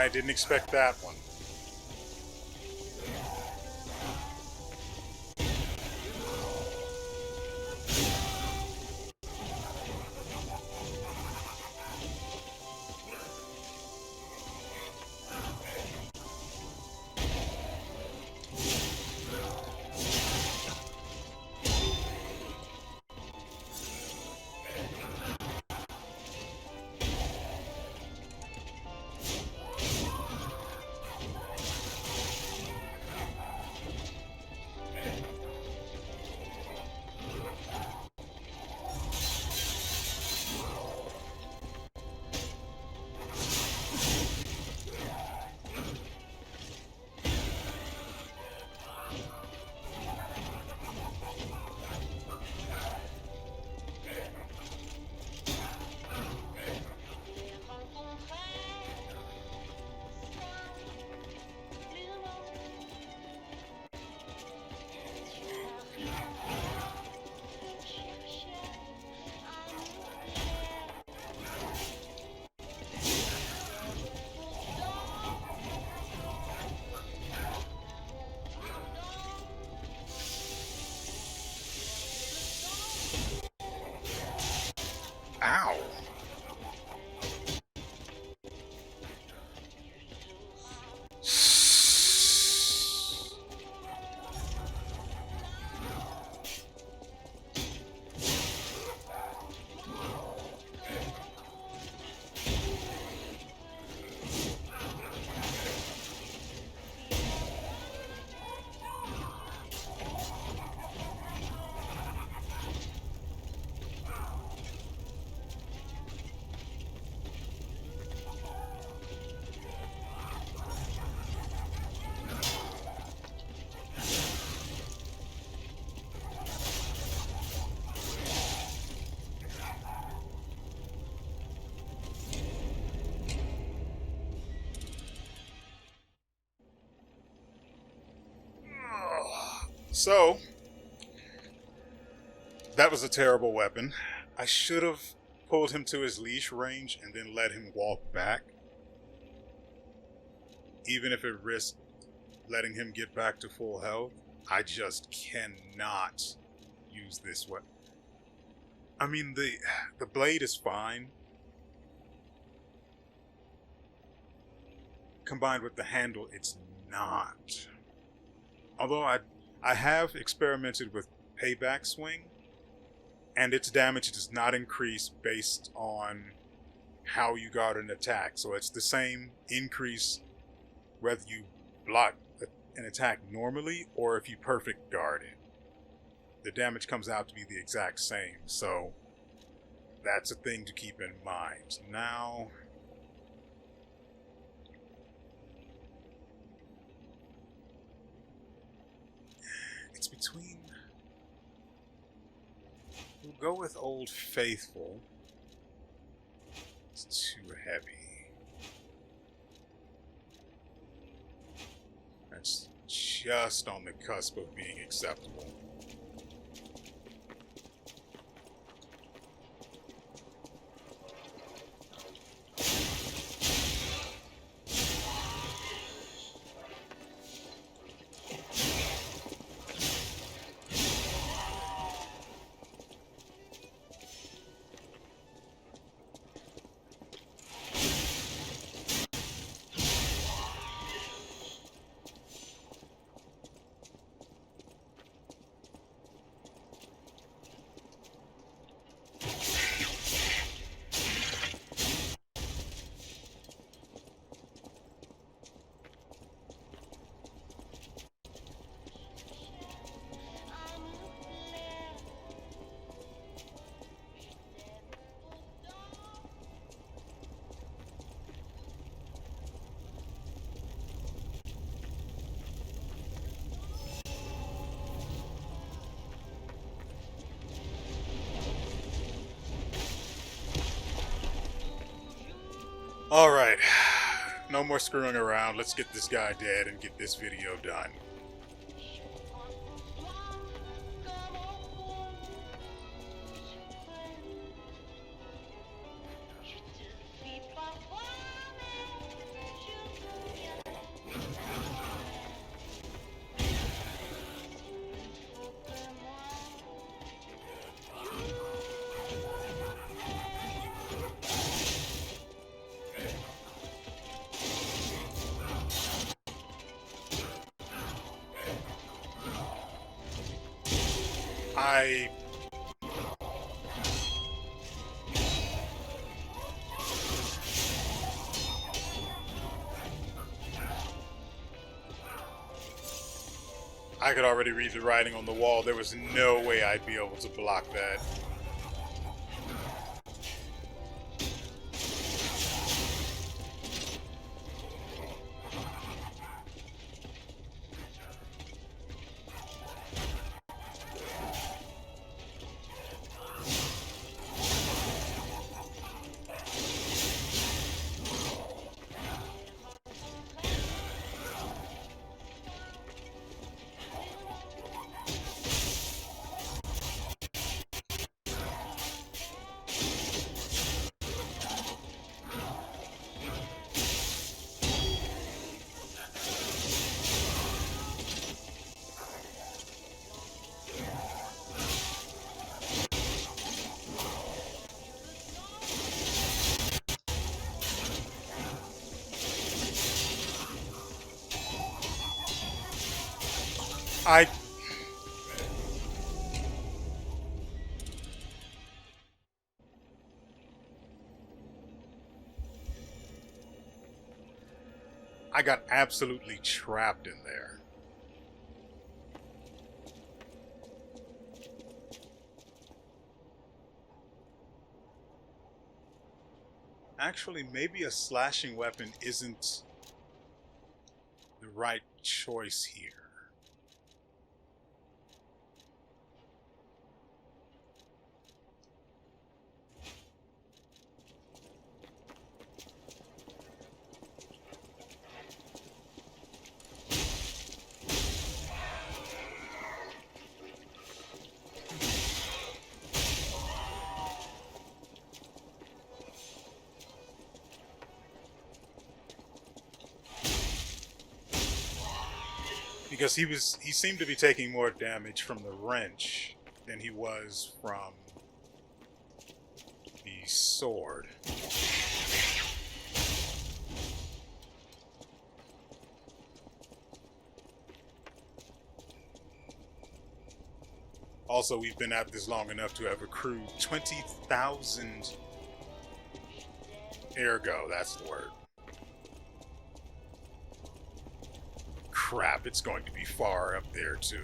I didn't expect that one. Ow. So, that was a terrible weapon. I should have pulled him to his leash range and then let him walk back. Even if it risked letting him get back to full health, I just cannot use this weapon. I mean, the blade is fine. Combined with the handle, it's not. Although I have experimented with Payback Swing, and its damage does not increase based on how you guard an attack. So it's the same increase whether you block an attack normally or if you perfect guard it. The damage comes out to be the exact same, so that's a thing to keep in mind. Now, it's between... We'll go with Old Faithful. It's too heavy. That's just on the cusp of being acceptable. Alright, no more screwing around. Let's get this guy dead and get this video done. I could already read the writing on the wall. There was no way I'd be able to block that. I got absolutely trapped in there. Actually, maybe a slashing weapon isn't the right choice here. Because he seemed to be taking more damage from the wrench than he was from the sword. Also, we've been at this long enough to have accrued 20,000 ergo, that's the word. Crap, it's going to be far up there too.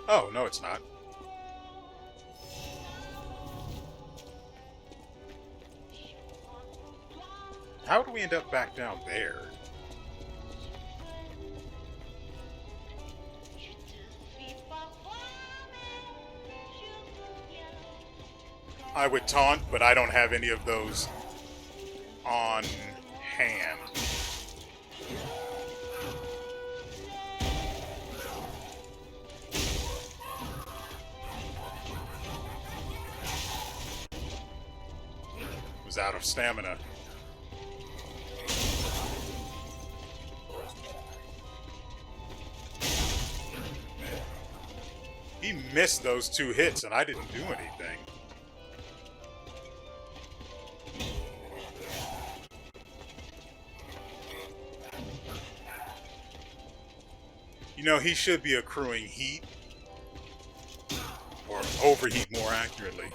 Oh, no, it's not. How do we end up back down there? I would taunt, but I don't have any of those on hand. Was out of stamina. He missed those 2 hits and I didn't do anything. You know, he should be accruing heat. Or overheat, more accurately.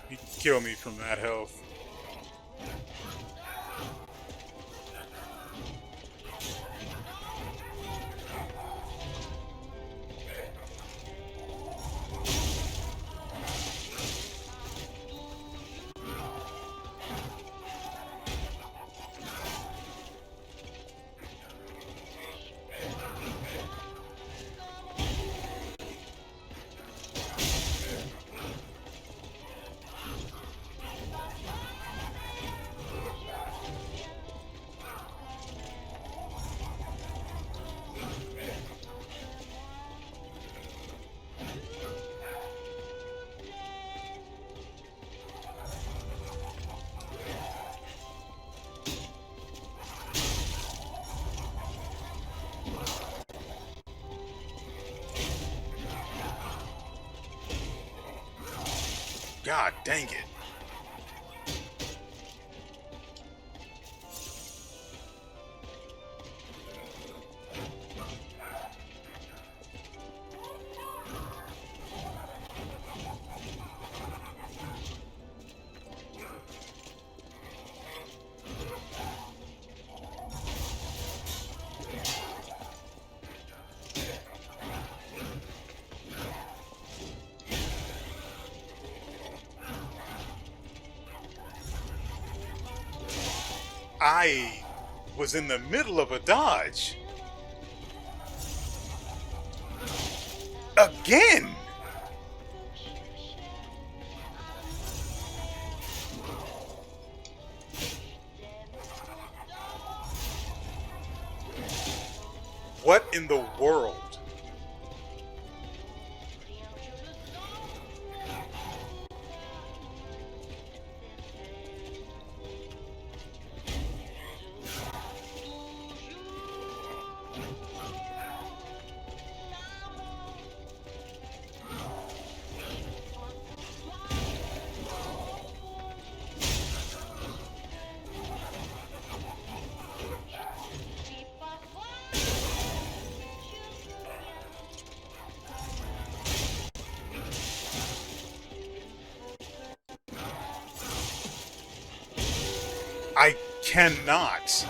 He can kill me from that health. God dang it. I was in the middle of a dodge. Again! What in the world? I cannot.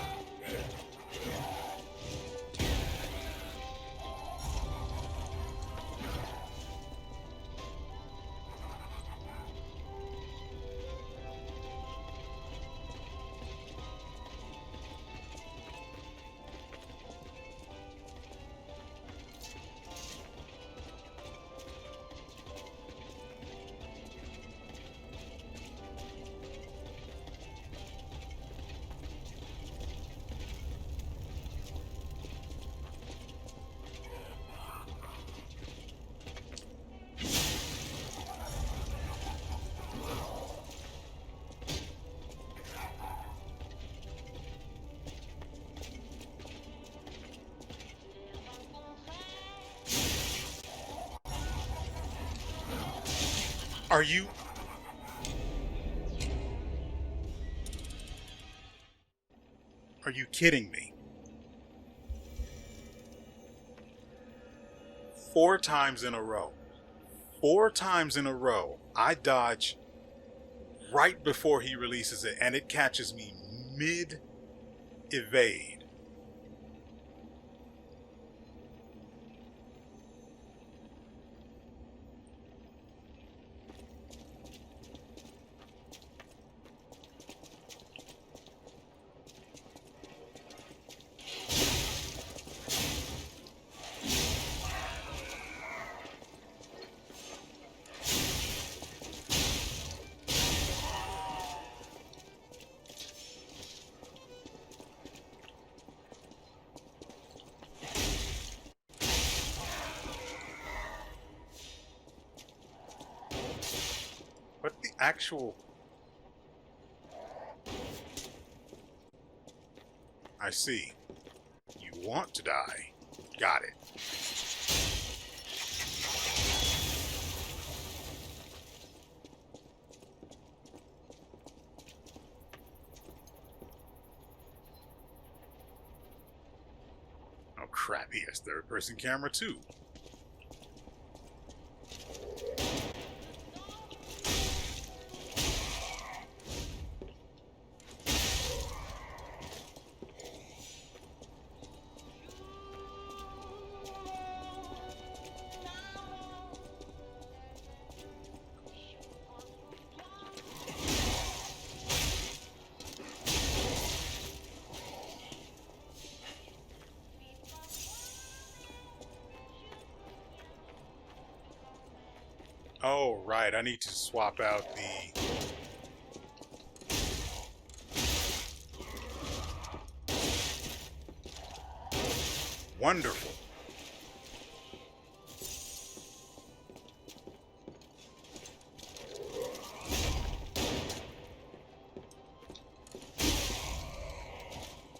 Are you... Are you kidding me? 4 times in a row. 4 times in a row, I dodge right before he releases it, and it catches me mid-evade. What the actual... I see. You want to die. Got it. Oh crap, he has third-person camera too. Oh, right. I need to swap out the... Wonderful.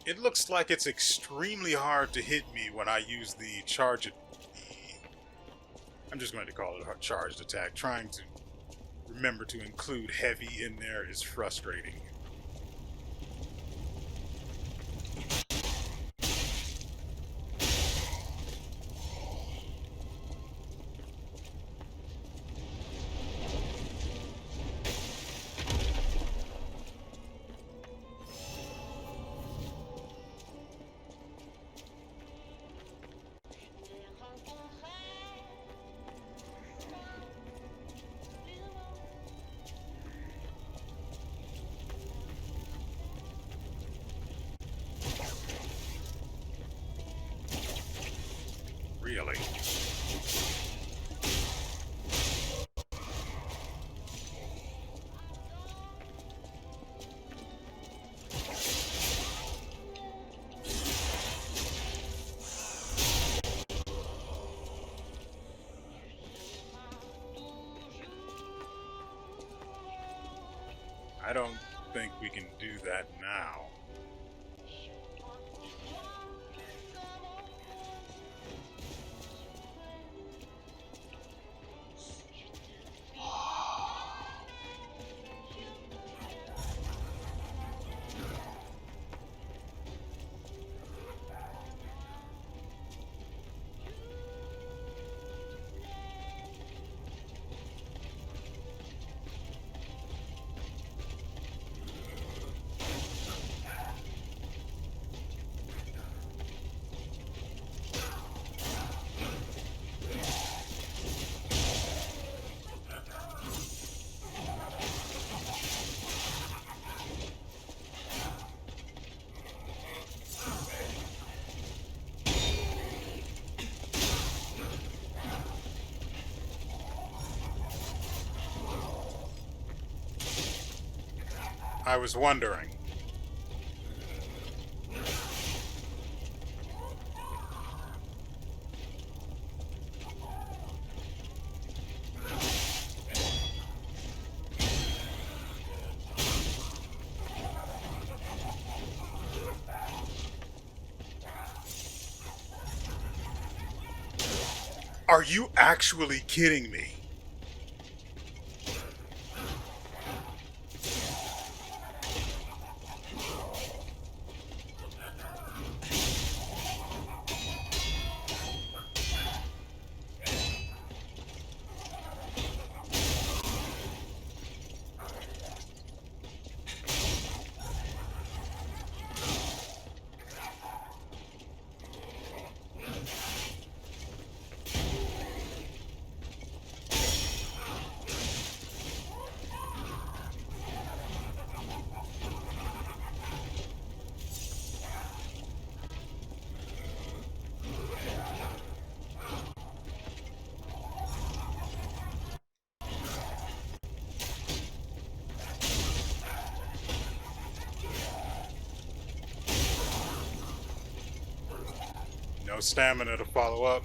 It looks like it's extremely hard to hit me when I use the charge... I'm just going to call it a charged attack, trying to remember to include heavy in there is frustrating. Really? I don't think we can do that now. I was wondering. Are you actually kidding me? No stamina to follow up.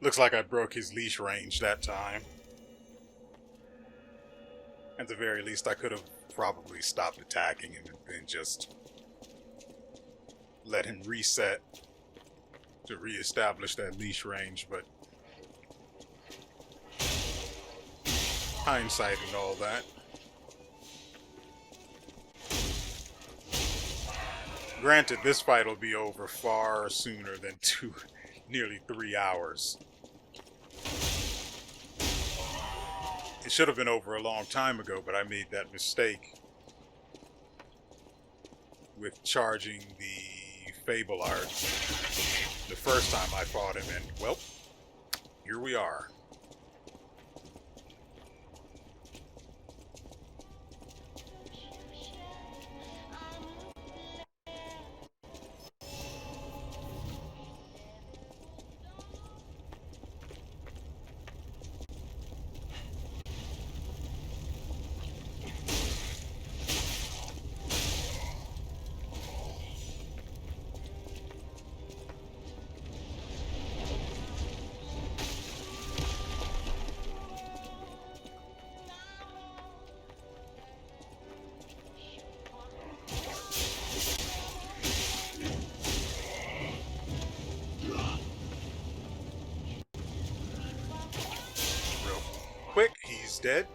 Looks like I broke his leash range that time. At the very least, I could have probably stopped attacking him and just let him reset to reestablish that leash range, but hindsight and all that. Granted, this fight will be over far sooner than nearly 3 hours. It should have been over a long time ago, but I made that mistake with charging the Fable art the first time I fought him, and well, here we are. dead?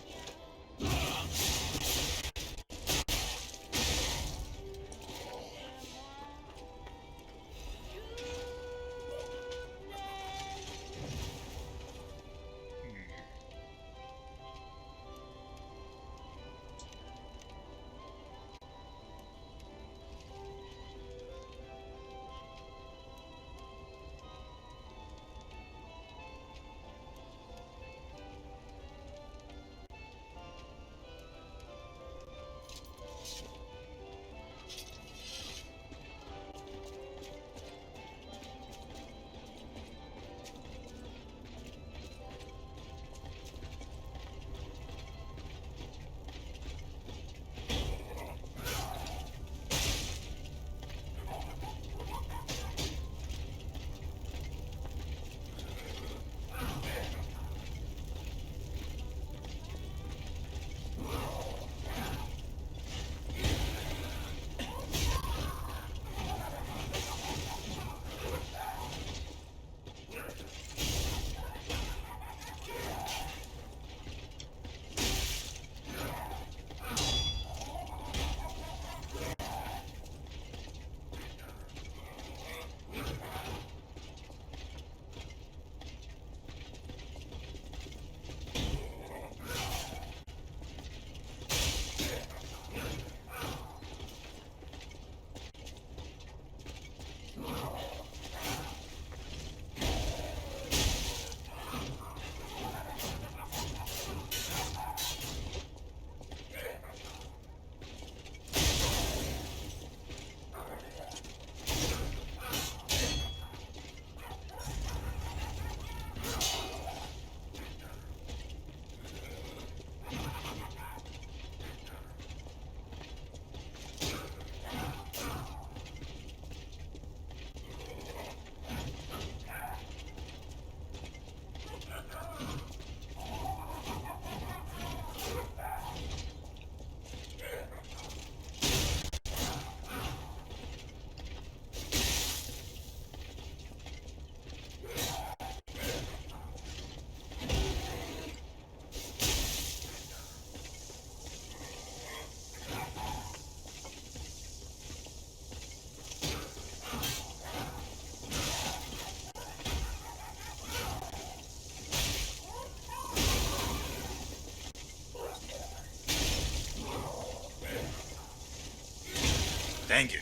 Dang it.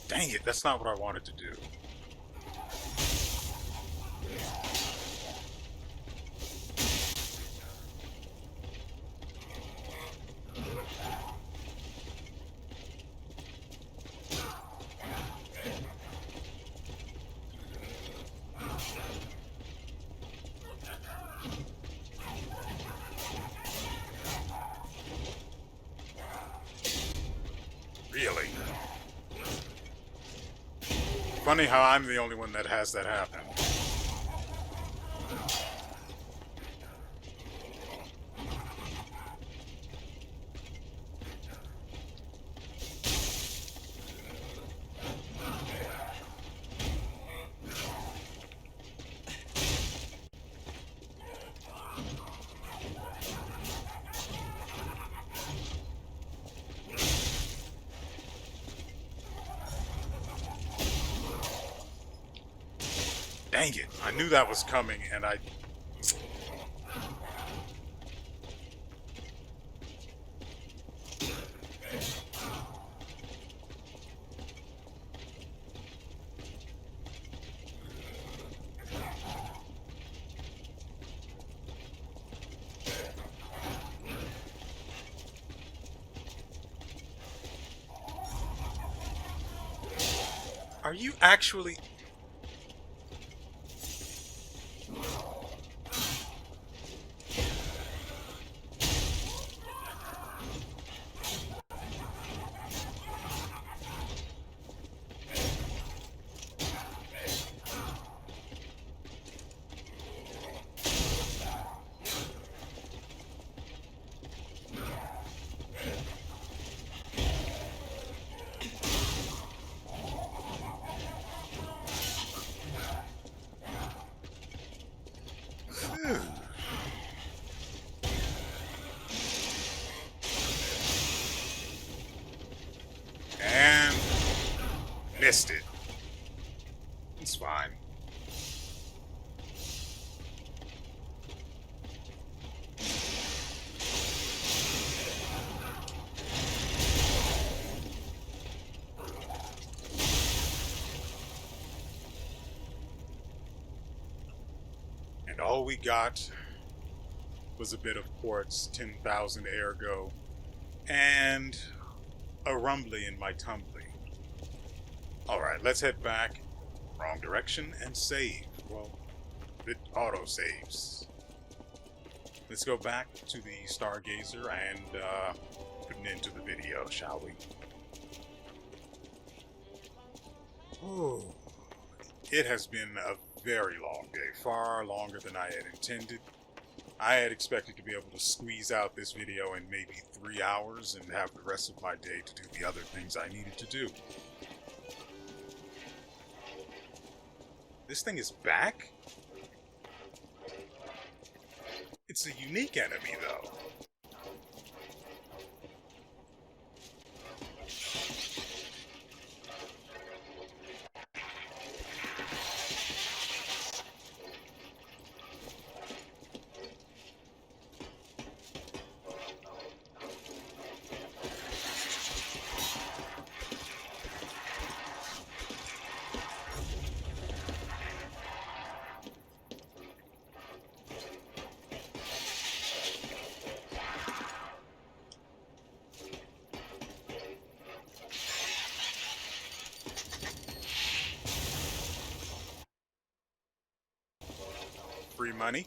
Dang it, that's not what I wanted to do. Really? Funny how I'm the only one that has that happen. Dang it. I knew that was coming, and I... Are you actually... And missed it. It's fine. And all we got was a bit of quartz, 10,000 ergo, and a rumbly in my tumbly. Alright, let's head back. Wrong direction and save. Well, it auto saves. Let's go back to the Stargazer and put an end to the video, shall we? Oh, it has been a very long day, far longer than I had intended. I had expected to be able to squeeze out this video in maybe 3 hours and have the rest of my day to do the other things I needed to do. This thing is back? It's a unique enemy, though. Free money.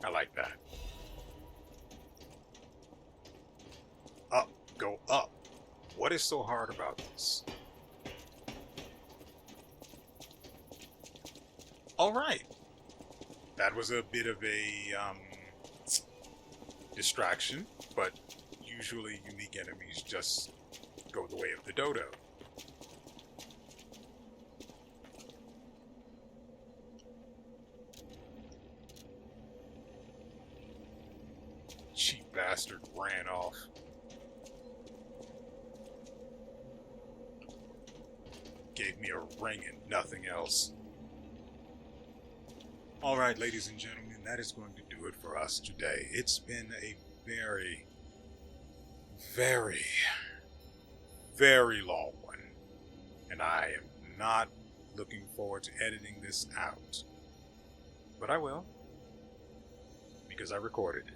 I like that. Up, go up. What is so hard about this? Alright. That was a bit of a distraction, but usually unique enemies just go the way of the dodo. Cheap bastard ran off. Gave me a ring and nothing else. Alright, ladies and gentlemen, that is going to do it for us today. It's been a very, very, very long one. And I am not looking forward to editing this out. But I will. Because I recorded it.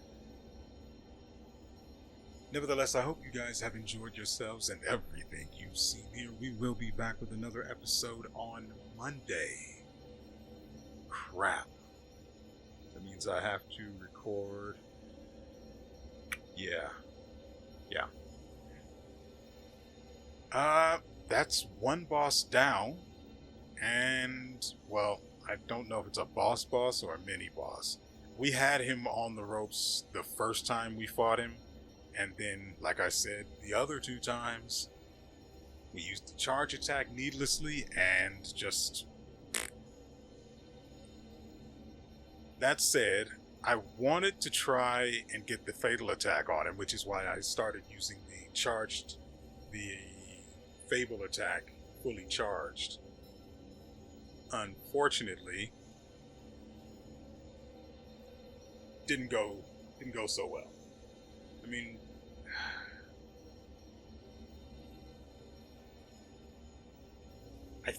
Nevertheless, I hope you guys have enjoyed yourselves and everything you've seen here. We will be back with another episode on Monday. Crap. That means I have to record. Yeah. That's one boss down. And, well, I don't know if it's a boss or a mini boss. We had him on the ropes the first time we fought him, and then, like I said, the other 2 times, we used the charge attack needlessly and just... That said, I wanted to try and get the fatal attack on him, which is why I started using the Fable attack fully charged. Unfortunately, didn't go so well. I mean, I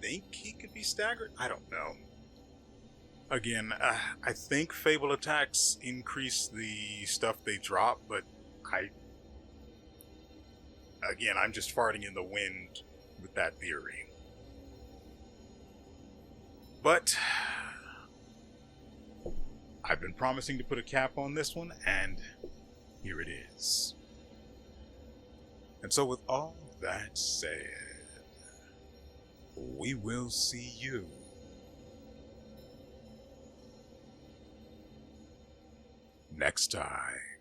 think he could be staggered. I don't know. Again, I think Fable attacks increase the stuff they drop, but I'm just farting in the wind with that theory. But I've been promising to put a cap on this one, and here it is. And so with all that said, we will see you next time.